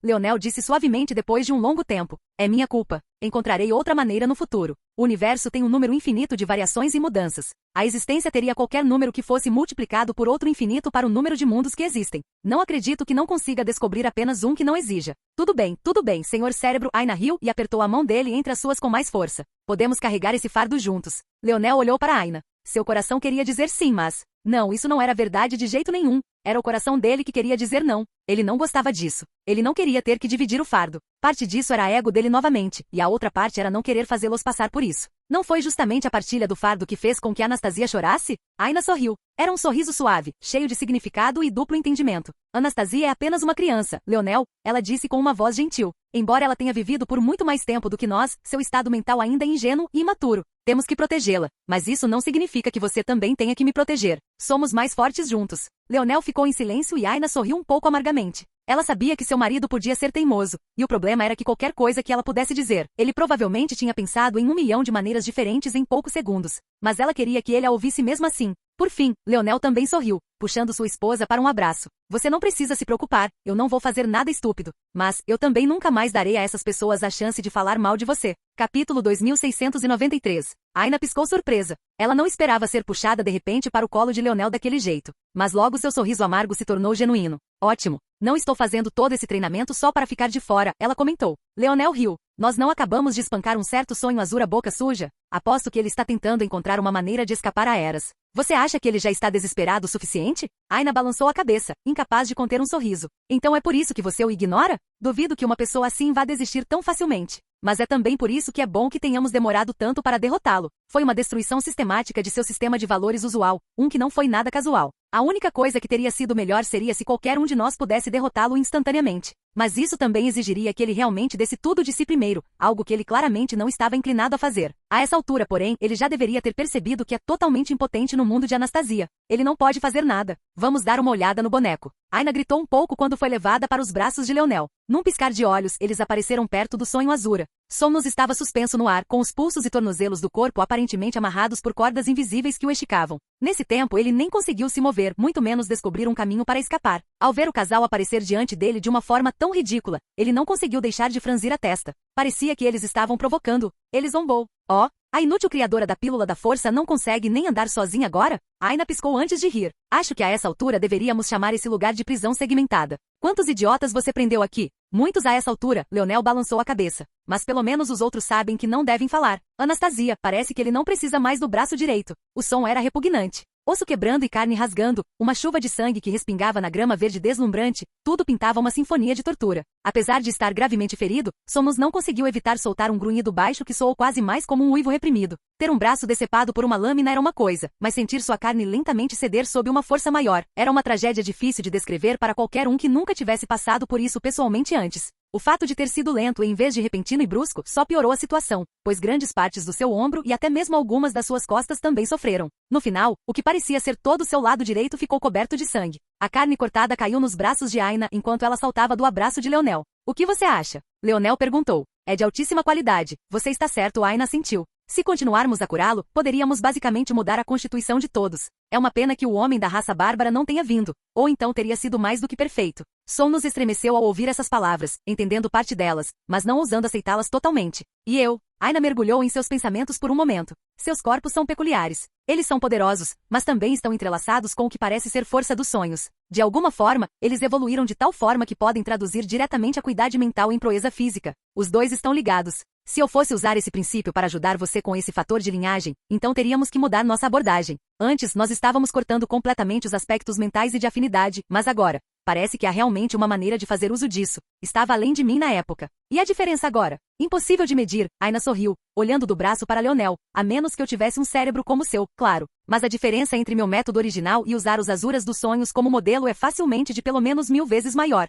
Leonel disse suavemente depois de um longo tempo. É minha culpa. Encontrarei outra maneira no futuro. O universo tem um número infinito de variações e mudanças. A existência teria qualquer número que fosse multiplicado por outro infinito para o número de mundos que existem. Não acredito que não consiga descobrir apenas um que não exija. Tudo bem, senhor cérebro. Aina riu e apertou a mão dele entre as suas com mais força. Podemos carregar esse fardo juntos. Leonel olhou para Aina. Seu coração queria dizer sim, mas... Não, isso não era verdade de jeito nenhum. Era o coração dele que queria dizer não. Ele não gostava disso. Ele não queria ter que dividir o fardo. Parte disso era ego dele novamente, e a outra parte era não querer fazê-los passar por isso. Não foi justamente a partilha do fardo que fez com que Anastasia chorasse? Aina sorriu. Era um sorriso suave, cheio de significado e duplo entendimento. Anastasia é apenas uma criança, Leonel, ela disse com uma voz gentil. Embora ela tenha vivido por muito mais tempo do que nós, seu estado mental ainda é ingênuo e imaturo. Temos que protegê-la, mas isso não significa que você também tenha que me proteger. Somos mais fortes juntos. Leonel ficou em silêncio e Aina sorriu um pouco amargamente. Ela sabia que seu marido podia ser teimoso, e o problema era que qualquer coisa que ela pudesse dizer, ele provavelmente tinha pensado em 1 milhão de maneiras diferentes em poucos segundos. Mas ela queria que ele a ouvisse mesmo assim. Por fim, Leonel também sorriu, puxando sua esposa para um abraço. Você não precisa se preocupar, eu não vou fazer nada estúpido. Mas, eu também nunca mais darei a essas pessoas a chance de falar mal de você. Capítulo 2693. Aina piscou surpresa. Ela não esperava ser puxada de repente para o colo de Leonel daquele jeito. Mas logo seu sorriso amargo se tornou genuíno. Ótimo. Não estou fazendo todo esse treinamento só para ficar de fora, ela comentou. Leonel riu. Nós não acabamos de espancar um certo sonho azura boca suja? Aposto que ele está tentando encontrar uma maneira de escapar a Eras. Você acha que ele já está desesperado o suficiente? Aina balançou a cabeça, incapaz de conter um sorriso. Então é por isso que você o ignora? Duvido que uma pessoa assim vá desistir tão facilmente. mas é também por isso que é bom que tenhamos demorado tanto para derrotá-lo. Foi uma destruição sistemática de seu sistema de valores usual, um que não foi nada casual. A única coisa que teria sido melhor seria se qualquer um de nós pudesse derrotá-lo instantaneamente. Mas isso também exigiria que ele realmente desse tudo de si primeiro, algo que ele claramente não estava inclinado a fazer. A essa altura, porém, ele já deveria ter percebido que é totalmente impotente no mundo de Anastasia. Ele não pode fazer nada. Vamos dar uma olhada no boneco. Aina gritou um pouco quando foi levada para os braços de Leonel. Num piscar de olhos, eles apareceram perto do sonho Azura. Somnus estava suspenso no ar, com os pulsos e tornozelos do corpo aparentemente amarrados por cordas invisíveis que o esticavam. Nesse tempo, ele nem conseguiu se mover, muito menos descobrir um caminho para escapar. Ao ver o casal aparecer diante dele de uma forma tão ridícula, ele não conseguiu deixar de franzir a testa. Parecia que eles estavam provocando. Ele zombou. Oh, a inútil criadora da pílula da força não consegue nem andar sozinha agora? Aina piscou antes de rir. Acho que a essa altura deveríamos chamar esse lugar de prisão segmentada. Quantos idiotas você prendeu aqui? Muitos a essa altura, Leonel balançou a cabeça. Mas pelo menos os outros sabem que não devem falar. Anastasia, parece que ele não precisa mais do braço direito. O som era repugnante. Osso quebrando e carne rasgando, uma chuva de sangue que respingava na grama verde deslumbrante, tudo pintava uma sinfonia de tortura. Apesar de estar gravemente ferido, Somos não conseguiu evitar soltar um grunhido baixo que soou quase mais como um uivo reprimido. Ter um braço decepado por uma lâmina era uma coisa, mas sentir sua carne lentamente ceder sob uma força maior era uma tragédia difícil de descrever para qualquer um que nunca tivesse passado por isso pessoalmente antes. O fato de ter sido lento em vez de repentino e brusco só piorou a situação, pois grandes partes do seu ombro e até mesmo algumas das suas costas também sofreram. No final, o que parecia ser todo o seu lado direito ficou coberto de sangue. A carne cortada caiu nos braços de Aina enquanto ela saltava do abraço de Leonel. O que você acha? Leonel perguntou. É de altíssima qualidade. Você está certo, Aina assentiu. Se continuarmos a curá-lo, poderíamos basicamente mudar a constituição de todos. É uma pena que o homem da raça bárbara não tenha vindo, ou então teria sido mais do que perfeito. Somnus estremeceu ao ouvir essas palavras, entendendo parte delas, mas não ousando aceitá-las totalmente. E eu? Aina mergulhou em seus pensamentos por um momento. Seus corpos são peculiares. Eles são poderosos, mas também estão entrelaçados com o que parece ser força dos sonhos. De alguma forma, eles evoluíram de tal forma que podem traduzir diretamente a acuidade mental em proeza física. Os dois estão ligados. Se eu fosse usar esse princípio para ajudar você com esse fator de linhagem, então teríamos que mudar nossa abordagem. Antes, nós estávamos cortando completamente os aspectos mentais e de afinidade, mas agora, parece que há realmente uma maneira de fazer uso disso. Estava além de mim na época. E a diferença agora? Impossível de medir, Aina sorriu, olhando do braço para Leonel, a menos que eu tivesse um cérebro como o seu, claro. Mas a diferença entre meu método original e usar os Azuras dos sonhos como modelo é facilmente de pelo menos 1000 vezes maior.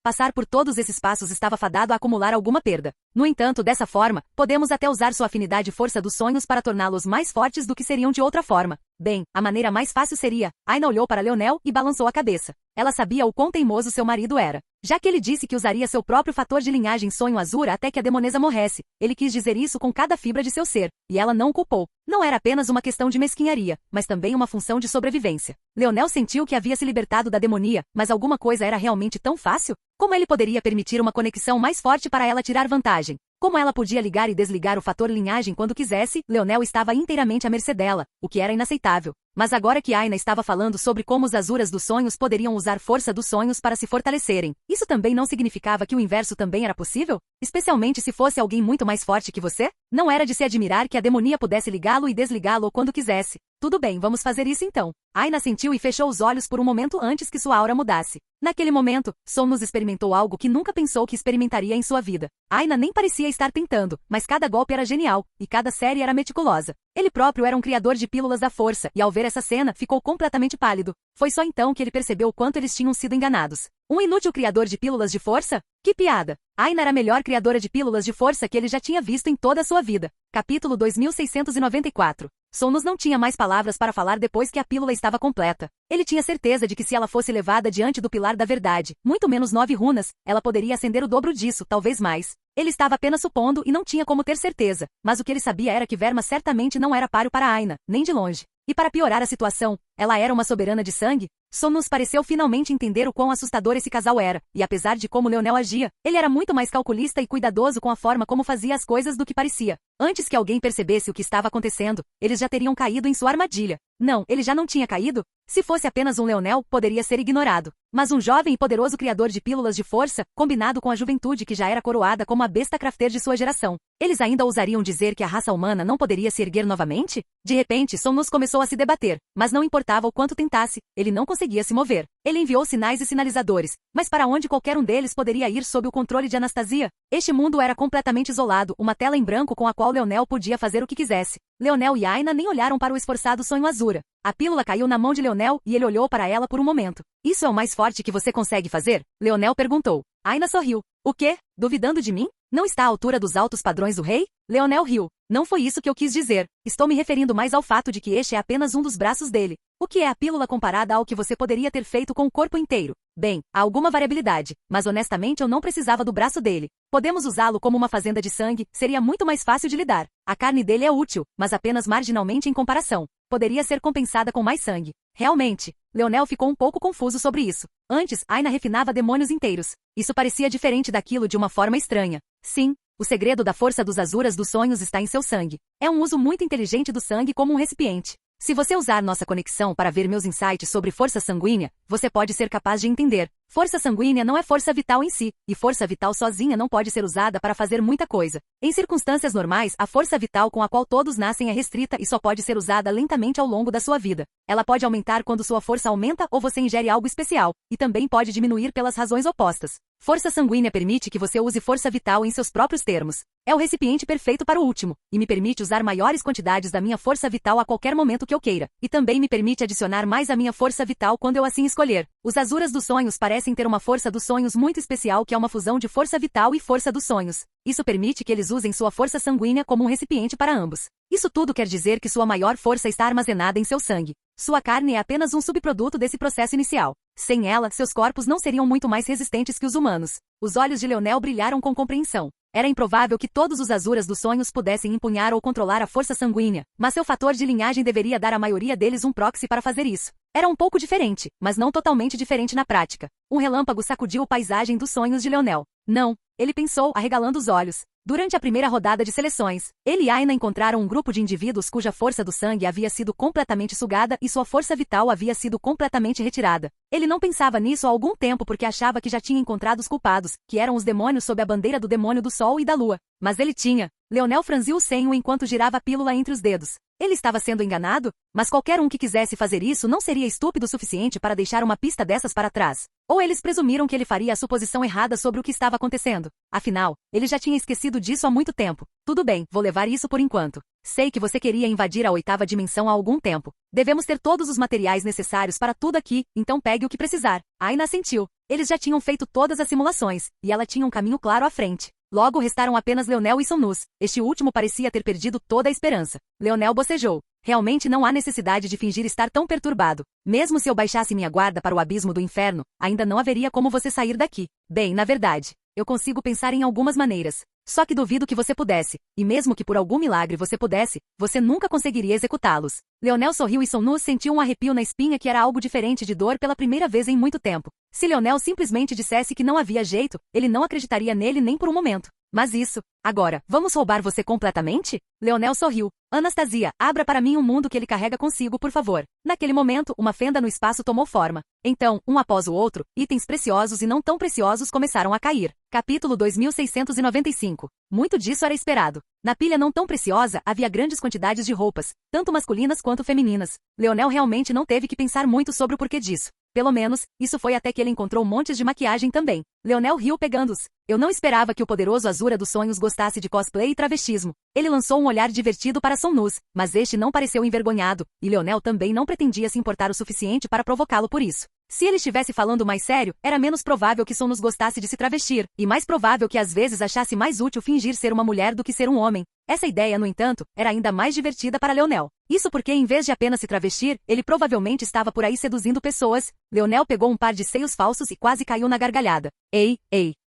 Passar por todos esses passos estava fadado a acumular alguma perda. No entanto, dessa forma, podemos até usar sua afinidade e força dos sonhos para torná-los mais fortes do que seriam de outra forma. Bem, a maneira mais fácil seria... Aina olhou para Leonel e balançou a cabeça. Ela sabia o quão teimoso seu marido era. Já que ele disse que usaria seu próprio fator de linhagem sonho Azura até que a demonesa morresse, ele quis dizer isso com cada fibra de seu ser, e ela não o culpou. Não era apenas uma questão de mesquinharia, mas também uma função de sobrevivência. Leonel sentiu que havia se libertado da demonia, mas alguma coisa era realmente tão fácil? Como ele poderia permitir uma conexão mais forte para ela tirar vantagem? Como ela podia ligar e desligar o fator linhagem quando quisesse, Leonel estava inteiramente à mercê dela, o que era inaceitável. Mas agora que Aina estava falando sobre como os Azuras dos sonhos poderiam usar força dos sonhos para se fortalecerem, isso também não significava que o inverso também era possível? Especialmente se fosse alguém muito mais forte que você? Não era de se admirar que a demonia pudesse ligá-lo e desligá-lo quando quisesse. Tudo bem, vamos fazer isso então. Aina sentiu e fechou os olhos por um momento antes que sua aura mudasse. Naquele momento, Somnus experimentou algo que nunca pensou que experimentaria em sua vida. Aina nem parecia estar tentando, mas cada golpe era genial, e cada série era meticulosa. Ele próprio era um criador de pílulas da força, e ao ver essa cena, ficou completamente pálido. Foi só então que ele percebeu o quanto eles tinham sido enganados. Um inútil criador de pílulas de força? Que piada! Aina era a melhor criadora de pílulas de força que ele já tinha visto em toda a sua vida. Capítulo 2694. Somnus não tinha mais palavras para falar depois que a pílula estava completa. Ele tinha certeza de que se ela fosse levada diante do pilar da verdade, muito menos 9 runas, ela poderia acender o dobro disso, talvez mais. Ele estava apenas supondo e não tinha como ter certeza, mas o que ele sabia era que Verma certamente não era páreo para Aina, nem de longe. E para piorar a situação, ela era uma soberana de sangue? Somnus pareceu finalmente entender o quão assustador esse casal era, e apesar de como Leonel agia, ele era muito mais calculista e cuidadoso com a forma como fazia as coisas do que parecia. Antes que alguém percebesse o que estava acontecendo, eles já teriam caído em sua armadilha. Não, ele já não tinha caído? Se fosse apenas um Leonel, poderia ser ignorado. Mas um jovem e poderoso criador de pílulas de força, combinado com a juventude que já era coroada como a besta crafter de sua geração. Eles ainda ousariam dizer que a raça humana não poderia se erguer novamente? De repente, Sonus começou a se debater, mas não importava o quanto tentasse, ele não conseguia se mover. Ele enviou sinais e sinalizadores, mas para onde qualquer um deles poderia ir sob o controle de Anastasia? Este mundo era completamente isolado, uma tela em branco com a qual Leonel podia fazer o que quisesse. Leonel e Aina nem olharam para o esforçado sonho Azura. A pílula caiu na mão de Leonel e ele olhou para ela por um momento. Isso é o mais forte que você consegue fazer? Leonel perguntou. Aina sorriu. O quê? Duvidando de mim? Não está à altura dos altos padrões do rei? Leonel riu. Não foi isso que eu quis dizer. Estou me referindo mais ao fato de que este é apenas um dos braços dele. O que é a pílula comparada ao que você poderia ter feito com o corpo inteiro? Bem, há alguma variabilidade, mas honestamente eu não precisava do braço dele. Podemos usá-lo como uma fazenda de sangue, seria muito mais fácil de lidar. A carne dele é útil, mas apenas marginalmente em comparação. Poderia ser compensada com mais sangue. Realmente, Leonel ficou um pouco confuso sobre isso. Antes, Aina refinava demônios inteiros. Isso parecia diferente daquilo de uma forma estranha. Sim, o segredo da força dos Azuras dos sonhos está em seu sangue. É um uso muito inteligente do sangue como um recipiente. Se você usar nossa conexão para ver meus insights sobre força sanguínea, você pode ser capaz de entender. Força sanguínea não é força vital em si, e força vital sozinha não pode ser usada para fazer muita coisa. Em circunstâncias normais, a força vital com a qual todos nascem é restrita e só pode ser usada lentamente ao longo da sua vida. Ela pode aumentar quando sua força aumenta ou você ingere algo especial, e também pode diminuir pelas razões opostas. Força sanguínea permite que você use força vital em seus próprios termos. É o recipiente perfeito para o último, e me permite usar maiores quantidades da minha força vital a qualquer momento que eu queira. E também me permite adicionar mais à minha força vital quando eu assim escolher. Os Azuras dos sonhos parecem ter uma força dos sonhos muito especial que é uma fusão de força vital e força dos sonhos. Isso permite que eles usem sua força sanguínea como um recipiente para ambos. Isso tudo quer dizer que sua maior força está armazenada em seu sangue. Sua carne é apenas um subproduto desse processo inicial. Sem ela, seus corpos não seriam muito mais resistentes que os humanos. Os olhos de Leonel brilharam com compreensão. Era improvável que todos os Azuras dos sonhos pudessem empunhar ou controlar a força sanguínea, mas seu fator de linhagem deveria dar à maioria deles um proxy para fazer isso. Era um pouco diferente, mas não totalmente diferente na prática. Um relâmpago sacudiu a paisagem dos sonhos de Leonel. Não, ele pensou, arregalando os olhos. Durante a primeira rodada de seleções, ele e Aina encontraram um grupo de indivíduos cuja força do sangue havia sido completamente sugada e sua força vital havia sido completamente retirada. Ele não pensava nisso há algum tempo porque achava que já tinha encontrado os culpados, que eram os demônios sob a bandeira do demônio do sol e da lua. Mas ele tinha. Leonel franziu o senho enquanto girava a pílula entre os dedos. Ele estava sendo enganado? Mas qualquer um que quisesse fazer isso não seria estúpido o suficiente para deixar uma pista dessas para trás. Ou eles presumiram que ele faria a suposição errada sobre o que estava acontecendo. Afinal, ele já tinha esquecido disso há muito tempo. Tudo bem, vou levar isso por enquanto. Sei que você queria invadir a 8ª dimensão há algum tempo. Devemos ter todos os materiais necessários para tudo aqui, então pegue o que precisar. Aina assentiu. Eles já tinham feito todas as simulações, e ela tinha um caminho claro à frente. Logo restaram apenas Leonel e Sonus. Este último parecia ter perdido toda a esperança. Leonel bocejou. Realmente não há necessidade de fingir estar tão perturbado. Mesmo se eu baixasse minha guarda para o abismo do inferno, ainda não haveria como você sair daqui. Bem, na verdade, eu consigo pensar em algumas maneiras. Só que duvido que você pudesse, e mesmo que por algum milagre você pudesse, você nunca conseguiria executá-los. Leonel sorriu e Sonus sentiu um arrepio na espinha que era algo diferente de dor pela primeira vez em muito tempo. Se Leonel simplesmente dissesse que não havia jeito, ele não acreditaria nele nem por um momento. Mas isso, agora, vamos roubar você completamente? Leonel sorriu. Anastasia, abra para mim um mundo que ele carrega consigo, por favor. Naquele momento, uma fenda no espaço tomou forma. Então, um após o outro, itens preciosos e não tão preciosos começaram a cair. Capítulo 2695. Muito disso era esperado. Na pilha não tão preciosa, havia grandes quantidades de roupas, tanto masculinas quanto femininas. Leonel realmente não teve que pensar muito sobre o porquê disso. Pelo menos, isso foi até que ele encontrou montes de maquiagem também. Leonel riu pegando-os. Eu não esperava que o poderoso Azura dos sonhos gostasse de cosplay e travestismo. Ele lançou um olhar divertido para Sonus, mas este não pareceu envergonhado, e Leonel também não pretendia se importar o suficiente para provocá-lo por isso. Se ele estivesse falando mais sério, era menos provável que Sonus gostasse de se travestir, e mais provável que às vezes achasse mais útil fingir ser uma mulher do que ser um homem. Essa ideia, no entanto, era ainda mais divertida para Leonel. Isso porque, em vez de apenas se travestir, ele provavelmente estava por aí seduzindo pessoas. Leonel pegou um par de seios falsos e quase caiu na gargalhada. Ei,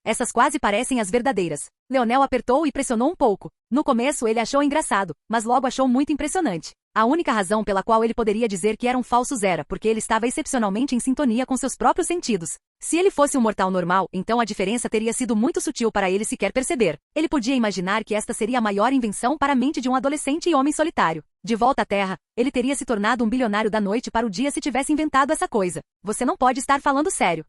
Essas quase parecem as verdadeiras. Leonel apertou e pressionou um pouco. No começo ele achou engraçado, mas logo achou muito impressionante. A única razão pela qual ele poderia dizer que eram falsos era porque ele estava excepcionalmente em sintonia com seus próprios sentidos. Se ele fosse um mortal normal, então a diferença teria sido muito sutil para ele sequer perceber. Ele podia imaginar que esta seria a maior invenção para a mente de um adolescente e homem solitário. De volta à Terra, ele teria se tornado um bilionário da noite para o dia se tivesse inventado essa coisa. Você não pode estar falando sério.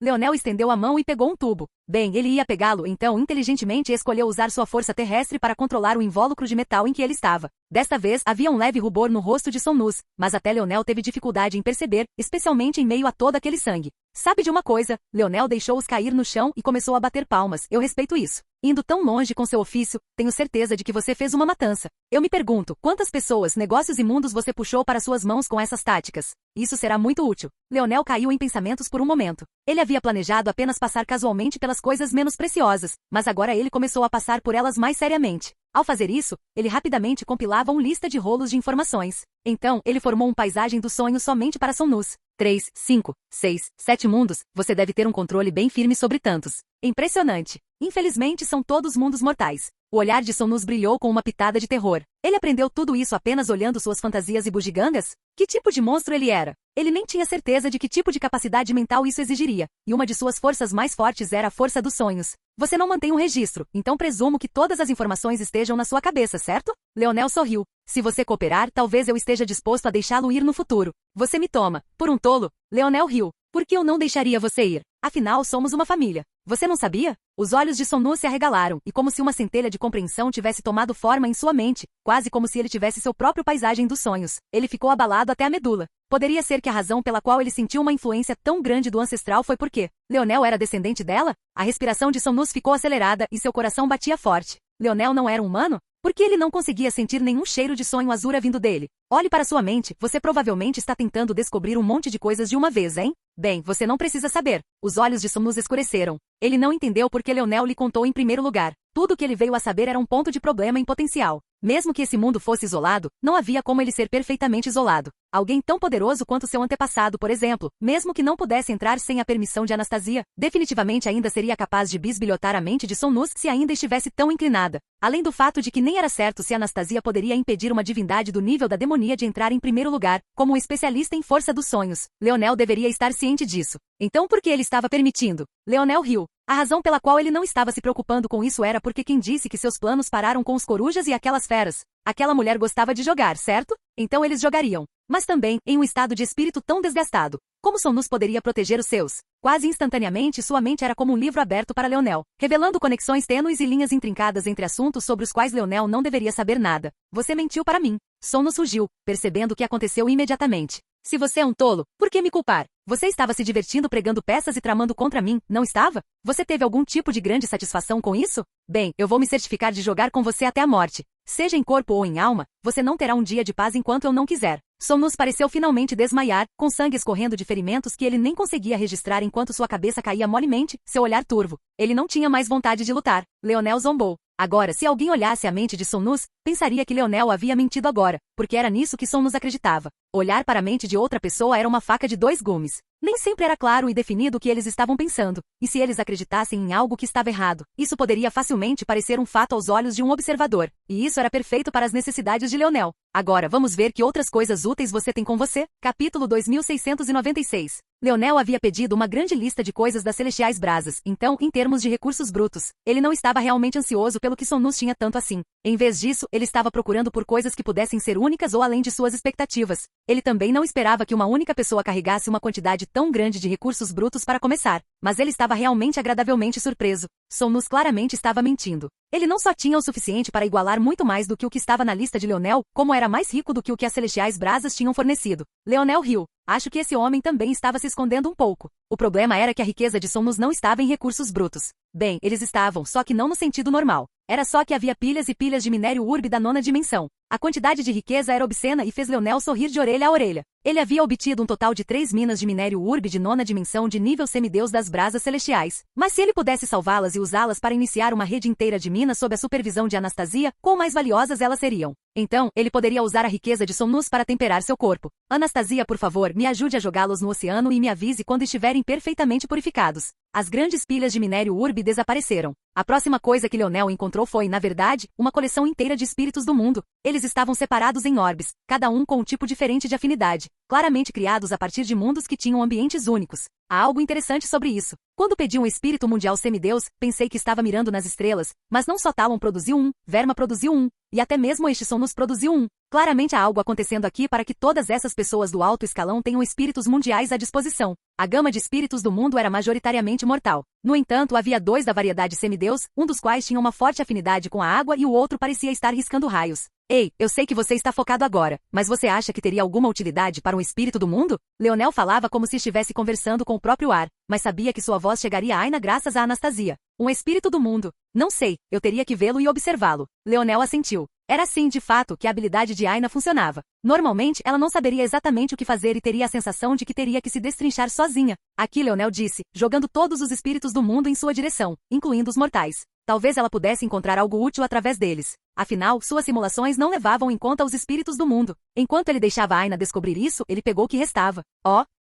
Leonel estendeu a mão e pegou um tubo. Bem, ele ia pegá-lo, então inteligentemente escolheu usar sua força terrestre para controlar o invólucro de metal em que ele estava. Desta vez, havia um leve rubor no rosto de Sonus, mas até Leonel teve dificuldade em perceber, especialmente em meio a todo aquele sangue. Sabe de uma coisa? Leonel deixou-os cair no chão e começou a bater palmas. Eu respeito isso. Indo tão longe com seu ofício, tenho certeza de que você fez uma matança. Eu me pergunto, quantas pessoas, negócios imundos você puxou para suas mãos com essas táticas? Isso será muito útil. Leonel caiu em pensamentos por um momento. Ele havia planejado apenas passar casualmente pelas coisas menos preciosas, mas agora ele começou a passar por elas mais seriamente. Ao fazer isso, ele rapidamente compilava uma lista de rolos de informações. Então, ele formou uma paisagem do sonho somente para Sonus. 3, 5, 6, 7 mundos, você deve ter um controle bem firme sobre tantos. Impressionante. Infelizmente são todos mundos mortais. O olhar de Sonus brilhou com uma pitada de terror. Ele aprendeu tudo isso apenas olhando suas fantasias e bugigangas? Que tipo de monstro ele era? Ele nem tinha certeza de que tipo de capacidade mental isso exigiria, e uma de suas forças mais fortes era a força dos sonhos. Você não mantém um registro, então presumo que todas as informações estejam na sua cabeça, certo? Leonel sorriu. Se você cooperar, talvez eu esteja disposto a deixá-lo ir no futuro. Você me toma por um tolo? Leonel riu. Por que eu não deixaria você ir? Afinal, somos uma família. Você não sabia? Os olhos de Sonus se arregalaram, e como se uma centelha de compreensão tivesse tomado forma em sua mente, quase como se ele tivesse seu próprio paisagem dos sonhos. Ele ficou abalado até a medula. Poderia ser que a razão pela qual ele sentiu uma influência tão grande do ancestral foi porque Leonel era descendente dela? A respiração de Sonus ficou acelerada e seu coração batia forte. Leonel não era um humano? Por que ele não conseguia sentir nenhum cheiro de sonho azura vindo dele? Olhe para sua mente, você provavelmente está tentando descobrir um monte de coisas de uma vez, hein? Bem, você não precisa saber. Os olhos de Sonus escureceram. Ele não entendeu porque Leonel lhe contou em primeiro lugar. Tudo o que ele veio a saber era um ponto de problema em potencial. Mesmo que esse mundo fosse isolado, não havia como ele ser perfeitamente isolado. Alguém tão poderoso quanto seu antepassado, por exemplo, mesmo que não pudesse entrar sem a permissão de Anastasia, definitivamente ainda seria capaz de bisbilhotar a mente de Sonus se ainda estivesse tão inclinada. Além do fato de que nem era certo se Anastasia poderia impedir uma divindade do nível da demonia de entrar em primeiro lugar, como um especialista em força dos sonhos. Leonel deveria estar ciente disso. Então por que ele estava permitindo? Leonel riu. A razão pela qual ele não estava se preocupando com isso era porque quem disse que seus planos pararam com os corujas e aquelas feras? Aquela mulher gostava de jogar, certo? Então eles jogariam. Mas também, em um estado de espírito tão desgastado. Como Sonus poderia proteger os seus? Quase instantaneamente sua mente era como um livro aberto para Leonel, revelando conexões tênues e linhas intrincadas entre assuntos sobre os quais Leonel não deveria saber nada. Você mentiu para mim. Sonus rugiu, percebendo o que aconteceu imediatamente. Se você é um tolo, por que me culpar? Você estava se divertindo pregando peças e tramando contra mim, não estava? Você teve algum tipo de grande satisfação com isso? Bem, eu vou me certificar de jogar com você até a morte. Seja em corpo ou em alma, você não terá um dia de paz enquanto eu não quiser. Sonus pareceu finalmente desmaiar, com sangue escorrendo de ferimentos que ele nem conseguia registrar enquanto sua cabeça caía molemente, seu olhar turvo. Ele não tinha mais vontade de lutar. Leonel zombou. Agora, se alguém olhasse a mente de Sonus, pensaria que Leonel havia mentido agora, porque era nisso que Sonus acreditava. Olhar para a mente de outra pessoa era uma faca de dois gumes. Nem sempre era claro e definido o que eles estavam pensando, e se eles acreditassem em algo que estava errado, isso poderia facilmente parecer um fato aos olhos de um observador, e isso era perfeito para as necessidades de Leonel. Agora vamos ver que outras coisas úteis você tem com você? Capítulo 2696. Leonel havia pedido uma grande lista de coisas das Celestiais Brasas, então, em termos de recursos brutos, ele não estava realmente ansioso pelo que Sonus tinha tanto assim. Em vez disso, ele estava procurando por coisas que pudessem ser únicas ou além de suas expectativas. Ele também não esperava que uma única pessoa carregasse uma quantidade tão grande de recursos brutos para começar, mas ele estava realmente agradavelmente surpreso. Sonus claramente estava mentindo. Ele não só tinha o suficiente para igualar muito mais do que o que estava na lista de Leonel, como era mais rico do que o que as Celestiais Brasas tinham fornecido. Leonel riu. Acho que esse homem também estava se escondendo um pouco. O problema era que a riqueza de Sonus não estava em recursos brutos. Bem, eles estavam, só que não no sentido normal. Era só que havia pilhas e pilhas de minério urbe da nona dimensão. A quantidade de riqueza era obscena e fez Leonel sorrir de orelha a orelha. Ele havia obtido um total de 3 minas de minério urbe de 9ª dimensão de nível semideus das brasas celestiais. Mas se ele pudesse salvá-las e usá-las para iniciar uma rede inteira de minas sob a supervisão de Anastasia, quão mais valiosas elas seriam. Então, ele poderia usar a riqueza de Somnus para temperar seu corpo. Anastasia, por favor, me ajude a jogá-los no oceano e me avise quando estiverem perfeitamente purificados. As grandes pilhas de minério urbe desapareceram. A próxima coisa que Leonel encontrou foi, na verdade, uma coleção inteira de espíritos do mundo. Eles estavam separados em orbes, cada um com um tipo diferente de afinidade, claramente criados a partir de mundos que tinham ambientes únicos. Há algo interessante sobre isso. Quando pedi um espírito mundial semideus, pensei que estava mirando nas estrelas, mas não só Talon produziu um, Verma produziu um, e até mesmo este Somnus produziu um. Claramente há algo acontecendo aqui para que todas essas pessoas do alto escalão tenham espíritos mundiais à disposição. A gama de espíritos do mundo era majoritariamente mortal. No entanto, havia 2 da variedade semideus, um dos quais tinha uma forte afinidade com a água e o outro parecia estar riscando raios. Ei, eu sei que você está focado agora, mas você acha que teria alguma utilidade para um espírito do mundo? Leonel falava como se estivesse conversando com o próprio ar, mas sabia que sua voz chegaria a Aina graças a Anastasia. Um espírito do mundo. Não sei, eu teria que vê-lo e observá-lo. Leonel assentiu. Era assim, de fato, que a habilidade de Aina funcionava. Normalmente, ela não saberia exatamente o que fazer e teria a sensação de que teria que se destrinchar sozinha. Aqui Leonel disse, jogando todos os espíritos do mundo em sua direção, incluindo os mortais. Talvez ela pudesse encontrar algo útil através deles. Afinal, suas simulações não levavam em conta os espíritos do mundo. Enquanto ele deixava Aina descobrir isso, ele pegou o que restava.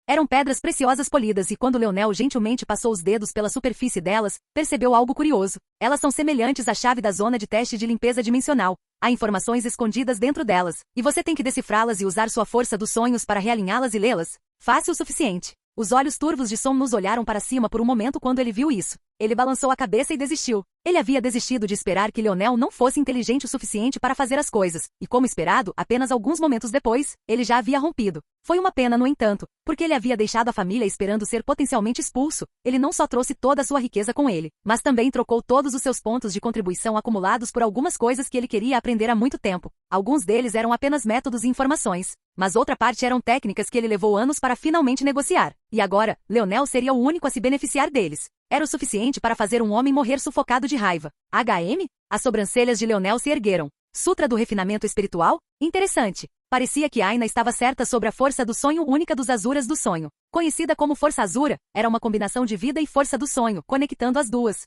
Eram pedras preciosas polidas e quando Leonel gentilmente passou os dedos pela superfície delas, percebeu algo curioso. Elas são semelhantes à chave da zona de teste de limpeza dimensional. Há informações escondidas dentro delas, e você tem que decifrá-las e usar sua força dos sonhos para realinhá-las e lê-las. Fácil o suficiente. Os olhos turvos de Somnus olharam para cima por um momento quando ele viu isso. Ele balançou a cabeça e desistiu. Ele havia desistido de esperar que Leonel não fosse inteligente o suficiente para fazer as coisas, e como esperado, apenas alguns momentos depois, ele já havia rompido. Foi uma pena, no entanto, porque ele havia deixado a família esperando ser potencialmente expulso. Ele não só trouxe toda a sua riqueza com ele, mas também trocou todos os seus pontos de contribuição acumulados por algumas coisas que ele queria aprender há muito tempo. Alguns deles eram apenas métodos e informações, mas outra parte eram técnicas que ele levou anos para finalmente negociar. E agora, Leonel seria o único a se beneficiar deles. Era o suficiente para fazer um homem morrer sufocado de raiva. HM? As sobrancelhas de Leonel se ergueram. Sutra do refinamento espiritual? Interessante. Parecia que Aina estava certa sobre a força do sonho única dos Azuras do sonho. Conhecida como Força Azura, era uma combinação de vida e força do sonho, conectando as duas.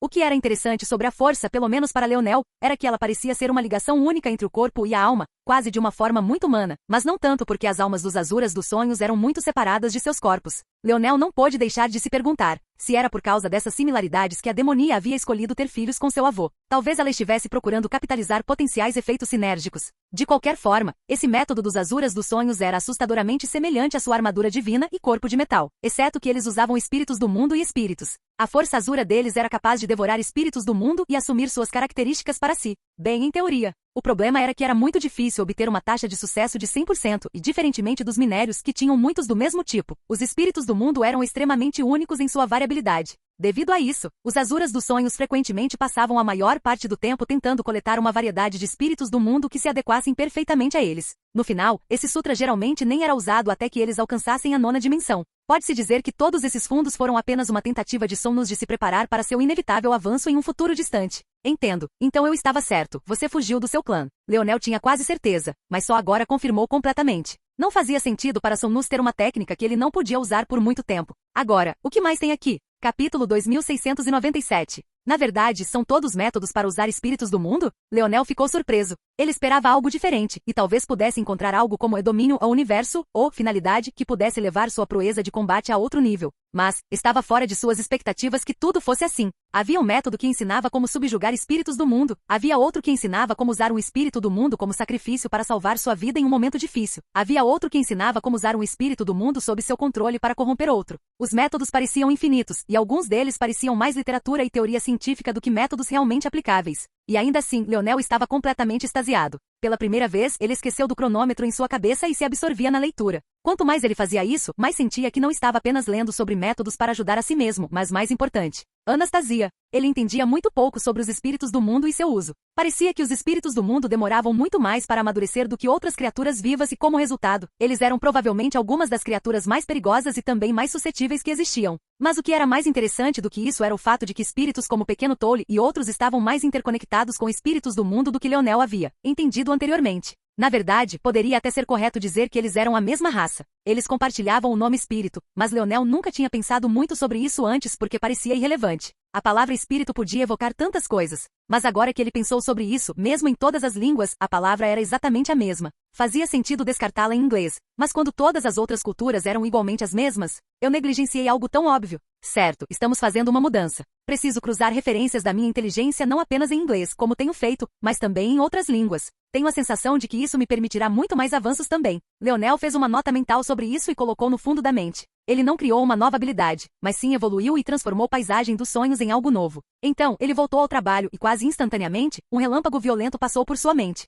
O que era interessante sobre a força, pelo menos para Leonel, era que ela parecia ser uma ligação única entre o corpo e a alma, quase de uma forma muito humana, mas não tanto porque as almas dos Azuras dos sonhos eram muito separadas de seus corpos. Leonel não pôde deixar de se perguntar se era por causa dessas similaridades que a demonia havia escolhido ter filhos com seu avô. Talvez ela estivesse procurando capitalizar potenciais efeitos sinérgicos. De qualquer forma, esse método dos Azuras dos sonhos era assustadoramente semelhante à sua armadura divina e corpo de metal, exceto que eles usavam espíritos do mundo e espíritos. A força Azura deles era capaz de devorar espíritos do mundo e assumir suas características para si. Bem, em teoria. O problema era que era muito difícil obter uma taxa de sucesso de 100% e, diferentemente dos minérios que tinham muitos do mesmo tipo, os espíritos do mundo eram extremamente únicos em sua variabilidade. Devido a isso, os Azuras dos sonhos frequentemente passavam a maior parte do tempo tentando coletar uma variedade de espíritos do mundo que se adequassem perfeitamente a eles. No final, esse sutra geralmente nem era usado até que eles alcançassem a 9ª dimensão. Pode-se dizer que todos esses fundos foram apenas uma tentativa de Somnus de se preparar para seu inevitável avanço em um futuro distante. Entendo. Então eu estava certo. Você fugiu do seu clã. Leonel tinha quase certeza, mas só agora confirmou completamente. Não fazia sentido para Somnus ter uma técnica que ele não podia usar por muito tempo. Agora, o que mais tem aqui? Capítulo 2697. Na verdade, são todos métodos para usar espíritos do mundo? Leonel ficou surpreso. Ele esperava algo diferente, e talvez pudesse encontrar algo como o domínio ao universo, ou finalidade, que pudesse levar sua proeza de combate a outro nível. Mas, estava fora de suas expectativas que tudo fosse assim. Havia um método que ensinava como subjugar espíritos do mundo. Havia outro que ensinava como usar um espírito do mundo como sacrifício para salvar sua vida em um momento difícil. Havia outro que ensinava como usar um espírito do mundo sob seu controle para corromper outro. Os métodos pareciam infinitos, e alguns deles pareciam mais literatura e teoria científica do que métodos realmente aplicáveis. E ainda assim, Leonel estava completamente extasiado. Pela primeira vez, ele esqueceu do cronômetro em sua cabeça e se absorvia na leitura. Quanto mais ele fazia isso, mais sentia que não estava apenas lendo sobre métodos para ajudar a si mesmo, mas mais importante, Anastasia. Ele entendia muito pouco sobre os espíritos do mundo e seu uso. Parecia que os espíritos do mundo demoravam muito mais para amadurecer do que outras criaturas vivas e, como resultado, eles eram provavelmente algumas das criaturas mais perigosas e também mais suscetíveis que existiam. Mas o que era mais interessante do que isso era o fato de que espíritos como o Pequeno Tolle e outros estavam mais interconectados com espíritos do mundo do que Leonel havia entendido anteriormente. Na verdade, poderia até ser correto dizer que eles eram a mesma raça. Eles compartilhavam o nome espírito, mas Leonel nunca tinha pensado muito sobre isso antes porque parecia irrelevante. A palavra espírito podia evocar tantas coisas, mas agora que ele pensou sobre isso, mesmo em todas as línguas, a palavra era exatamente a mesma. Fazia sentido descartá-la em inglês, mas quando todas as outras culturas eram igualmente as mesmas, eu negligenciei algo tão óbvio. Certo, estamos fazendo uma mudança. Preciso cruzar referências da minha inteligência não apenas em inglês, como tenho feito, mas também em outras línguas. Tenho a sensação de que isso me permitirá muito mais avanços também. Leonel fez uma nota mental sobre isso e colocou no fundo da mente. Ele não criou uma nova habilidade, mas sim evoluiu e transformou a paisagem dos sonhos em algo novo. Então, ele voltou ao trabalho e quase instantaneamente, um relâmpago violento passou por sua mente.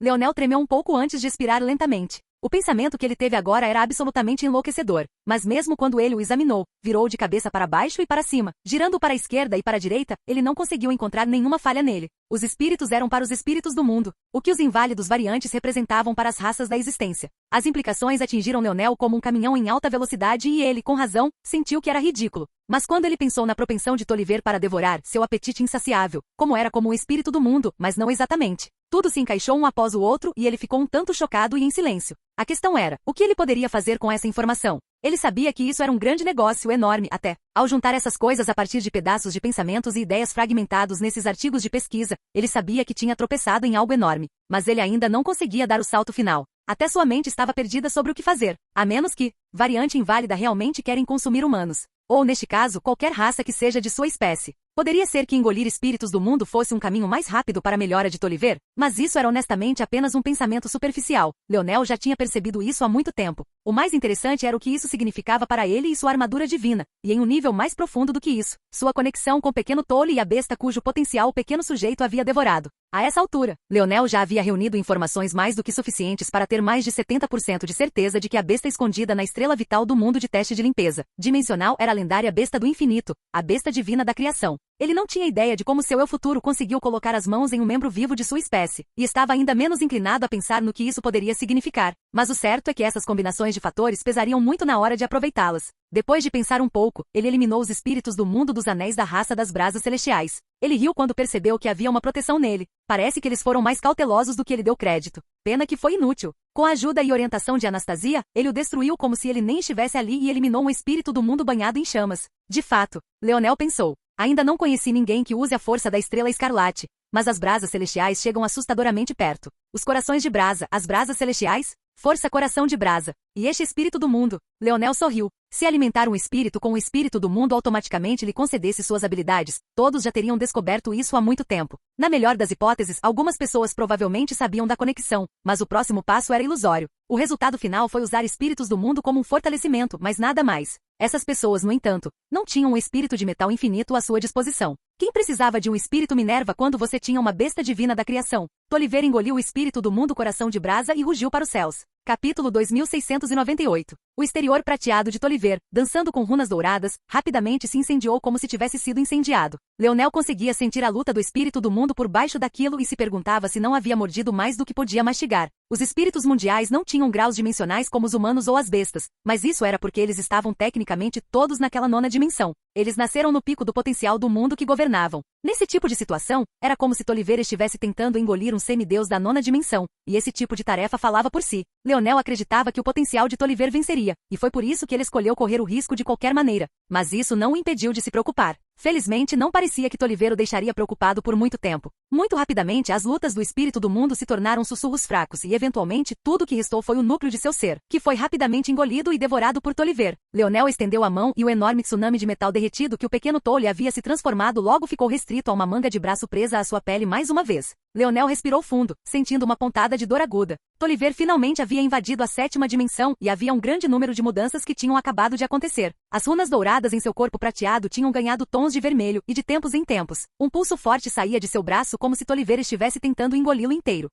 Leonel tremeu um pouco antes de expirar lentamente. O pensamento que ele teve agora era absolutamente enlouquecedor, mas mesmo quando ele o examinou, virou de cabeça para baixo e para cima, girando para a esquerda e para a direita, ele não conseguiu encontrar nenhuma falha nele. Os espíritos eram para os espíritos do mundo, o que os inválidos variantes representavam para as raças da existência. As implicações atingiram Leonel como um caminhão em alta velocidade e ele, com razão, sentiu que era ridículo. Mas quando ele pensou na propensão de Tolliver para devorar seu apetite insaciável, como era como um espírito do mundo, mas não exatamente. Tudo se encaixou um após o outro e ele ficou um tanto chocado e em silêncio. A questão era, o que ele poderia fazer com essa informação? Ele sabia que isso era um grande negócio enorme até. Ao juntar essas coisas a partir de pedaços de pensamentos e ideias fragmentados nesses artigos de pesquisa, ele sabia que tinha tropeçado em algo enorme. Mas ele ainda não conseguia dar o salto final. Até sua mente estava perdida sobre o que fazer. A menos que, variante inválida realmente querem consumir humanos. Ou neste caso, qualquer raça que seja de sua espécie. Poderia ser que engolir espíritos do mundo fosse um caminho mais rápido para a melhora de Tolliver, mas isso era honestamente apenas um pensamento superficial. Leonel já tinha percebido isso há muito tempo. O mais interessante era o que isso significava para ele e sua armadura divina, e em um nível mais profundo do que isso, sua conexão com o Pequeno Tolle e a besta cujo potencial o pequeno sujeito havia devorado. A essa altura, Leonel já havia reunido informações mais do que suficientes para ter mais de 70% de certeza de que a besta escondida na estrela vital do mundo de teste de limpeza dimensional era a lendária besta do infinito, a besta divina da criação. Ele não tinha ideia de como seu eu futuro conseguiu colocar as mãos em um membro vivo de sua espécie, e estava ainda menos inclinado a pensar no que isso poderia significar. Mas o certo é que essas combinações de fatores pesariam muito na hora de aproveitá-las. Depois de pensar um pouco, ele eliminou os espíritos do mundo dos anéis da raça das brasas celestiais. Ele riu quando percebeu que havia uma proteção nele. Parece que eles foram mais cautelosos do que ele deu crédito. Pena que foi inútil. Com a ajuda e orientação de Anastasia, ele o destruiu como se ele nem estivesse ali e eliminou um espírito do mundo banhado em chamas. De fato, Leonel pensou. Ainda não conheci ninguém que use a força da estrela escarlate, mas as brasas celestiais chegam assustadoramente perto. Os corações de brasa, as brasas celestiais? Força coração de brasa. E este espírito do mundo? Leonel sorriu. Se alimentar um espírito com o espírito do mundo automaticamente lhe concedesse suas habilidades, todos já teriam descoberto isso há muito tempo. Na melhor das hipóteses, algumas pessoas provavelmente sabiam da conexão, mas o próximo passo era ilusório. O resultado final foi usar espíritos do mundo como um fortalecimento, mas nada mais. Essas pessoas, no entanto, não tinham um espírito de metal infinito à sua disposição. Quem precisava de um espírito Minerva quando você tinha uma besta divina da criação? Tolliver engoliu o espírito do mundo coração de brasa e rugiu para os céus. Capítulo 2698. O exterior prateado de Tolliver, dançando com runas douradas, rapidamente se incendiou como se tivesse sido incendiado. Leonel conseguia sentir a luta do espírito do mundo por baixo daquilo e se perguntava se não havia mordido mais do que podia mastigar. Os espíritos mundiais não tinham graus dimensionais como os humanos ou as bestas, mas isso era porque eles estavam tecnicamente todos naquela nona dimensão. Eles nasceram no pico do potencial do mundo que governavam. Nesse tipo de situação, era como se Tolliver estivesse tentando engolir um semideus da nona dimensão, e esse tipo de tarefa falava por si. Leonel acreditava que o potencial de Tolliver venceria, e foi por isso que ele escolheu correr o risco de qualquer maneira. Mas isso não o impediu de se preocupar. Felizmente, não parecia que Tolliver o deixaria preocupado por muito tempo. Muito rapidamente, as lutas do espírito do mundo se tornaram sussurros fracos e, eventualmente, tudo o que restou foi o núcleo de seu ser, que foi rapidamente engolido e devorado por Tolliver. Leonel estendeu a mão e o enorme tsunami de metal derretido que o pequeno Tolle havia se transformado logo ficou restrito a uma manga de braço presa à sua pele mais uma vez. Leonel respirou fundo, sentindo uma pontada de dor aguda. Tolliver finalmente havia invadido a sétima dimensão e havia um grande número de mudanças que tinham acabado de acontecer. As runas douradas em seu corpo prateado tinham ganhado tons de vermelho e de tempos em tempos. Um pulso forte saía de seu braço como se Tolliver estivesse tentando engoli-lo inteiro.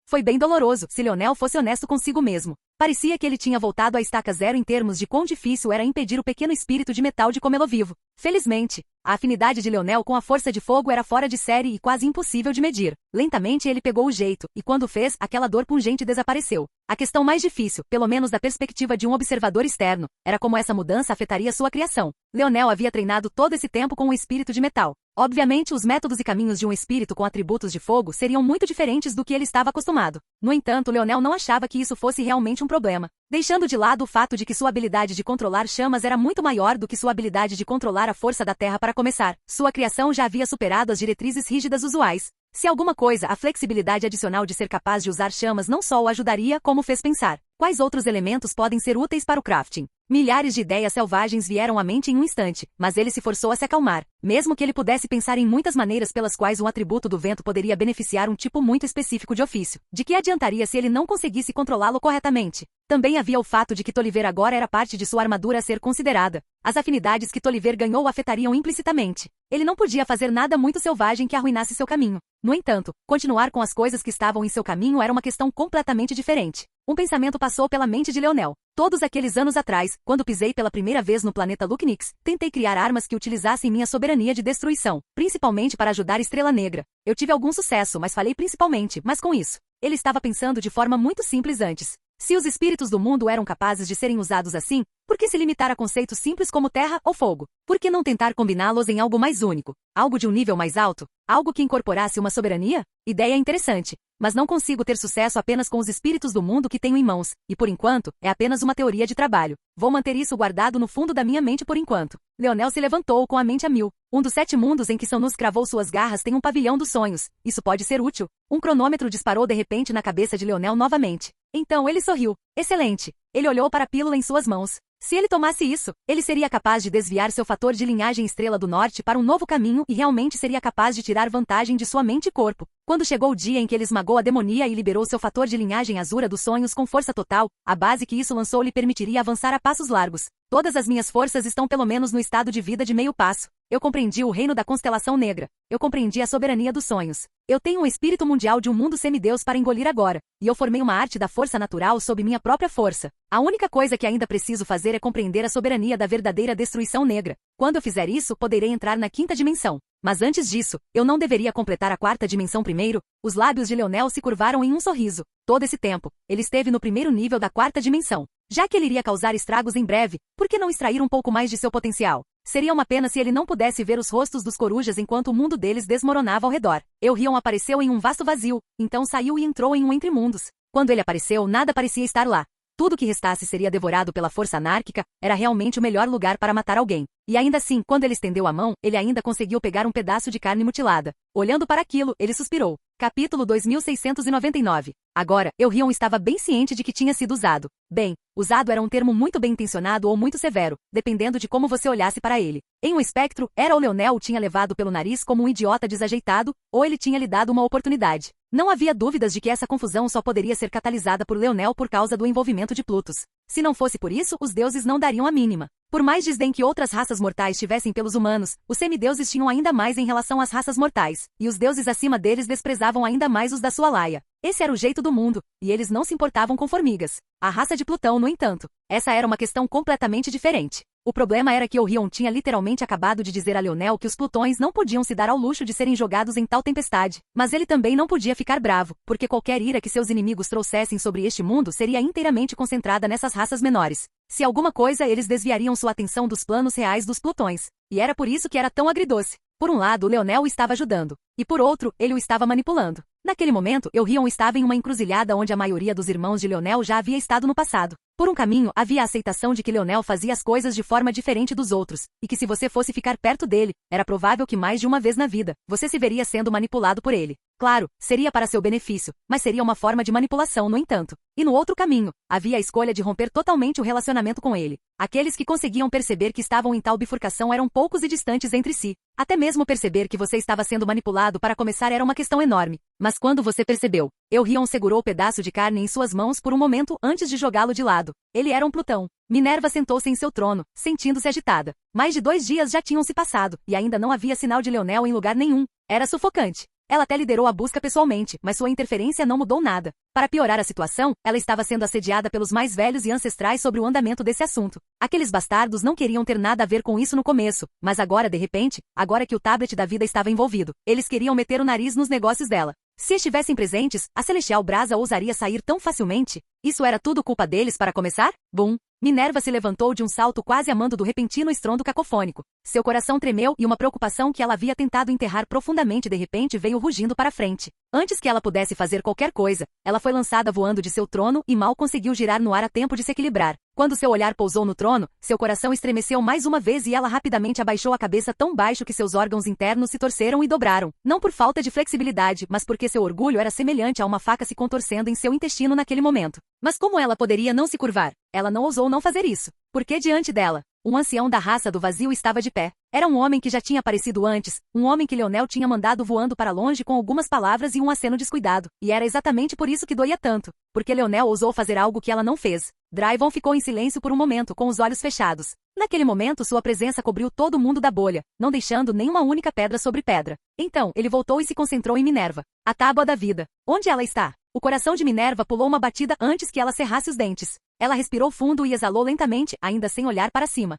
Foi bem doloroso, se Leonel fosse honesto consigo mesmo. Parecia que ele tinha voltado à estaca zero em termos de quão difícil era impedir o pequeno espírito de metal de comê-lo vivo. Felizmente, a afinidade de Leonel com a força de fogo era fora de série e quase impossível de medir. Lentamente ele pegou o jeito, e quando fez, aquela dor pungente desapareceu. A questão mais difícil, pelo menos da perspectiva de um observador externo, era como essa mudança afetaria sua criação. Leonel havia treinado todo esse tempo com um espírito de metal. Obviamente, os métodos e caminhos de um espírito com atributos de fogo seriam muito diferentes do que ele estava acostumado. No entanto, Leonel não achava que isso fosse realmente um problema. Deixando de lado o fato de que sua habilidade de controlar chamas era muito maior do que sua habilidade de controlar a força da terra para começar, sua criação já havia superado as diretrizes rígidas usuais. Se alguma coisa, a flexibilidade adicional de ser capaz de usar chamas não só o ajudaria, como fez pensar. Quais outros elementos podem ser úteis para o crafting? Milhares de ideias selvagens vieram à mente em um instante, mas ele se forçou a se acalmar. Mesmo que ele pudesse pensar em muitas maneiras pelas quais um atributo do vento poderia beneficiar um tipo muito específico de ofício, de que adiantaria se ele não conseguisse controlá-lo corretamente? Também havia o fato de que Tolliver agora era parte de sua armadura a ser considerada. As afinidades que Tolliver ganhou o afetariam implicitamente. Ele não podia fazer nada muito selvagem que arruinasse seu caminho. No entanto, continuar com as coisas que estavam em seu caminho era uma questão completamente diferente. Um pensamento passou pela mente de Leonel. Todos aqueles anos atrás, quando pisei pela primeira vez no planeta Lucknix, tentei criar armas que utilizassem minha soberania de destruição, principalmente para ajudar Estrela Negra. Eu tive algum sucesso, mas falhei principalmente, mas com isso. Ele estava pensando de forma muito simples antes. Se os espíritos do mundo eram capazes de serem usados assim, por que se limitar a conceitos simples como terra ou fogo? Por que não tentar combiná-los em algo mais único? Algo de um nível mais alto? Algo que incorporasse uma soberania? Ideia interessante. Mas não consigo ter sucesso apenas com os espíritos do mundo que tenho em mãos, e por enquanto, é apenas uma teoria de trabalho. Vou manter isso guardado no fundo da minha mente por enquanto. Leonel se levantou com a mente a mil. Um dos 7 mundos em que Sanus cravou suas garras tem um pavilhão dos sonhos. Isso pode ser útil. Um cronômetro disparou de repente na cabeça de Leonel novamente. Então ele sorriu. Excelente. Ele olhou para a pílula em suas mãos. Se ele tomasse isso, ele seria capaz de desviar seu fator de linhagem Estrela do Norte para um novo caminho e realmente seria capaz de tirar vantagem de sua mente e corpo. Quando chegou o dia em que ele esmagou a demonia e liberou seu fator de linhagem Azura dos sonhos com força total, a base que isso lançou lhe permitiria avançar a passos largos. Todas as minhas forças estão pelo menos no estado de vida de meio passo. Eu compreendi o reino da constelação negra. Eu compreendi a soberania dos sonhos. Eu tenho um espírito mundial de um mundo semideus para engolir agora. E eu formei uma arte da força natural sob minha própria força. A única coisa que ainda preciso fazer é compreender a soberania da verdadeira destruição negra. Quando eu fizer isso, poderei entrar na 5ª dimensão. Mas antes disso, eu não deveria completar a 4ª dimensão primeiro? Os lábios de Leonel se curvaram em um sorriso. Todo esse tempo, ele esteve no primeiro nível da 4ª dimensão. Já que ele iria causar estragos em breve, por que não extrair um pouco mais de seu potencial? Seria uma pena se ele não pudesse ver os rostos dos corujas enquanto o mundo deles desmoronava ao redor. Elrion apareceu em um vasto vazio, então saiu e entrou em um entremundos. Quando ele apareceu, nada parecia estar lá. Tudo que restasse seria devorado pela força anárquica, era realmente o melhor lugar para matar alguém. E ainda assim, quando ele estendeu a mão, ele ainda conseguiu pegar um pedaço de carne mutilada. Olhando para aquilo, ele suspirou. Capítulo 2699. Agora, Elrion estava bem ciente de que tinha sido usado. Bem, usado era um termo muito bem intencionado ou muito severo, dependendo de como você olhasse para ele. Em um espectro, era ou Leonel o tinha levado pelo nariz como um idiota desajeitado, ou ele tinha lhe dado uma oportunidade. Não havia dúvidas de que essa confusão só poderia ser catalisada por Leonel por causa do envolvimento de Plutus. Se não fosse por isso, os deuses não dariam a mínima. Por mais desdém que outras raças mortais tivessem pelos humanos, os semideuses tinham ainda mais em relação às raças mortais, e os deuses acima deles desprezavam ainda mais os da sua laia. Esse era o jeito do mundo, e eles não se importavam com formigas. A raça de Plutão, no entanto, essa era uma questão completamente diferente. O problema era que Elrion tinha literalmente acabado de dizer a Leonel que os Plutões não podiam se dar ao luxo de serem jogados em tal tempestade, mas ele também não podia ficar bravo, porque qualquer ira que seus inimigos trouxessem sobre este mundo seria inteiramente concentrada nessas raças menores. Se alguma coisa, eles desviariam sua atenção dos planos reais dos Plutões, e era por isso que era tão agridoce. Por um lado, Leonel o estava ajudando, e por outro, ele o estava manipulando. Naquele momento, Elrion estava em uma encruzilhada onde a maioria dos irmãos de Leonel já havia estado no passado. Por um caminho, havia a aceitação de que Leonel fazia as coisas de forma diferente dos outros, e que se você fosse ficar perto dele, era provável que mais de uma vez na vida, você se veria sendo manipulado por ele. Claro, seria para seu benefício, mas seria uma forma de manipulação, no entanto. E no outro caminho, havia a escolha de romper totalmente o relacionamento com ele. Aqueles que conseguiam perceber que estavam em tal bifurcação eram poucos e distantes entre si. Até mesmo perceber que você estava sendo manipulado para começar era uma questão enorme. Mas quando você percebeu, Elrion segurou o pedaço de carne em suas mãos por um momento antes de jogá-lo de lado. Ele era um Plutão. Minerva sentou-se em seu trono, sentindo-se agitada. Mais de 2 dias já tinham se passado, e ainda não havia sinal de Leonel em lugar nenhum. Era sufocante. Ela até liderou a busca pessoalmente, mas sua interferência não mudou nada. Para piorar a situação, ela estava sendo assediada pelos mais velhos e ancestrais sobre o andamento desse assunto. Aqueles bastardos não queriam ter nada a ver com isso no começo, mas agora, de repente, agora que o tablet da vida estava envolvido, eles queriam meter o nariz nos negócios dela. Se estivessem presentes, a Celestial Brasa ousaria sair tão facilmente? Isso era tudo culpa deles para começar? Bum! Minerva se levantou de um salto quase amando do repentino estrondo cacofônico. Seu coração tremeu e uma preocupação que ela havia tentado enterrar profundamente de repente veio rugindo para frente. Antes que ela pudesse fazer qualquer coisa, ela foi lançada voando de seu trono e mal conseguiu girar no ar a tempo de se equilibrar. Quando seu olhar pousou no trono, seu coração estremeceu mais uma vez e ela rapidamente abaixou a cabeça tão baixo que seus órgãos internos se torceram e dobraram. Não por falta de flexibilidade, mas porque seu orgulho era semelhante a uma faca se contorcendo em seu intestino naquele momento. Mas como ela poderia não se curvar? Ela não ousou não fazer isso. Porque diante dela, um ancião da raça do vazio estava de pé. Era um homem que já tinha aparecido antes, um homem que Leonel tinha mandado voando para longe com algumas palavras e um aceno descuidado. E era exatamente por isso que doía tanto. Porque Leonel ousou fazer algo que ela não fez. Dryvon ficou em silêncio por um momento, com os olhos fechados. Naquele momento sua presença cobriu todo o mundo da bolha, não deixando nenhuma única pedra sobre pedra. Então, ele voltou e se concentrou em Minerva. A tábua da vida. Onde ela está? O coração de Minerva pulou uma batida antes que ela cerrasse os dentes. Ela respirou fundo e exalou lentamente, ainda sem olhar para cima.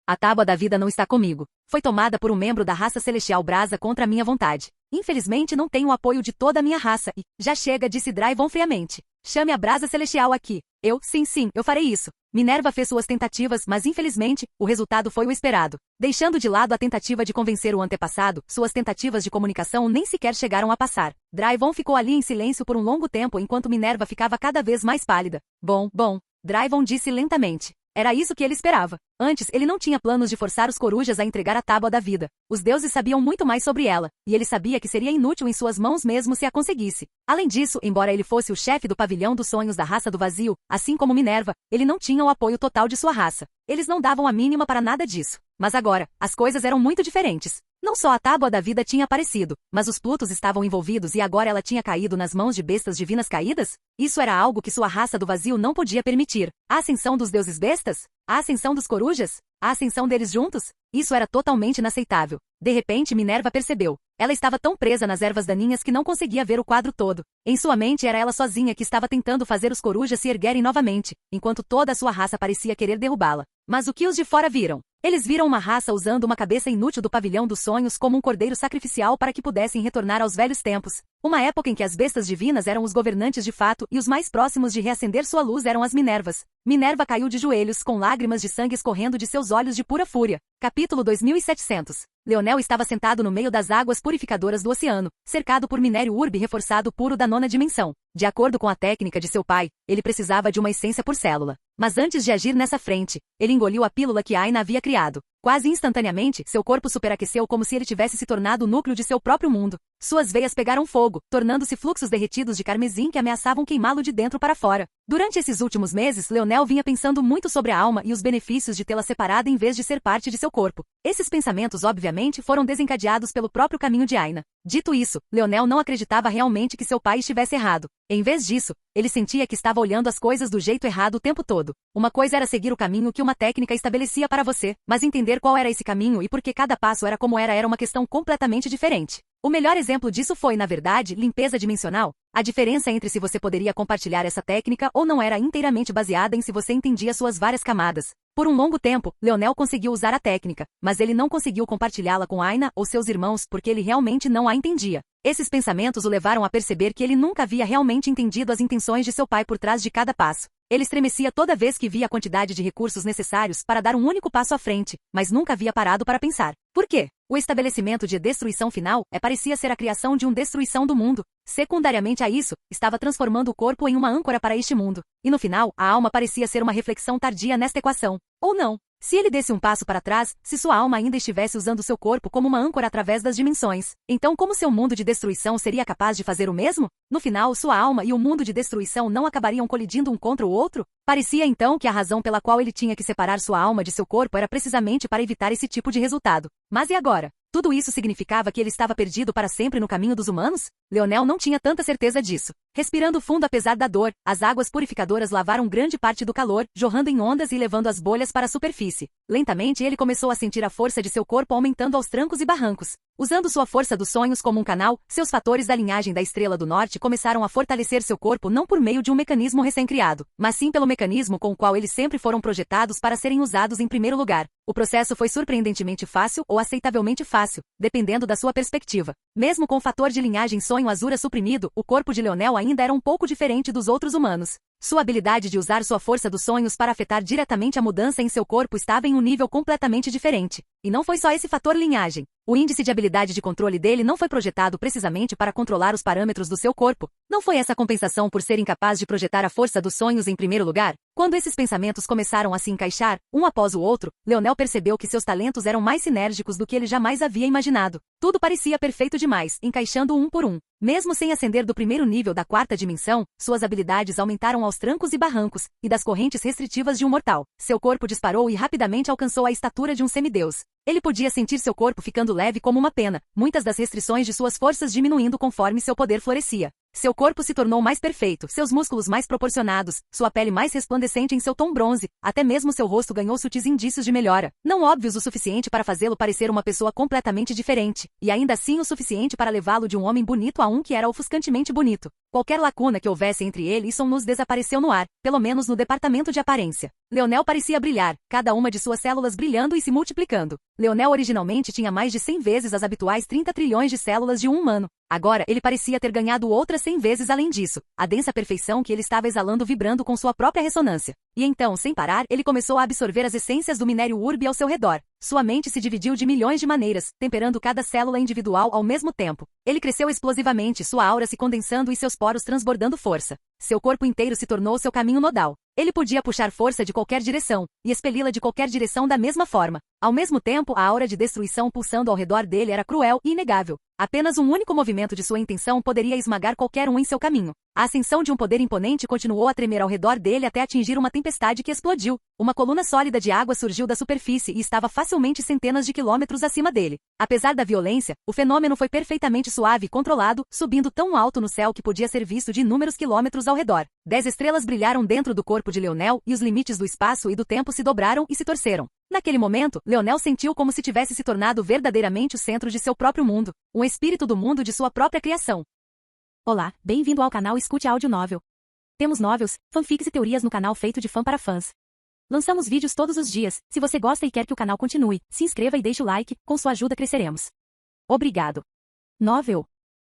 A tábua da vida não está comigo. Foi tomada por um membro da raça celestial Brasa contra a minha vontade. Infelizmente não tenho o apoio de toda a minha raça e... Já chega, disse Dryvon friamente. Chame a Brasa Celestial aqui. Sim, eu farei isso. Minerva fez suas tentativas, mas infelizmente, o resultado foi o esperado. Deixando de lado a tentativa de convencer o antepassado, suas tentativas de comunicação nem sequer chegaram a passar. Dryvon ficou ali em silêncio por um longo tempo enquanto Minerva ficava cada vez mais pálida. Bom, Dryvon disse lentamente. Era isso que ele esperava. Antes, ele não tinha planos de forçar os corujas a entregar a tábua da vida. Os deuses sabiam muito mais sobre ela, e ele sabia que seria inútil em suas mãos mesmo se a conseguisse. Além disso, embora ele fosse o chefe do pavilhão dos sonhos da raça do vazio, assim como Minerva, ele não tinha o apoio total de sua raça. Eles não davam a mínima para nada disso. Mas agora, as coisas eram muito diferentes. Não só a tábua da vida tinha aparecido, mas os Plutos estavam envolvidos e agora ela tinha caído nas mãos de bestas divinas caídas? Isso era algo que sua raça do vazio não podia permitir. A ascensão dos deuses bestas? A ascensão dos corujas? A ascensão deles juntos? Isso era totalmente inaceitável. De repente Minerva percebeu. Ela estava tão presa nas ervas daninhas que não conseguia ver o quadro todo. Em sua mente era ela sozinha que estava tentando fazer os corujas se erguerem novamente, enquanto toda a sua raça parecia querer derrubá-la. Mas o que os de fora viram? Eles viram uma raça usando uma cabeça inútil do pavilhão dos sonhos como um cordeiro sacrificial para que pudessem retornar aos velhos tempos. Uma época em que as bestas divinas eram os governantes de fato e os mais próximos de reacender sua luz eram as Minervas. Minerva caiu de joelhos, com lágrimas de sangue escorrendo de seus olhos de pura fúria. Capítulo 2700. Leonel estava sentado no meio das águas purificadoras do oceano, cercado por minério urbe reforçado puro da nona dimensão. De acordo com a técnica de seu pai, ele precisava de uma essência por célula. Mas antes de agir nessa frente, ele engoliu a pílula que Aina havia criado. Quase instantaneamente, seu corpo superaqueceu como se ele tivesse se tornado o núcleo de seu próprio mundo. Suas veias pegaram fogo, tornando-se fluxos derretidos de carmesim que ameaçavam queimá-lo de dentro para fora. Durante esses últimos meses, Leonel vinha pensando muito sobre a alma e os benefícios de tê-la separada em vez de ser parte de seu corpo. Esses pensamentos, obviamente, foram desencadeados pelo próprio caminho de Aina. Dito isso, Leonel não acreditava realmente que seu pai estivesse errado. Em vez disso, ele sentia que estava olhando as coisas do jeito errado o tempo todo. Uma coisa era seguir o caminho que uma técnica estabelecia para você, mas entender qual era esse caminho e por que cada passo era como era uma questão completamente diferente. O melhor exemplo disso foi, na verdade, limpeza dimensional. A diferença entre se você poderia compartilhar essa técnica ou não era inteiramente baseada em se você entendia suas várias camadas. Por um longo tempo, Leonel conseguiu usar a técnica, mas ele não conseguiu compartilhá-la com Aina ou seus irmãos porque ele realmente não a entendia. Esses pensamentos o levaram a perceber que ele nunca havia realmente entendido as intenções de seu pai por trás de cada passo. Ele estremecia toda vez que via a quantidade de recursos necessários para dar um único passo à frente, mas nunca havia parado para pensar. Por quê? O estabelecimento de destruição final parecia ser a criação de uma destruição do mundo. Secundariamente a isso, estava transformando o corpo em uma âncora para este mundo. E no final, a alma parecia ser uma reflexão tardia nesta equação. Ou não. Se ele desse um passo para trás, se sua alma ainda estivesse usando seu corpo como uma âncora através das dimensões, então como seu mundo de destruição seria capaz de fazer o mesmo? No final, sua alma e o mundo de destruição não acabariam colidindo um contra o outro? Parecia então que a razão pela qual ele tinha que separar sua alma de seu corpo era precisamente para evitar esse tipo de resultado. Mas e agora? Tudo isso significava que ele estava perdido para sempre no caminho dos humanos? Leonel não tinha tanta certeza disso. Respirando fundo apesar da dor, as águas purificadoras lavaram grande parte do calor, jorrando em ondas e levando as bolhas para a superfície. Lentamente ele começou a sentir a força de seu corpo aumentando aos trancos e barrancos. Usando sua força dos sonhos como um canal, seus fatores da linhagem da Estrela do Norte começaram a fortalecer seu corpo não por meio de um mecanismo recém-criado, mas sim pelo mecanismo com o qual eles sempre foram projetados para serem usados em primeiro lugar. O processo foi surpreendentemente fácil ou aceitavelmente fácil, dependendo da sua perspectiva. Mesmo com o fator de linhagem sonho Azura suprimido, o corpo de Leonel ainda era um pouco diferente dos outros humanos. Sua habilidade de usar sua força dos sonhos para afetar diretamente a mudança em seu corpo estava em um nível completamente diferente. E não foi só esse fator linhagem. O índice de habilidade de controle dele não foi projetado precisamente para controlar os parâmetros do seu corpo. Não foi essa compensação por ser incapaz de projetar a força dos sonhos em primeiro lugar? Quando esses pensamentos começaram a se encaixar, um após o outro, Leonel percebeu que seus talentos eram mais sinérgicos do que ele jamais havia imaginado. Tudo parecia perfeito demais, encaixando um por um. Mesmo sem ascender do primeiro nível da quarta dimensão, suas habilidades aumentaram aos trancos e barrancos, e das correntes restritivas de um mortal. Seu corpo disparou e rapidamente alcançou a estatura de um semideus. Ele podia sentir seu corpo ficando leve como uma pena, muitas das restrições de suas forças diminuindo conforme seu poder florescia. Seu corpo se tornou mais perfeito, seus músculos mais proporcionados, sua pele mais resplandecente em seu tom bronze, até mesmo seu rosto ganhou sutis indícios de melhora, não óbvios o suficiente para fazê-lo parecer uma pessoa completamente diferente, e ainda assim o suficiente para levá-lo de um homem bonito a um que era ofuscantemente bonito. Qualquer lacuna que houvesse entre ele e Sonus desapareceu no ar, pelo menos no departamento de aparência. Leonel parecia brilhar, cada uma de suas células brilhando e se multiplicando. Leonel originalmente tinha mais de 100 vezes as habituais 30 trilhões de células de um humano. Agora, ele parecia ter ganhado outras 100 vezes além disso, a densa perfeição que ele estava exalando vibrando com sua própria ressonância. E então, sem parar, ele começou a absorver as essências do minério urbe ao seu redor. Sua mente se dividiu de milhões de maneiras, temperando cada célula individual ao mesmo tempo. Ele cresceu explosivamente, sua aura se condensando e seus poros transbordando força. Seu corpo inteiro se tornou seu caminho nodal. Ele podia puxar força de qualquer direção, e expeli-la de qualquer direção da mesma forma. Ao mesmo tempo, a aura de destruição pulsando ao redor dele era cruel e inegável. Apenas um único movimento de sua intenção poderia esmagar qualquer um em seu caminho. A ascensão de um poder imponente continuou a tremer ao redor dele até atingir uma tempestade que explodiu. Uma coluna sólida de água surgiu da superfície e estava facilmente centenas de quilômetros acima dele. Apesar da violência, o fenômeno foi perfeitamente suave e controlado, subindo tão alto no céu que podia ser visto de inúmeros quilômetros ao redor. 10 estrelas brilharam dentro do corpo de Leonel e os limites do espaço e do tempo se dobraram e se torceram. Naquele momento, Leonel sentiu como se tivesse se tornado verdadeiramente o centro de seu próprio mundo, um espírito do mundo de sua própria criação. Olá, bem-vindo ao canal Escute Áudio Novel. Temos novels, fanfics e teorias no canal feito de fã para fãs. Lançamos vídeos todos os dias. Se você gosta e quer que o canal continue, se inscreva e deixe o like, com sua ajuda cresceremos. Obrigado. Novel.